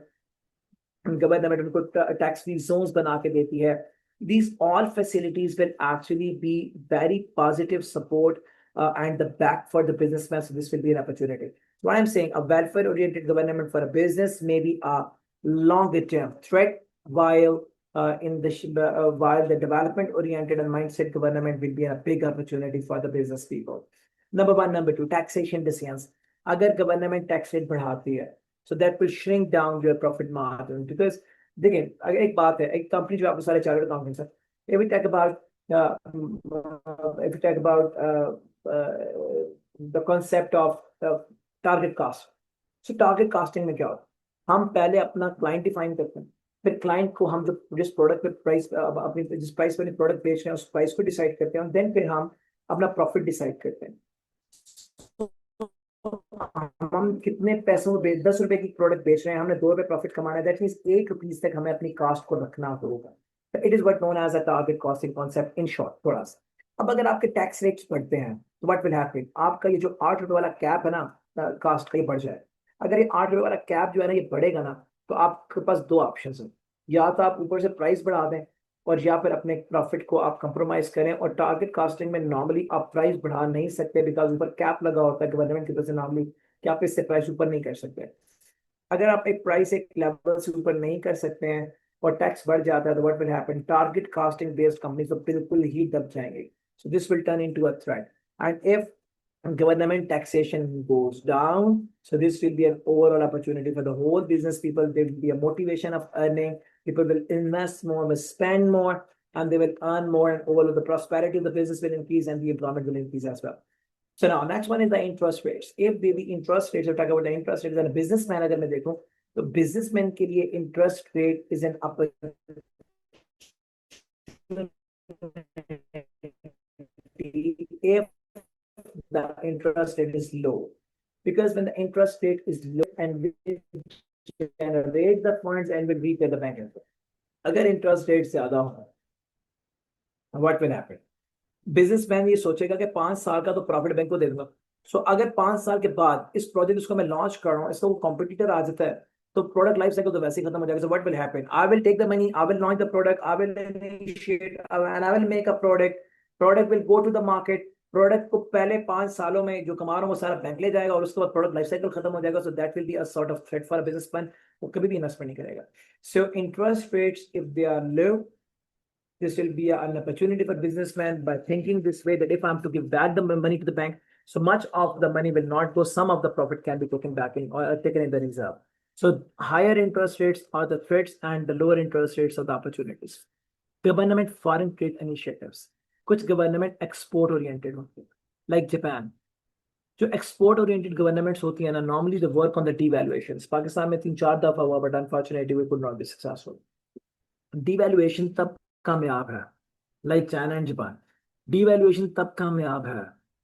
government उनको टैक्स फ्री जोन्स बना के देती है, these all facilities will actually be very positive support and the back for the businessman. So this will be an opportunity. What I'm saying, a welfare oriented government for a business may be a longer term threat, while the development oriented and mindset government will be a big opportunity for the business people. Number one. Number two, taxation decisions. अगर government tax rate बढ़ाती है, so that will shrink down your profit margin. Because देखिए, अगर एक बात है, एक company जो आपको सारे चार्टर्ड अकाउंटेंट्स है, if we talk about if we talk about the concept of target cost. So target costing में क्या होता है, हम पहले अपना क्लाइंट डिफाइन करते हैं, फिर क्लाइंट को हम जो जिस प्रोडक्ट पे प्राइस अपनी जिस प्राइस पे प्रोडक्ट बेच रहे हैं उस प्राइस को डिसाइड करते हैं, देन फिर हम अपना प्रॉफिट डिसाइड करते हैं। हम कितने पैसों में 10 रुपए की प्रोडक्ट बेच रहे हैं, हमने 2 रुपए प्रॉफिट कमाना है, दैट मीन्स 1 रुपीज तक हमें अपनी कॉस्ट को रखना होगा। It is what known as a target costing concept in short. थोड़ा सा अब अगर आपके टैक्स रेट्स बढ़ते हैं तो व्हाट विल हैपन, आपका ये जो 8 रुपए वाला कैप है ना कास्ट का, ये बढ़ जाए। अगर ये 8 रुपए वाला कैप जो है ना ये बढ़ेगा ना, तो आपके पास दो ऑप्शन है, या तो आप ऊपर से प्राइस बढ़ा दें और या फिर अपने प्रॉफिट को आप कंप्रोमाइज करें। और टारगेट कास्टिंग में नॉर्मली आप प्राइस बढ़ा नहीं सकते, बिकॉज ऊपर कैप लगा होता है गवर्नमेंट की तरफ से नॉर्मली कि आप इससे प्राइस ऊपर नहीं कर सकते। अगर आप एक प्राइस एक लेवल से ऊपर नहीं कर सकते हैं और टैक्स बढ़ जाता है, तो what will happen, target casting based company तो बिल्कुल ही दब जाएंगे। So this will turn into a threat. And if government taxation goes down, so this will be an overall opportunity for the whole business people. There will be a motivation of earning. People will invest more, will spend more, and they will earn more, and overall the prosperity of the business will increase and the employment will increase as well. So now next one is the interest rates. If the interest rates, we talk about the interest rates, and a businessman अगर मैं देखूं तो businessman के लिए interest rate is an opportunity if the interest rate is low. Because when the interest rate is low and we generate the funds and we repay the bank interest. अगर interest rate ज्यादा हो, what will happen? Businessman ये सोचेगा कि 5 साल का तो profit bank को दे दूंगा। सो अगर 5 साल के बाद इस प्रोजेक्ट उसको मैं लॉन्च कर रहा हूँ, इसका वो कॉम्पिटिटर आ जाता है, तो प्रोडक्ट लाइफ साइकिल तो वैसे ही खत्म हो जाएगा। So what will happen, I will take the money, I will launch the product, I will initiate and I will make a product, product will go to the market, product को पहले 5 सालों में जो कमा रहा हूँ वो सारा बैंक ले जाएगा और उसके बाद प्रोडक्ट लाइफ साइकिल खत्म हो जाएगा। So that will be a sort of threat for a businessman, वो कभी भी इन्वेस्टमेंट नहीं करेगा। So interest rates if they are low, this will be an opportunity for businessmen by thinking this way, that if I'm to give back the money to the bank, so much of the money will not go, some of the profit can be taken back in or taken in the reserve. So higher interest rates are the threats and the lower interest rates are the opportunities. Government foreign trade initiatives, कुछ government export oriented होते हैं, like Japan. जो export oriented governments होती है ना, normally the work on the devaluations. Pakistan में 3-4 दफा हुआ, but unfortunately we could not be successful. Devaluation तब कामयाब है, like China and Japan. Devaluation तब कामयाब है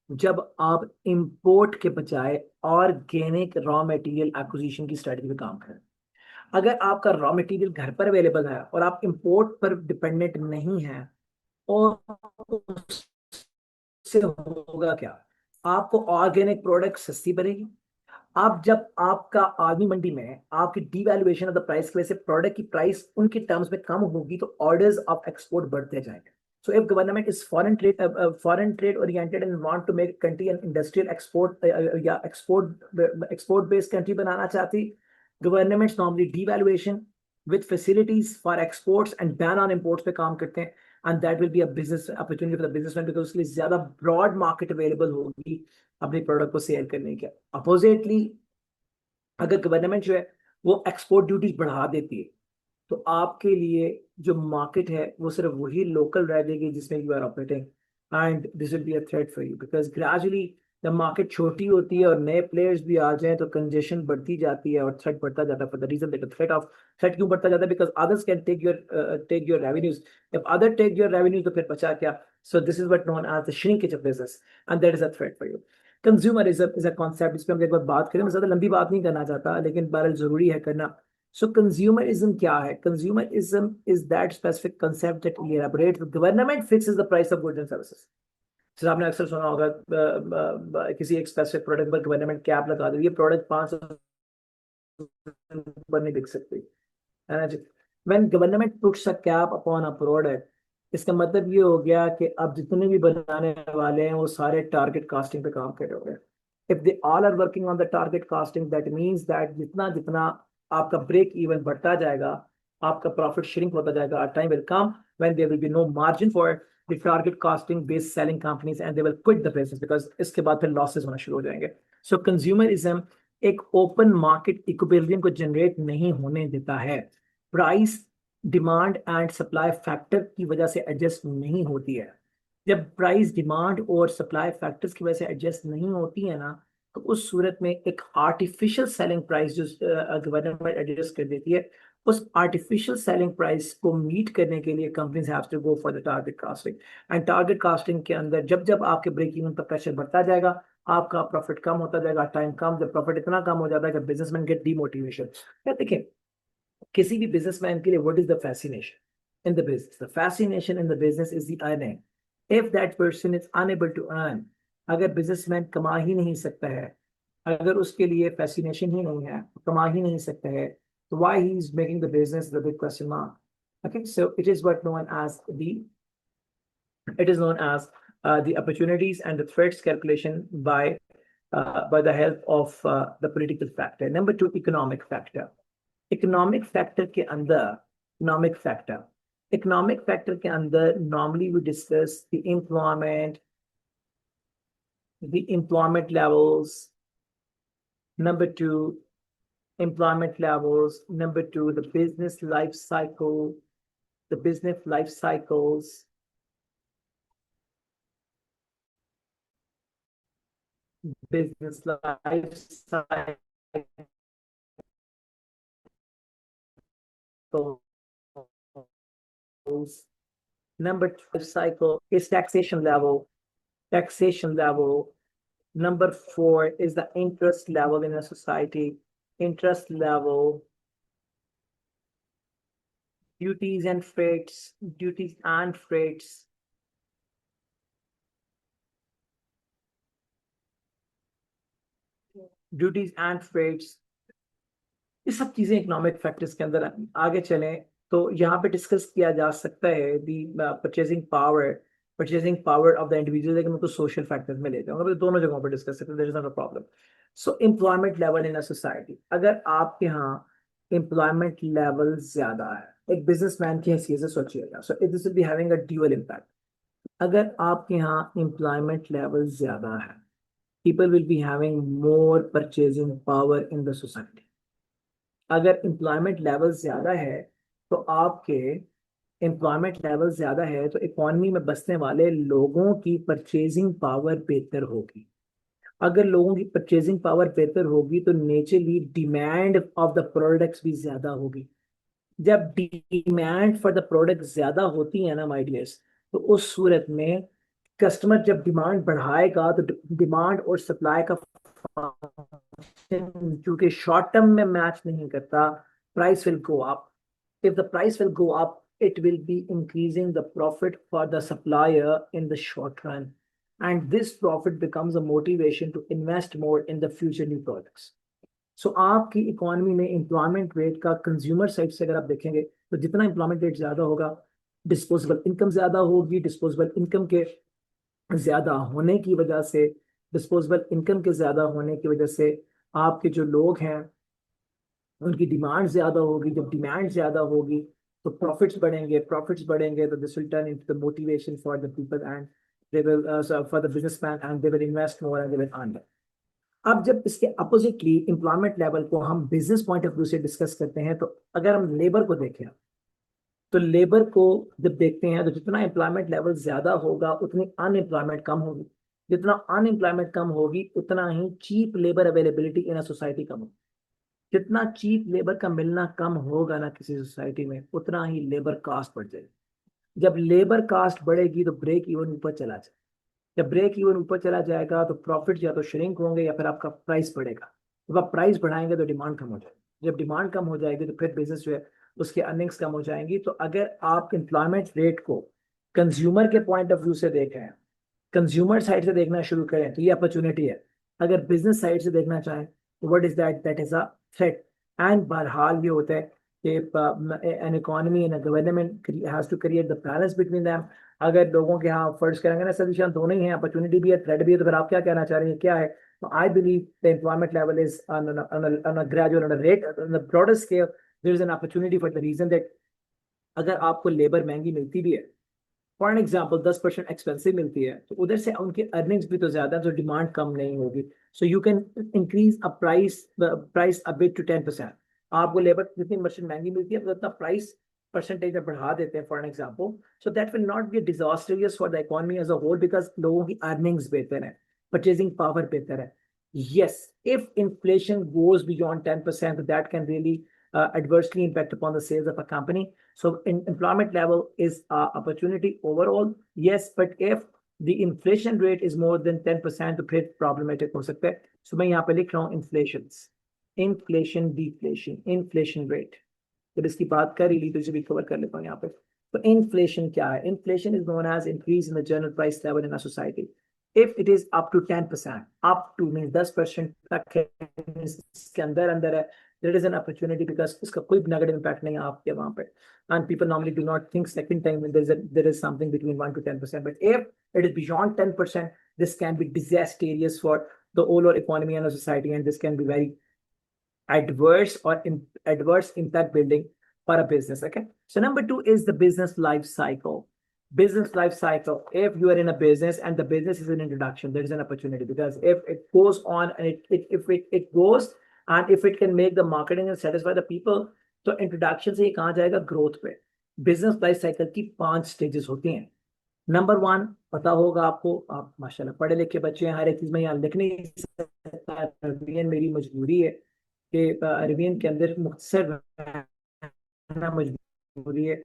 जब आप इंपोर्ट के बजाय ऑर्गेनिक रॉ मटेरियल एक्विजिशन की स्ट्रेटजी पे काम करें। अगर आपका रॉ मटेरियल घर पर अवेलेबल है और आप इंपोर्ट पर डिपेंडेंट नहीं है, और उससे होगा क्या, आपको ऑर्गेनिक प्रोडक्ट सस्ती पड़ेगी। आप जब आपका आदमी मंडी में आपकी डिवैल्यूएशन ऑफ द प्राइस की वजह से प्रोडक्ट की प्राइस उनके टर्म्स में कम होगी, तो ऑर्डर्स ऑफ एक्सपोर्ट बढ़ते जाएंगे। So if government is foreign trade oriented and want to make country an industrial export या एक्सपोर्ट बेस्ड कंट्री बनाना चाहती, governments normally devaluation with facilities for exports and ban on imports पे काम करते हैं। And that will be a business opportunity for the businessman, because उसके लिए ज्यादा ब्रॉड मार्केट अवेलेबल होगी अपने प्रोडक्ट को सेल करने के। अपोजिटली अगर गवर्नमेंट जो है वो एक्सपोर्ट ड्यूटीज बढ़ा देती है, तो आपके लिए जो मार्केट है वो सिर्फ वही लोकल रह जाएगी जिसमें you are operating, and this will be a threat for you, because gradually जब मार्केट छोटी होती है और नए प्लेयर्स भी आ जाएं तो कंजेशन बढ़ती जाती है और थ्रेट बढ़ता जाता है। For the reason that threat क्यों बढ़ता जाता है, because others can take your revenues, if other take your revenues तो फिर बचा क्या। So this is what known as the shrinkage of business, and that is a threat for you. Consumerism is a concept, इस पर हम एक बार बात करें, मैं ज्यादा लंबी बात नहीं करना चाहता, लेकिन बहरहाल जरूरी है करना। So consumerism क्या है? Consumerism is that specific concept that we elaborate. The government fixes the price of goods and services. जैसे आपने अक्सर सुना होगा किसी एक स्पेसिफिक प्रोडक्ट पर गवर्नमेंट कैप लगा दे, ये प्रोडक्ट 500 पर नहीं बिक सकती, है ना जी। When government puts a cap upon a product, इसका मतलब ये हो गया कि अब जितने भी बनाने वाले हैं वो सारे टारगेट कास्टिंग पे काम कर रहे हो गए। If they all are working on the target costing, that means that जितना जितना आपका ब्रेक इवन बढ़ता जाएगा, आपका प्रॉफिट श्रिंक होता जाएगा. Time will come when there will be no margin for the target costing based selling companies and they will quit the business, because इसके बाद फिर लॉसेस होना शुरू हो जाएंगे. सो कंज्यूमरिज्म एक ओपन मार्केट इक्विलिब्रियम को जनरेट नहीं होने देता है. Price demand and supply factor की वजह से एडजस्ट नहीं होती है. जब प्राइस डिमांड और सप्लाई फैक्टर्स की वजह से एडजस्ट नहीं होती है ना, तो उस सूरत में एक आर्टिफिशियल सेलिंग प्राइस जो गवर्नमेंट एडजस्ट कर देती है, उस आर्टिफिशियल सेलिंग प्राइस को मीट करने के लिए companies have to go for the target costing. And target costing के अंदर जब जब आपके ब्रेक इवन का प्रेशर बढ़ता जाएगा, आपका प्रॉफिट कम होता जाएगा. टाइम कम, जब प्रॉफिट इतना कम हो जाता है कि बिजनेसमैन गेट डीमोटिवेशन. या देखिए, किसी भी बिजनेसमैन के लिए what is the fascination in the business? The fascination in the business is the earning. If that person is unable to earn, अगर बिजनेसमैन कमा ही नहीं सकता है, अगर उसके लिए फैसिनेशन ही नहीं है, कमा ही नहीं सकता है, तो why he is making the business the big question mark. Okay, so it is known as the opportunities and the threats calculation by the help of the political factor. Number two, economic factor. Economic factor के अंदर normally we discuss the employment levels. Number two, employment levels. Number two, the business life cycle, the business life cycles. Business life cycles. Number two cycle is taxation level. Number four is the interest level in a society. Interest level. Duties and freights. Duties and freights. Duties and freights. ये सब चीजें economic factors के अंदर आगे चलें तो यहाँ पे डिस्कस किया जा सकता है the purchasing power of the individual, लेकिन मैं तो सोशल फैक्टर्स में ले जाऊंगा, तो दोनों जगहों पे डिस्कस करते हैं. There is not a problem. So employment level in a society. अगर आपके यहाँ एम्प्लॉयमेंट लेवल ज्यादा है, एक बिजनेसमैन की हैसियत से सोचिएगा, so this will be having a dual impact. अगर आपके यहाँ एम्प्लॉयमेंट लेवल ज्यादा है, people will be having more purchasing power in the society. अगर एम्प्लॉयमेंट लेवल ज्यादा है तो आपके एम्प्लॉयमेंट लेवल ज्यादा है तो इकोनॉमी में बसने वाले लोगों की परचेजिंग पावर बेहतर होगी. अगर लोगों की परचेजिंग पावर बेहतर होगी तो naturally demand of the products भी ज्यादा होगी. जब डिमांड फॉर द प्रोडक्ट ज्यादा होती है ना माय डियर्स, तो उस सूरत में कस्टमर जब डिमांड बढ़ाएगा तो डिमांड और सप्लाई का क्योंकि शॉर्ट टर्म में मैच नहीं करता, price will go up. if the price will go up, it will be increasing the profit for the supplier in the short run, and this profit becomes a motivation to invest more in the future new products. So आपकी economy में employment rate का consumer side से अगर आप देखेंगे तो जितना employment rate ज्यादा होगा, डिस्पोजेबल इनकम ज्यादा होगी. डिस्पोजेबल इनकम के ज्यादा होने की वजह से आपके जो लोग हैं उनकी डिमांड ज्यादा होगी. जब डिमांड ज्यादा होगी तो प्रॉफिट्स बढ़ेंगे तो this will turn into the motivation for the people and they will for the businessman and they will invest more and they will earn. अब जब इसके अपोजिटली एम्प्लॉयमेंट लेवल को हम बिजनेस पॉइंट ऑफ व्यू से discuss करते हैं, तो अगर हम लेबर को देखें तो लेबर को जब देखते हैं तो जितना एम्प्लॉयमेंट लेवल ज्यादा होगा उतनी अनएम्प्लॉयमेंट कम होगी. जितना अनएम्प्लॉयमेंट कम होगी उतना ही cheap labour availability in a society कम होगी. जितना चीप लेबर का मिलना कम होगा ना किसी सोसाइटी में, उतना ही लेबर कास्ट बढ़ जाएगी. जब लेबर कास्ट बढ़ेगी तो ब्रेक इवन ऊपर चला जाए. जब ब्रेक इवन ऊपर चला जाएगा तो प्रॉफिट या तो श्रिंक होंगे या फिर आपका प्राइस बढ़ेगा. जब आप प्राइस बढ़ाएंगे तो डिमांड कम हो जाएगी. जब डिमांड कम हो जाएगी तो फिर बिजनेस जो है उसकी अर्निंग्स कम हो जाएंगी. तो अगर आप एम्प्लॉयमेंट रेट को कंज्यूमर के पॉइंट ऑफ व्यू से देखें, कंज्यूमर साइड से देखना शुरू करें, तो ये अपॉर्चुनिटी है. अगर बिजनेस साइड से देखना चाहें तो what is that is a threat. And बहरहाल ये होता है कि an economy and government has to create the balance between them. अगर लोगों के यहाँ फर्ज करेंगे ना सजेशन दोनों ही हैं, अपॉर्चुनिटी भी है, थ्रेट भी है, तो फिर आप क्या कहना चाह रहे हैं, क्या है So I believe the employment level is on a gradual, on a rate, on a broader scale, there is an opportunity for the reason that अगर आपको लेबर महंगी मिलती भी है, फॉर एन एग्जाम्पल 10% एक्सपेंसिव मिलती है, तो उधर से उनकी अर्निंग्स भी तो ज्यादा, तो डिमांड कम नहीं होगी. So you can increase a price a bit to 10%. आपको लेबर जितनी मशीन महंगी मिलती है, तो उतना प्राइस परसेंटेज में बढ़ा देते हैं for an example. So that will not be disastrous for the economy as a whole, because लोगों की अर्निंग्स बेहतर है, परचेजिंग पावर बेहतर है. Yes, if inflation goes beyond 10%, that can really adversely impact upon the sales of a company. So employment level is opportunity overall, yes, but if the inflation rate is more than 10%, तो फिर problematic हो सकता है. So मैं यहाँ पे लिख रहा हूँ inflation, deflation, inflation rate. जब इसकी बात कर रही थी तो इसे भी कवर कर लेता हूँ यहाँ पे. तो इन्फ्लेशन क्या है? Inflation is known as increase in the general price level in a society. If it is up to 10%, up to mean 10% तक है, इसके अंदर अंदर है, there is an opportunity because इसका कोई negative impact नहीं है आपके वहां पे. And people normally do not think second time when there is something between 1 to 10%. But if it is beyond 10%, this can be disastrous for the overall economy and the society, and this can be very adverse impact building for a business. Okay. So number 2 is the business life cycle. Business life cycle. If you are in a business and the business is an introduction, there is an opportunity, because if it goes on and it goes, and if it can make the marketing and satisfy the people, तो introduction से ये कहाँ जाएगा? Growth पे. Business life cycle की 5 stages होती हैं. Number 1 पता होगा आपको, आप माशाल्लाह पढ़े लिखे बच्चे हैं, हर एक चीज में यहाँ लिख नहीं सकता, मेरी मजबूरी है कि अरबियन के अंदर मुख्तसर रहना मजबूरी है.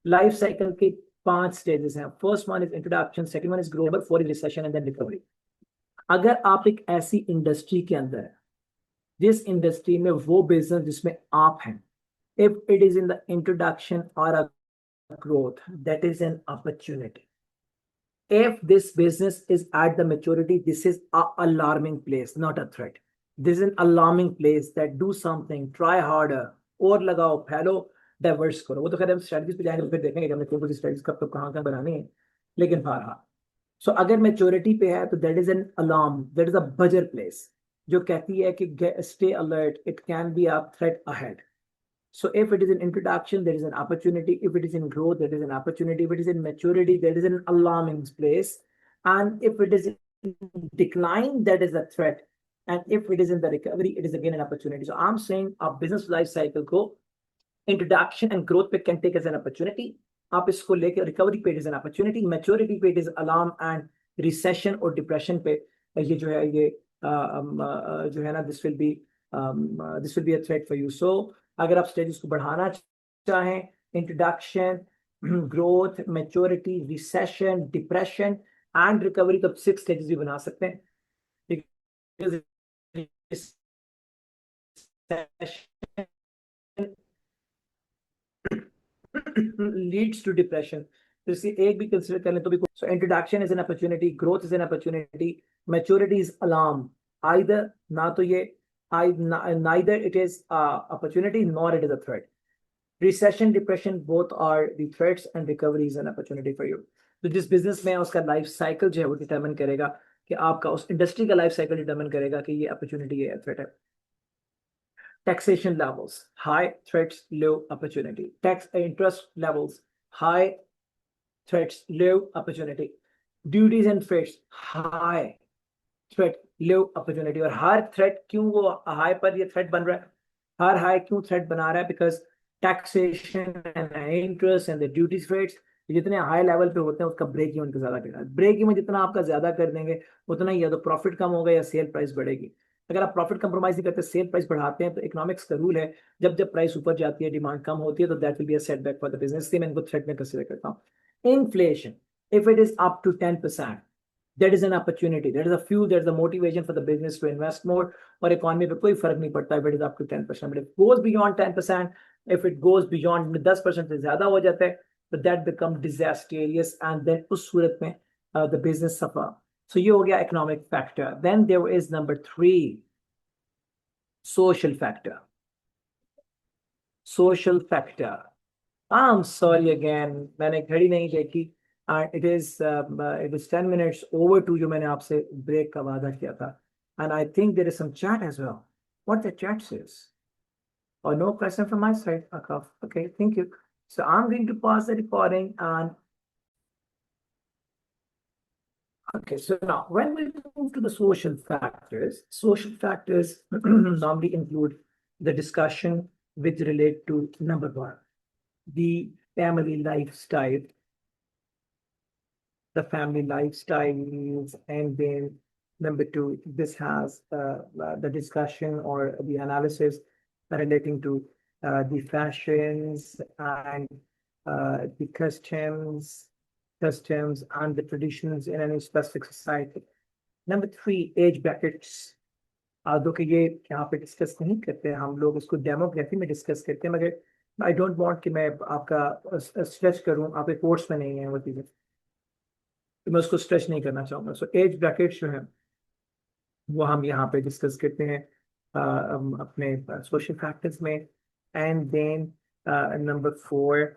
लाइफ साइकिल के 5 स्टेजेस हैं. First one is introduction, second one is growth, number 4 is recession and then recovery. अगर आप एक ऐसी इंडस्ट्री के अंदर है, जिस इंडस्ट्री में वो बिजनेस जिसमें आप हैं, if it is in the introduction और अ growth, that is an opportunity. If this business is at the maturity, this is a alarming place, not a threat. This is an alarming place that do something, try harder, और लगाओ, फैलो, diverse करो. वो तो खैर हम strategies पे जाएंगे तो फिर देखेंगे कि हमने कौन सी स्ट्रेटजीज कब कहाँ कहाँ बनानी है. लेकिन बहरहाल, सो अगर मेच्योरिटी पे है तो that is an alarm, that is a buzzer place जो कहती है कि stay alert, it can be a threat ahead. So if it is an introduction, there is an opportunity. If it is in growth, there is an opportunity. If it is in maturity, there is an alarming place. And if it is in decline, that is a threat. And if it is in the recovery, it is again an opportunity. So I'm saying a business life cycle को introduction and growth पे can take as an opportunity. आप इसको लेके recovery पे it is an opportunity. Maturity पे it is alarm, and recession और depression पे ये जो है ये जो है ना, this will be a threat for you. So अगर आप स्टेजेस को बढ़ाना चाहें, introduction, growth, maturity, recession, depression and recovery, तो 6 स्टेजेस भी बना सकते हैं. लीड्स टू डिप्रेशन, तो इसे एक भी कंसिडर कर लें तो भी. So introduction is an opportunity, growth is an opportunity, maturity is alarm. Either ना तो ये neither it is opportunity nor it is a threat. Recession, depression, both are the threats, and recovery is an opportunity for you. तो जिस business में है उसका life cycle जो है वो डिटरमिन करेगा कि आपका उस इंडस्ट्री का लाइफ साइकिल डिटरमिन करेगा कि ये अपॉर्चुनिटी है या थ्रेट है. Taxation levels, high threats, low opportunity. Tax interest levels, high threats, low opportunity. Duties and fees, high threat, low opportunity. और हर थ्रेट क्यों वो हाई पर ये थ्रेट बन रहा है, हर हाई क्यों थ्रेट बना रहा है? Because taxation and interest and the duties rates जितने हाई लेवल पे होते हैं उसका ब्रेक इवन ज्यादा कर रहा है. ब्रेक इवन जितना आपका ज्यादा कर देंगे उतना ही या तो प्रॉफिट कम होगा या सेल प्राइस बढ़ेगी. अगर आप प्रॉफिट कंप्रोमाइज नहीं करते, सेल प्राइस बढ़ाते हैं, तो इकोनॉमिक्स का रूल है जब जब प्राइस ऊपर जाती है, डिमांड कम होती है, तो that will be a setback for the business. मैं इनको थ्रेट में कंसीडर करता हूँ. Inflation, if it is up to 10%, that is an opportunity, that is a fuel, that is the motivation for the business to invest more. और economy पे कोई फर्क नहीं पड़ता if it is up to 10%, but if it goes beyond 10%, if it goes beyond 10% से ज्यादा हो जाता है, तो that become disastrous, and then उस सूरत में the business suffer. So ये हो गया economic factor. Then there is number 3, social factor. Social factor. I'm sorry again, मैंने घड़ी नहीं देखी, It was 10 minutes over to जो मैंने आपसे break का वादा किया था. And I think there is some chat as well. What the chat says? Or no question from my side, Akaf. Okay, thank you. So I'm going to pause the recording and okay, so now when we move to the social factors normally include the discussion which relate to number one, the family lifestyle, and then number two, this has the discussion or the analysis relating to the fashions and the customs and the traditions in any specific society. Number three, age brackets. दो कि ये यहाँ पे discuss नहीं करते हैं, हम लोग इसको डेमोग्राफी में डिस्कस करते हैं, मगर आई डोंट वांट कि मैं आपका स्ट्रेच करूँ, आपके कोर्स में नहीं है वो चीज़ें, तो मैं उसको स्ट्रेच नहीं करना चाहूँगा. सो एज ब्रैकेट जो है वो हम यहाँ पे डिस्कस करते हैं अपने सोशल फैक्टर्स में. And then number four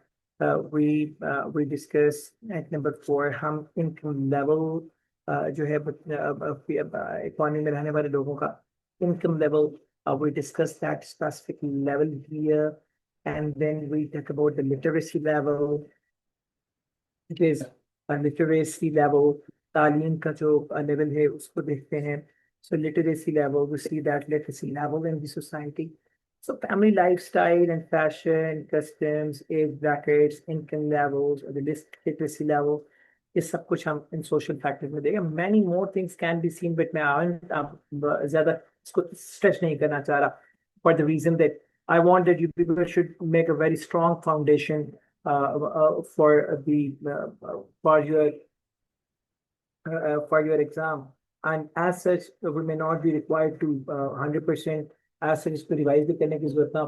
we discuss at number four हम इनकम लेवल जो है इकोनॉमी में रहने वाले लोगों का income level, we discuss that specific level here, and then we talk about the literacy level. It is a literacy level, तालीम का जो level है उसको देखते हैं. So literacy level, we see that literacy level in the society. So family lifestyle and fashion, customs, age brackets, income levels, or the literacy level, ये सब कुछ हम इन social factors में देखेंगे. Many more things can be seen, but मैं ज़्यादा इसको stretch नहीं करना चाह रहा, for the reason that I want that you people should make a very strong foundation for your exam. And as such, we may not be required to 100% as such इसको revise भी करने की जरूरत ना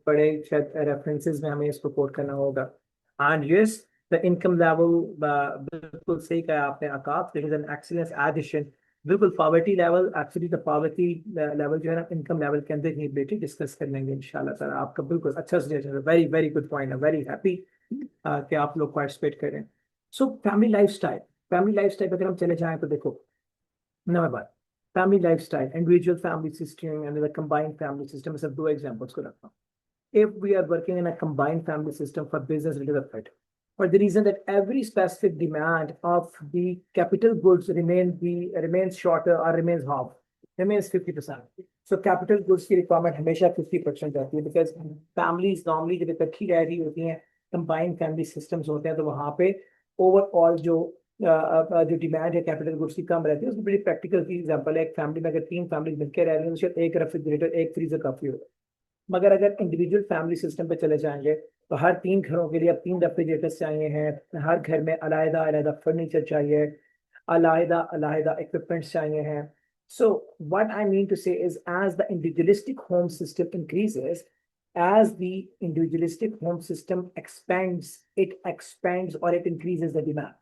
पड़े, शायद रेफरेंसेस में हमें इसको कोट करना होगा. And yes, the income level, बिल्कुल सही कहा आपने आकाश, it is an excellent addition. बिल्कुल poverty level, actually the poverty level जो है ना इनकम लेवल के अंदर ही बेटी डिस्कस कर लेंगे इंशाल्लाह ताला. आपका बिल्कुल अच्छा सजेशन है, वेरी वेरी गुड पॉइंट है, वेरी हैप्पी कि आप लोग पार्टिसिपेट करें. सो फैमिली लाइफस्टाइल अगर हम चले जाएं तो देखो, number one family lifestyle, individual family system and combined family system में सब दो एग्जांपल्स को रखता हूँ. If we are working in a combined family system for business related effort, for the reason that every specific demand of the capital goods remains shorter or remains 50%. So capital goods की requirement हमेशा 50% रहती है, because families normally जब इकट्ठी रह रही होती हैं, combined family systems होते हैं, तो वहाँ पे overall जो डिमांड है कैपिटल गुड्स की कम रहती है. उसकी बड़ी प्रैक्टिकल की एग्जांपल है, एक फैमिली में अगर 3 फैमिली मिलकर रह रही है तो शायद एक रेफ्रिजरेटर एक फ्रीजर काफी होगा. मगर अगर इंडिविजुअल फैमिली सिस्टम पे चले जाएंगे तो हर 3 घरों के लिए अब 3 रेफ्रिजरेटर्स चाहिए हैं, हर घर में अलग अलग फर्नीचर चाहिए, अलग अलग इक्विपमेंट्स चाहिए हैं. So what I mean to say is, as the individualistic home system increases, as the individualistic home system expands or it increases the demand.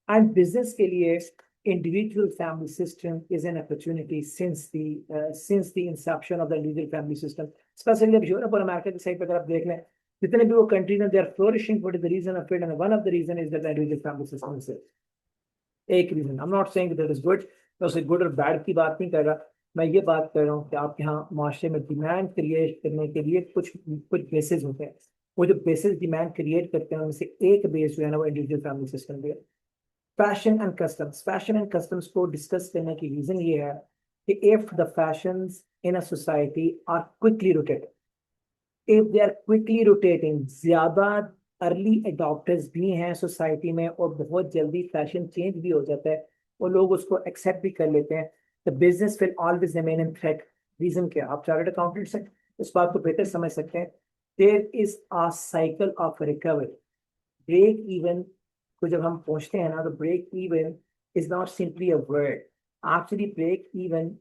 And business के लिए individual family system is an opportunity since the inception of the individual family system. Especially अब Europe और America की side पर अगर आप देख लें, जितने भी वो कंट्रीज हैं, they are flourishing for the reason of it, and one of the reason is that the individual family system is एक reason. I'm not saying that is good, मैं उसे गुड और बैड की बात नहीं कर रहा, मैं ये बात कर रहा हूँ कि आपके यहाँ माशरे में डिमांड क्रिएट करने के लिए कुछ बेसिस होते हैं. वो जो बेसिस डिमांड क्रिएट करते हैं उनमें से एक बेस जो है ना वो इंडिविजुअल फैमिली सिस्टम भी है. फैशन एंड कस्टम्स को डिस्कस करने की रीजन ये है कि if the fashions in a society are quickly rotated, if they are quickly rotating, ज्यादा अर्ली अडॉप्टर्स भी हैं सोसाइटी में और बहुत जल्दी फैशन चेंज भी हो जाता है और लोग उसको एक्सेप्ट भी कर लेते हैं, the business will always remain in threat. Reason क्या, आप चार्टर्ड अकाउंटेंट्स हैं, इस बात को बेहतर समझ सकते हैं. There is a cycle of recovery. Break even को जब हम पहुंचते हैं ना, तो break even is not simply a word. Actually break even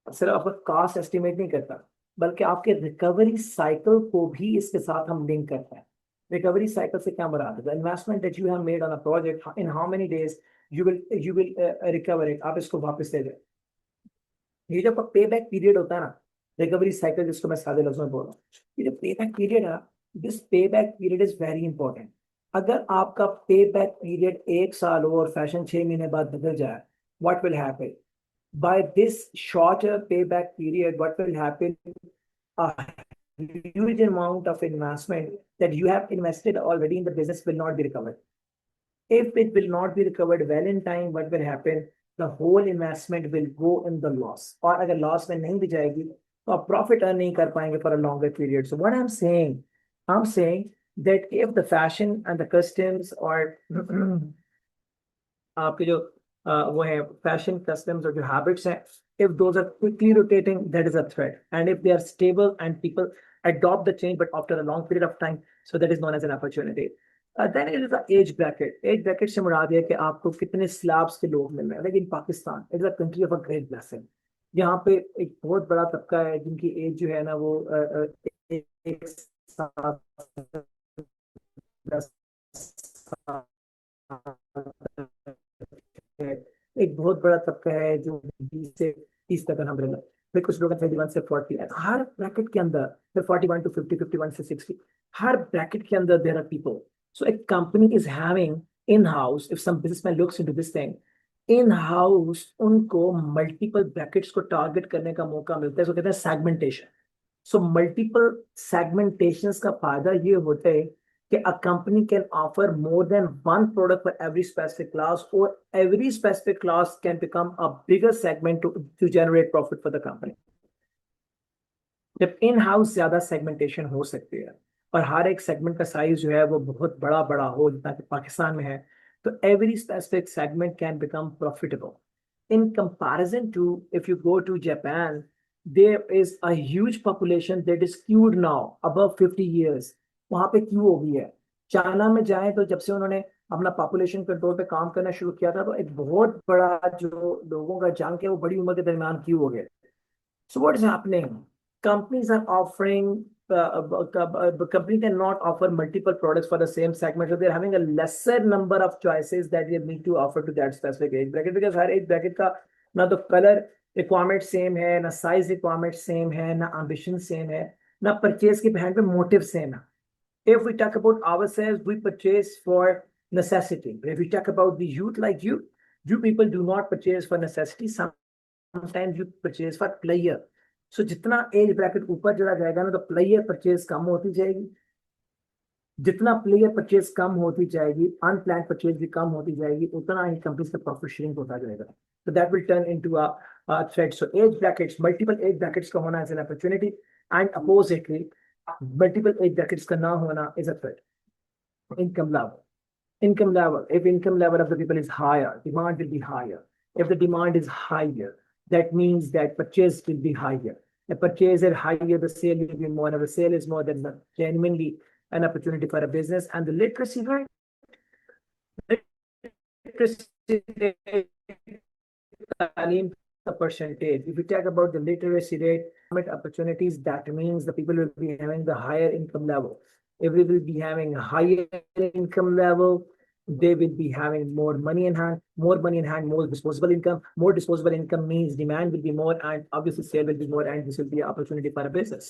सिर्फ आपका कॉस्ट एस्टिमेट नहीं करता, बल्कि आपके रिकवरी साइकिल को भी इसके साथ हम लिंक करते हैं. रिकवरी साइकिल से क्या मुराद है? The investment that you have made on a project, in how many days you will recover it, आप इसको वापस दे दें. ये जो पे बैक पीरियड होता है ना, रिकवरी साइकिल जिसको मैं सादे लफ्जों में बोल रहा हूँ, ये जो पे बैक पीरियड है, दिस पे back period is very important. अगर आपका पे बैक पीरियड 1 साल हो और फैशन 6 महीने बाद बदल जाए, what will happen? By this shorter payback period, what will happen? A huge amount of investment that you have invested already in the business will not be recovered. If it will not be recovered well in time, what will happen? The whole investment will go in the loss. और अगर loss में नहीं भी जाएगी तो आप profit earn नहीं कर पाएंगे for a longer period. So what I'm saying that if the fashion and the customs or आपके जो वो है फैशन कस्टम्स और जो हैबिट्स हैं, if those are quickly rotating, that is a threat, and if they are stable and people adopt the change but after a long period of time, so that is known as an opportunity. Then it is the age bracket से मुराद है कि आपको कितने slabs के लोग मिल रहे हैं. लेकिन Pakistan it is a country of a great blessing. यहाँ पे एक बहुत बड़ा तबका है जिनकी एज जो है ना वो एक साथ 10 साल है. एक बहुत बड़ा तबका है जो 20 से 30 तक हम रहेंगे. फिर कुछ लोग 31 से 40 है. हर ब्रैकेट के अंदर फिर 41 to 50, 51 से 60, हर ब्रैकेट के अंदर देयर आर पीपल. सो एक company is having in house, if some businessman looks into this thing, in house उनको मल्टीपल ब्रैकेट्स को टारगेट करने का मौका मिलता है. सो कहते हैं सेगमेंटेशन. सो मल्टीपल सेगमेंटेशंस का फायदा ये होता है कि a company can offer more than one product for every specific class, or every specific class can become a bigger segment to generate profit for the company. जब इन हाउस ज्यादा segmentation हो सकती है और हर एक सेगमेंट का size जो है वो बहुत बड़ा बड़ा हो जितना कि पाकिस्तान में है, तो every specific segment can become profitable in comparison to if you go to Japan. There is a huge population that is queued now above 50 years. वहां पे क्यू हो गई है. चाइना में जाए तो जब से उन्होंने अपना पॉपुलेशन कंट्रोल पे काम करना शुरू किया था, तो एक बहुत बड़ा जो लोगों का जंग है वो बड़ी उम्र के दरमियान क्यू हो गया. So what is happening? Companies are offering, company cannot offer multiple products for the same segment. So they're having a lesser number of choices that they need to offer to that specific age bracket, because her age bracket का ना तो color requirement same है, ना size requirement same है, ना ambition same है, ना purchase के behind पे motive same है. If we talk about ourselves, we purchase for necessity. But if we talk about the youth like you people do not purchase for necessity. Sometimes you purchase for player. So जितना age bracket ऊपर चला जाएगा ना तो player purchase कम होती जाएगी. जितना player purchase कम होती जाएगी, अनप्लान परचेज भी कम होती जाएगी, उतना ही कंपनी का प्रॉफिट शेयरिंग होता जाएगा. So that will turn into a threat. So age brackets, multiple age brackets का होना is an opportunity, and oppositely, multiple age brackets का ना होना is a threat. Income level. Income level. If income level of the people is higher, demand will be higher. If the demand is higher, that means that purchase will be higher. The purchase is higher, the sale will be more. If the sale is more, then genuinely an opportunity for a business. And the literacy rate, literacy rate, तालीम का percentage. If we talk about the literacy rate, opportunities, that means the people will be having the higher income level. If we will be having a higher income level, they will be having more money in hand, more disposable income. More disposable income means demand will be more, and obviously sale will be more, and this will be an opportunity for a business.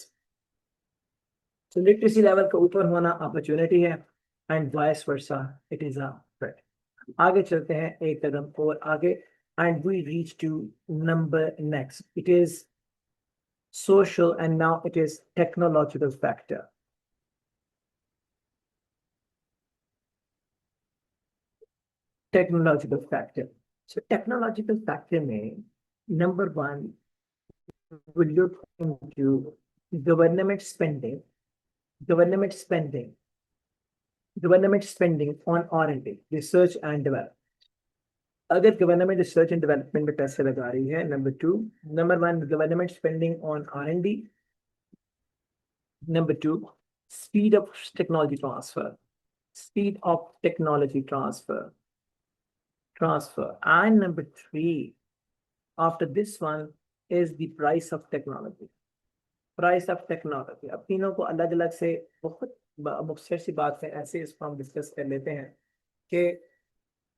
So literacy level का ऊपर होना opportunity है, and vice versa, it is a threat. आगे चलते हैं एक कदम और आगे, and we reach to number next. It is social, and now it is technological factor. Technological factor. So technological factor में number one, we look into government spending, government spending, government spending on R&D, research and development. अगर government research and development में पैसे लगा रही है, number one government spending on R&D. Number two, speed of technology transfer, speed of technology transfer. And number three, after this one, is the price of technology. Price of technology. अब तीनों को अलग अलग से बहुत मुख्तसर सी बात है, ऐसे इसको हम डिस्कस कर लेते हैं कि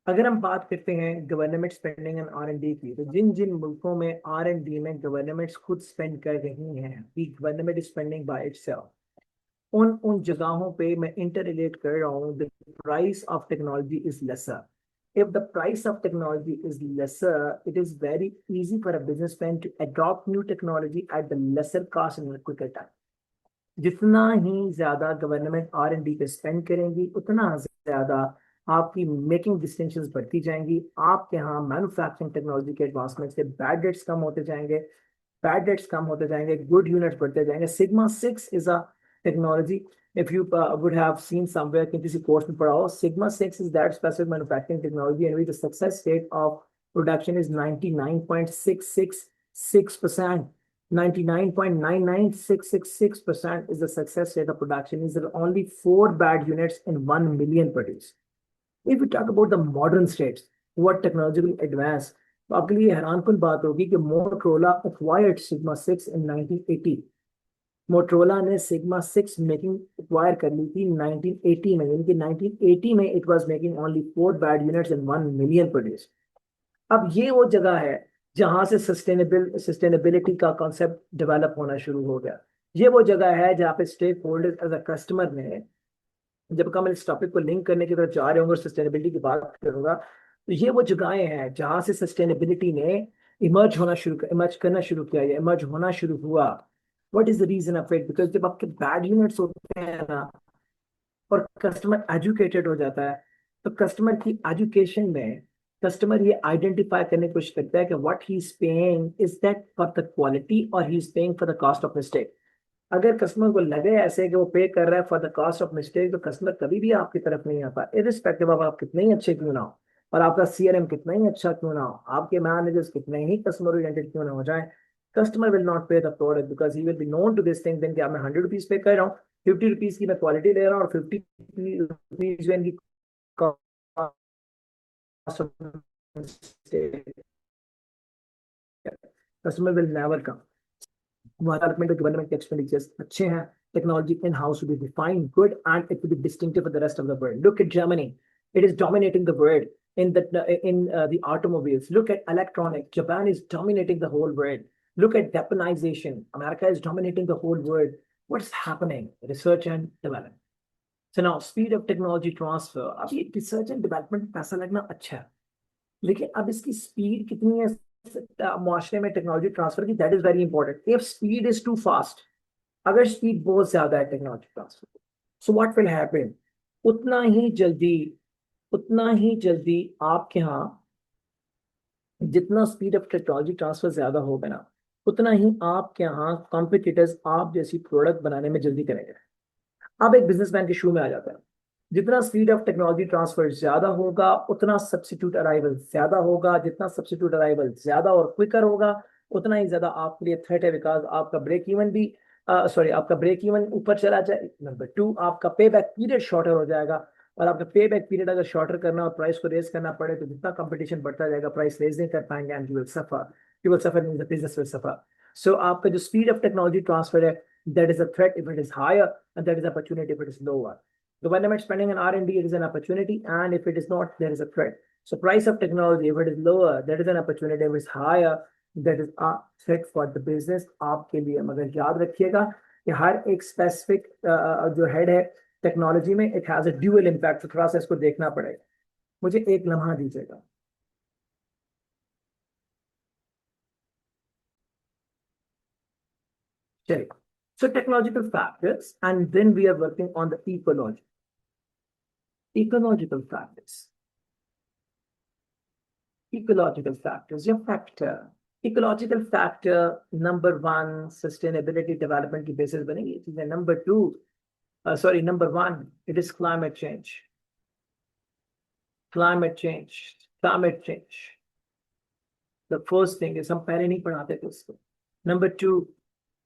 अगर हम बात करते हैं गवर्नमेंट स्पेंडिंग एंड R&D की, तो जिन जिन मुल्कों में R&D में गवर्नमेंट्स खुद स्पेंड कर रही हैं, the government is spending by itself. उन जगहों पे मैं इंटर रिलेट कर रहा हूँ, the price of technology is lesser. If the price of technology is lesser, it is very easy for a businessman to adopt new technology at the lesser cost and quicker time. जितना ही ज्यादा government R&D पे spend करेंगी, उतना ज्यादा आपकी making distension बढ़ती जाएंगी. आपके यहाँ मैन्युफैक्चरिंग टेक्नोलॉजी के एडवांसमेंट से बैड डेट्स कम होते जाएंगे, गुड यूनिट्स बढ़ते जाएंगे. Sigma 6 is a technology. if you would have seen somewhere कि किसी कोर्स में पढ़ा हो, sigma 6 is that specific manufacturing technology in which the success rate of production is 99.666%. 99.99666% is the success rate of production. Is there only 4 bad units in 1 million produced? If we talk about the modern states, what technological advance, तो आपके लिए हैरानकुन बात होगी कि Motorola acquired Sigma 6 in 1980. Motorola ने sigma 6 making acquire कर ली थी 1980 में, यानी कि 1980 में it was making only 4 bad units in 1 million produce. अब ये वो जगह है जहां से सस्टेनेबिलिटी का कॉन्सेप्ट डेवलप होना शुरू हो गया. ये वो जगह है जहाँ पे stakeholder as a customer ने, जब हम इस टॉपिक को लिंक करने की तरफ जा रहे होंगे और सस्टेनेबिलिटी की बात करूंगा, तो ये वो जगहें हैं जहां से सस्टेनेबिलिटी ने इमर्ज करना शुरू किया, या इमर्ज होना शुरू हुआ. What is the reason of it? Because जब आपके बैड यूनिट्स होते हैं ना और कस्टमर एजुकेटेड हो जाता है, तो कस्टमर की एजुकेशन में कस्टमर ये आइडेंटिफाई करने की कोशिश करता है कि what he is paying, is that for the quality और he is paying for the cost of mistake. अगर कस्टमर को लगे ऐसे कि वो पे कर रहा है for the cost of mistake, तो कस्टमर कभी भी आपकी तरफ नहीं आता, इरिस्पेक्टिव ऑफ आप कितने ही अच्छे क्यों ना हो और आपका सीआरएम कितना ही अच्छा क्यों ना हो, आपके मैनेजर्स कितने ही कस्टमर ओरिएंटेड क्यों ना हो जाए. Customer will not pay the product because he will be known to this thing. Then क्या मैं 100 रुपीज पे कर रहा हूँ, 50 रुपीज की मैं क्वालिटी ले रहा हूँ और 50 रुपीज की cost of mistake, customer will never come. development of government expenditures अच्छे हैं. Technology in-house will be defined good and it will be distinctive for the rest of the world. Look at Germany. It is dominating the world in the automobiles. Look at electronics. Japan is dominating the whole world. Look at weaponization. America is dominating the whole world. What's happening? Research and development. So now speed of technology transfer. अब ये research and development में पैसा लगना अच्छा है, लेकिन अब इसकी स्पीड कितनी है मुआशरे में टेक्नोलॉजी ट्रांसफर की, that is very important. If speed is too fast, अगर स्पीड बहुत ज्यादा है technology transfer, so what will happen, उतना ही जल्दी आपके यहाँ जितना स्पीड ऑफ टेक्नोलॉजी ट्रांसफर ज्यादा होगा ना, उतना ही आपके यहाँ कॉम्पिटिटर्स आप जैसी प्रोडक्ट बनाने में जल्दी करेंगे. अब एक बिजनेसमैन के शू में आ जाता है. जितना स्पीड ऑफ टेक्नोलॉजी ट्रांसफर ज्यादा होगा, उतना सब्स्टिट्यूट अराइवल ज्यादा होगा. जितना सब्स्टिट्यूट अराइवल ज्यादा और क्विकर होगा, उतना ही ज्यादा आपके लिए थ्रेट है, बिकॉज आपका ब्रेक इवन भी आपका ब्रेक इवन ऊपर चला जाए. नंबर 2, आपका पे बैक पीरियड शॉर्टर हो जाएगा. और आपका पे बैक पीरियड अगर शॉर्टर करना और प्राइस को रेज करना पड़े, तो जितना कंपटीशन बढ़ता जाएगा प्राइस रेज नहीं कर पाएंगे and you will suffer means the business will suffer. So आपका जो स्पीड ऑफ टेक्नोलॉजी ट्रांसफर है, that is a threat if it is higher, and that is opportunity if it is lower. Government spending on R&D, it is an opportunity, and if it is not, there is a threat. So price of technology, if it is lower, that is an opportunity. If it is higher, that is a threat for the business. आपके लिए मगर याद रखिएगा कि हर एक specific जो head है technology में, it has a dual impact. तो थोड़ा सा इसको देखना पड़ेगा. मुझे एक लम्हा दीजिएगा. चलिए. So technological factors, and then we are working on the ecological factors. Ecological factors, your factor. Ecological factor number 1, sustainability development की basis बनेगी. Number 2, number 1, it is climate change. Climate change. The first thing is हम पहले नहीं पढ़ाते थे उसको. Number 2,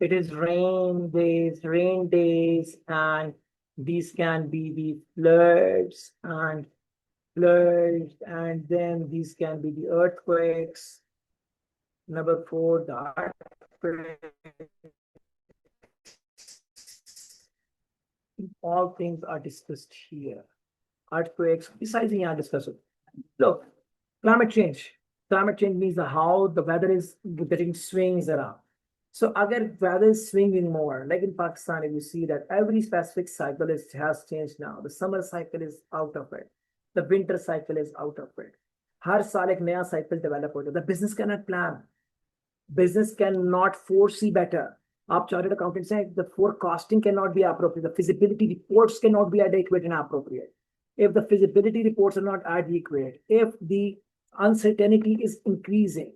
it is rain days, and these can be the floods, and then these can be the earthquakes. Number 4, the earthquakes. All things are discussed here. Earthquakes, besides here discussed. Look, climate change. Climate change means how the weather is getting swings around. So agar weather is swinging more, like in Pakistan, if you see that every specific cycle has changed now. The summer cycle is out of it. The winter cycle is out of it. हर साल एक नया cycle develop होता है. The business cannot plan. Business cannot foresee better. आप chartered accountants हैं, the forecasting cannot be appropriate. The feasibility reports cannot be adequate and appropriate. If the feasibility reports are not adequate, if the uncertainty is increasing,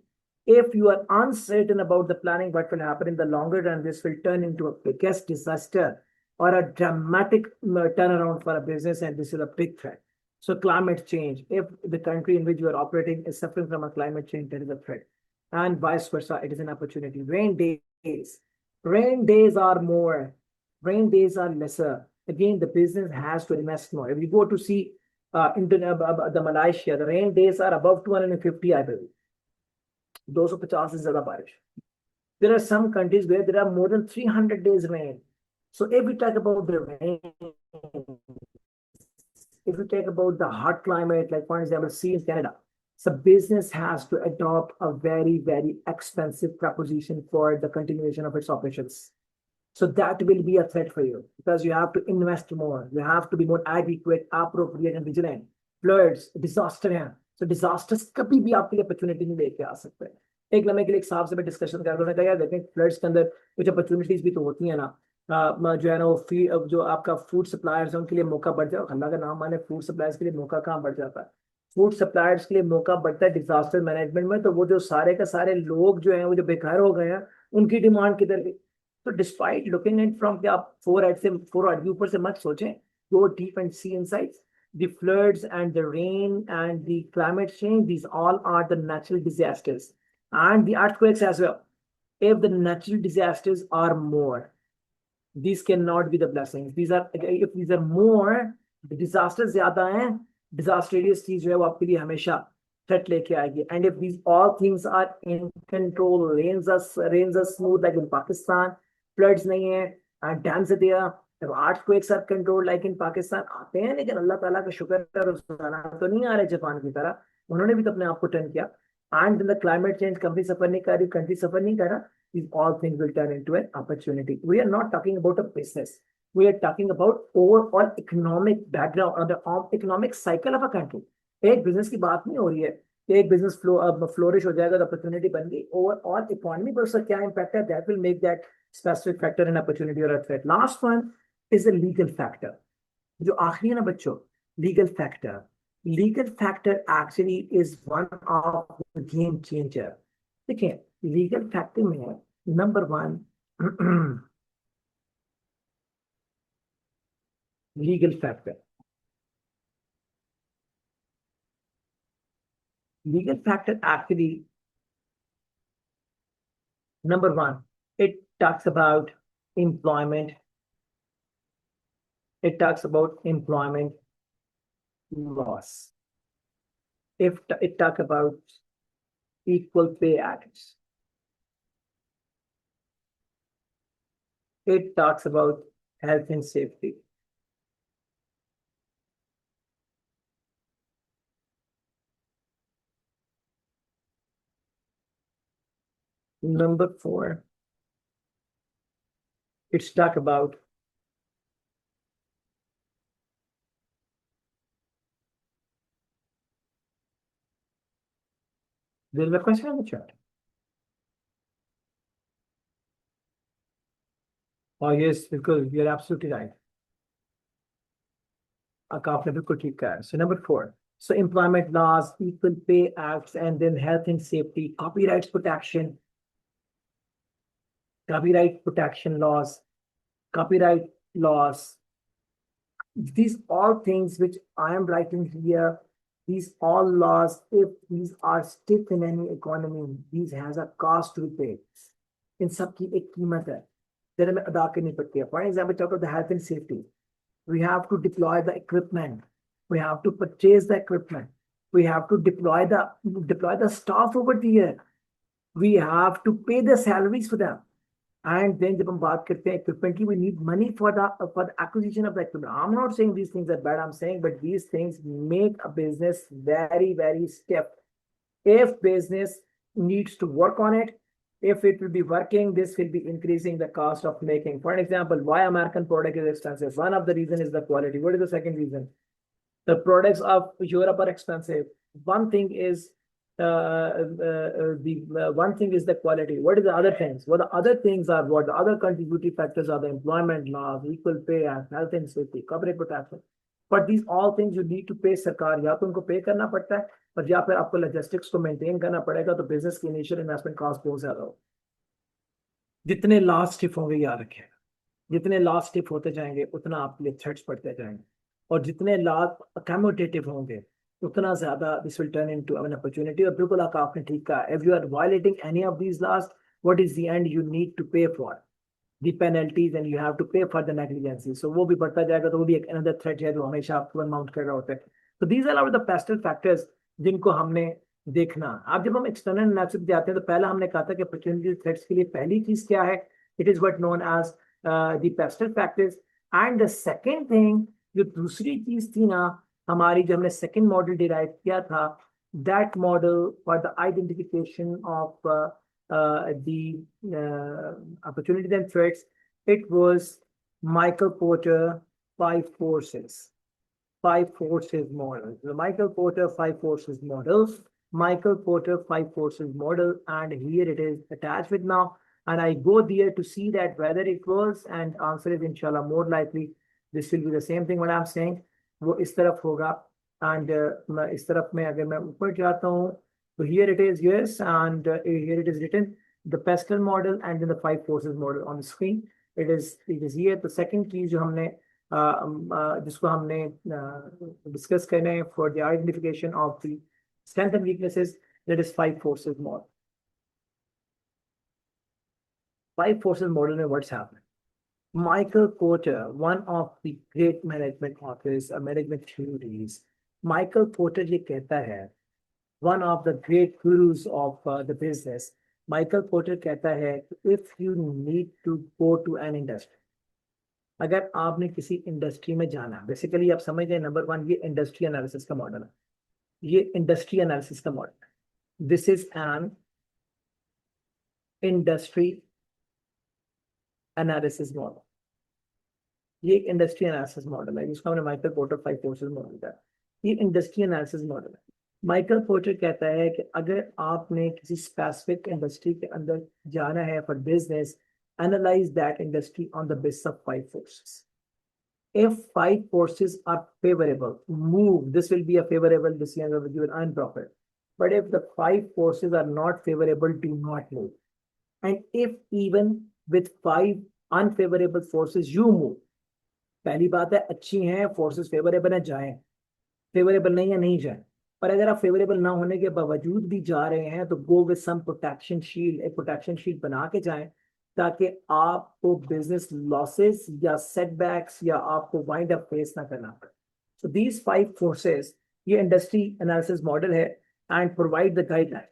if you are uncertain about the planning, what will happen in the longer run, this will turn into a biggest disaster or a dramatic turnaround for a business, and this is a big threat. So climate change, if the country in which you are operating is suffering from a climate change, that is a threat. And vice versa, it is an opportunity. Rain days are more, rain days are lesser. Again, the business has to invest more. If you go to see into the Malaysia, the rain days are above 250, I believe. 250 is zyada barish. There are some countries where there are more than 300 days rain. So if we talk about the rain, if we talk about the hot climate, like for example, sea in Canada, so business has to adopt a very, very expensive proposition for the continuation of its operations. So that will be a threat for you because you have to invest more. You have to be more adequate, appropriate, and vigilant. Floods, disaster हैं. So disasters कभी भी आपके लिए opportunity नहीं लेके आ सकते. एक लम्हे के लिए एक साहब से मैं डिस्कशन कर रहा था यार देखें फ्लड्स के अंदर कुछ अपॉर्चुनिटीज भी तो होती है ना जो है ना वो जो आपका फूड सप्लायर्स है उनके लिए मौका बढ़ जाए अल्लाह का नाम माने फूड सप्लायर्स के लिए मौका कहाँ बढ़ जाता है फूड सप्लायर्स के लिए मौका बढ़ता है डिजास्टर मैनेजमेंट में तो वो जो सारे का सारे लोग जो हैं वो जो बेकार हो गए हैं उनकी डिमांड किधर गई तो डिस्पाइट लुकिंग एट फ्रॉम क्या आप 4 से 4 ऊपर से मत सोचें go deep and see insights the floods and the rain and the climate change these all are the natural disasters and the earthquakes as well if the natural disasters are more these cannot be the blessings these are if these are more the disasters zyada hain disastrous चीज जो है वो आपके लिए हमेशा threat लेके आएगी and if these all things are in control rains are smooth like in Pakistan floods नहीं है and dams are there earthquakes are controlled like in Pakistan आते हैं लेकिन अल्लाह ताला का शुक्र है रोजाना तो नहीं आ रहे जापान की तरह उन्होंने भी तो अपने आप को टर्न किया and then the climate change company suffer नहीं कर रही कंट्री सफर नहीं कर रहा these all things will turn into an opportunity we are not talking about a business we are talking about overall economic background or the economic cycle of a country एक business की बात नहीं हो रही है एक बिजनेस फ्लोरिश हो जाएगा तो अपॉर्चुनिटी बन गई ओवरऑल इकोनॉमी पर उसका क्या इम्पैक्ट है that will make that specific factor in opportunity और threat last one is the legal factor जो आखिरी है ना बच्चों legal factor actually is one of the game changer देखिए लीगल फैक्टर में number 1 legal factor legal factor actually number 1 it talks about employment laws if it talk about equal pay acts it talks about health and safety number 4 it's talk about there's a question in the chat oh yes because you're absolutely right आपने बिल्कुल ठीक कहा so number 4 so employment laws equal pay acts and then health and safety copyright protection laws copyright laws these all things which I am writing here these all laws if these are stiff in any economy these has a cost to be paid इन सब की एक कीमत है जरा हमें अदा करनी पड़ती है for example talk about the health and safety we have to deploy the equipment we have to purchase the equipment we have to deploy the staff over there we have to pay the salaries for them and then जब हम बात करते हैं equipment की we need money for the acquisition of the equipment I'm not saying these things are bad I'm saying but these things make a business very very stiff if business needs to work on it If it will be working, this will be increasing the cost of making. For example, why American product is expensive? One of the reason is the quality. What is the second reason? The products of Europe are expensive. One thing is one thing is the quality. What is the other things? Well, the other things are what? The other contributing factors are the employment laws, equal pay act, health and safety, corporate protection. But these all things you need to pay सरकार, या तो उनको पे करना पड़ता है और या फिर आपको logistics को maintain करना पड़ेगा, तो business की initial investment cost बहुत ज्यादा हो. जितने लास्ट स्टिफ होंगे याद रखिएगा, जितने लास्ट स्टिफ होते जाएंगे उतना आपके लिए थ्रेट्स बढ़ते जाएंगे, और जितने लास्ट अकोमोडेटिव होंगे उतना ज्यादा this will turn into an opportunity. और बिल्कुल आपने ठीक कहा, if you are violating any of these last, what is the end? You need to pay for the penalties and you have to pay for the negligency. So वो भी बढ़ता जाएगा, तो वो भी एक अनदर थ्रेट है जो हमेशा आपको माउंट कर रहा होता है. तो these are the PESTEL factors जिनको हमने देखना. अब जब हम एक्सटर्नल एनालिसिस जाते हैं तो पहला हमने कहा था कि अपॉर्चुनिटी थ्रेट्स के लिए पहली चीज क्या है? It is what known as the PESTEL factors. And the second thing, जो दूसरी चीज थी ना हमारी, जो हमने सेकंड मॉडल डिराइव किया था, that model for the identification of opportunities and threats, it was Michael Porter five forces. Five forces model. The Michael Porter five forces model. Michael Porter five forces model, and here it is attached with now. And I go there to see that whether it was, and answer is inshallah more likely this will be the same thing what I'm saying. वो इस तरफ होगा, and मैं इस तरफ में अगर मैं ऊपर जाता हूँ तो here it is, yes, and here it is written the pestle model and then the five forces model on the screen. It is here. The second चीज जो हमने जिसको हमने डिस्कस करना है for the identification of the strength and weaknesses, that is five forces model. Five forces model में what's happening? Michael Porter, one of the great management authors, management theories, Michael Porter ये कहता है, one of the great gurus of the business, Michael Porter कहता है, if you need to go to an industry, अगर आपने किसी industry में जाना, बेसिकली आप समझ जाए, नंबर वन ये इंडस्ट्री एनालिसिस का मॉडल है, ये इंडस्ट्री एनालिसिस का मॉडल है. This is an industry analysis model. ये एक इंडस्ट्री एनालिसिस मॉडल है जिसको हमने Michael porter five forces model का. ये इंडस्ट्री एनालिसिस मॉडल है. माइकल पोर्टर कहता है कि अगर आपने किसी स्पेसिफिक इंडस्ट्री के अंदर जाना है for business, analyze that industry on the basis of five forces. If five forces are favorable, move. This will be a favorable decision of you will earn profit. But if the five forces are not favorable, do not move. And if even with five unfavorable forces you move, पहली बात है अच्छी हैं forces favorable है जाएं, favorable नहीं है नहीं जाएं. पर अगर आप फेवरेबल ना होने के बावजूद भी जा रहे हैं तो go with some protection shield, एक protection shield बना के जाएं ताकि आपको बिजनेस लॉसेस या सेटबैक्स या आपको वाइंड अप फेस ना करना पड़े. सो दीज फाइव फोर्सेस, ये इंडस्ट्री एनालिसिस मॉडल है and provide the guideline.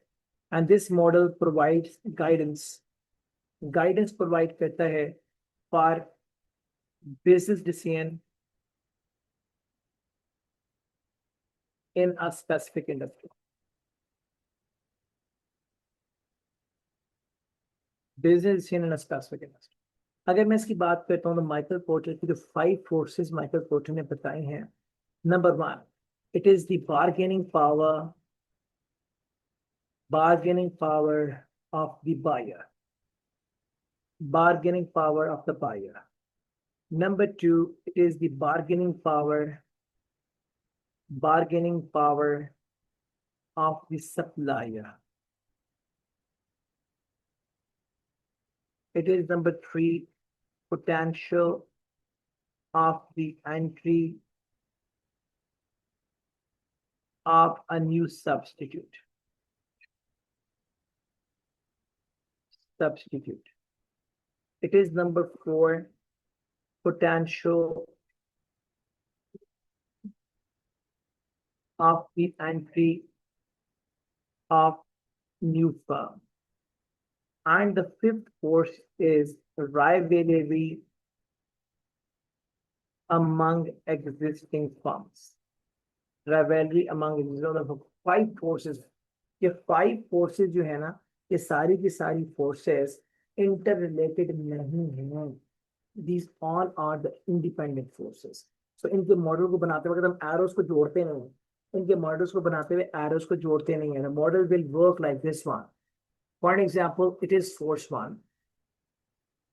And this model provides guidance provide करता है for business decision in a specific industry. Business decision in a specific industry. अगर मैं इसकी बात करता हूँ तो माइकल पोर्टर की जो फाइव फोर्सेस माइकल पोर्टर ने बताए हैं, number one, it is the bargaining power of the buyer. Bargaining power of the buyer. Number two, it is the bargaining power of the supplier. It is number three, potential of the entry of a new substitute. It is number four, potential of the entry of new firm. And the fifth force is rivalry among existing firms. Rivalry among existing. Five forces. ये five forces जो है ना, ये सारी की सारी forces inter related नहीं है। These all are the independent forces. So इनके मॉडल को बनाते वक्त हम एरोस को जोड़ते नहीं हैं। इनके मॉडल्स को बनाते हुए एरोस को जोड़ते नहीं है। Model will work like this one. For example, it is force one,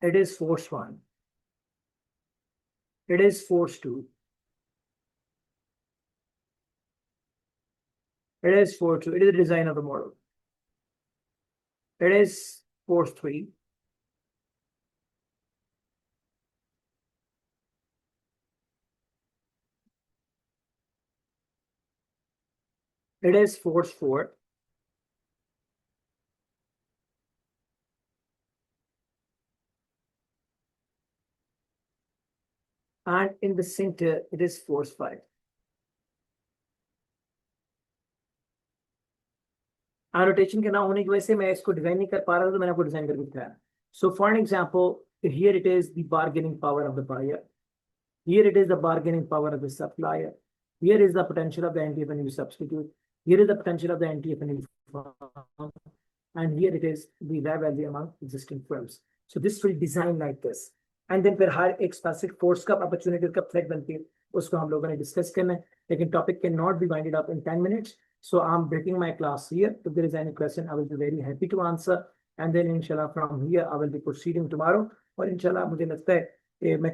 it is force 1, it is force 2, it is force 2, it is the design of the model, it is force 3, it is force 4, and in the center it is force 5. Annotation के ना होने की वजह से मैं इसको design नहीं कर पा रहा था, तो मैंने आपको डिजाइन करके दिखाया. So for an example, here it is the bargaining power of the buyer. Here it is the bargaining power of the supplier. Here is the potential of the NT of a new substitute. Here is the potential of the NT of a new firm. And here it is the rev value among existing firms. So this will design like this. And then फिर हर एक specific force का opportunity का threat बनती है, उसको हम लोगों ने discuss करना है. लेकिन topic cannot be winded up in 10 minutes. So I'm breaking my class here. If there is any question, I will be very happy to answer. And then inshallah from here I will be proceeding tomorrow. और inshallah मुझे लगता है मैं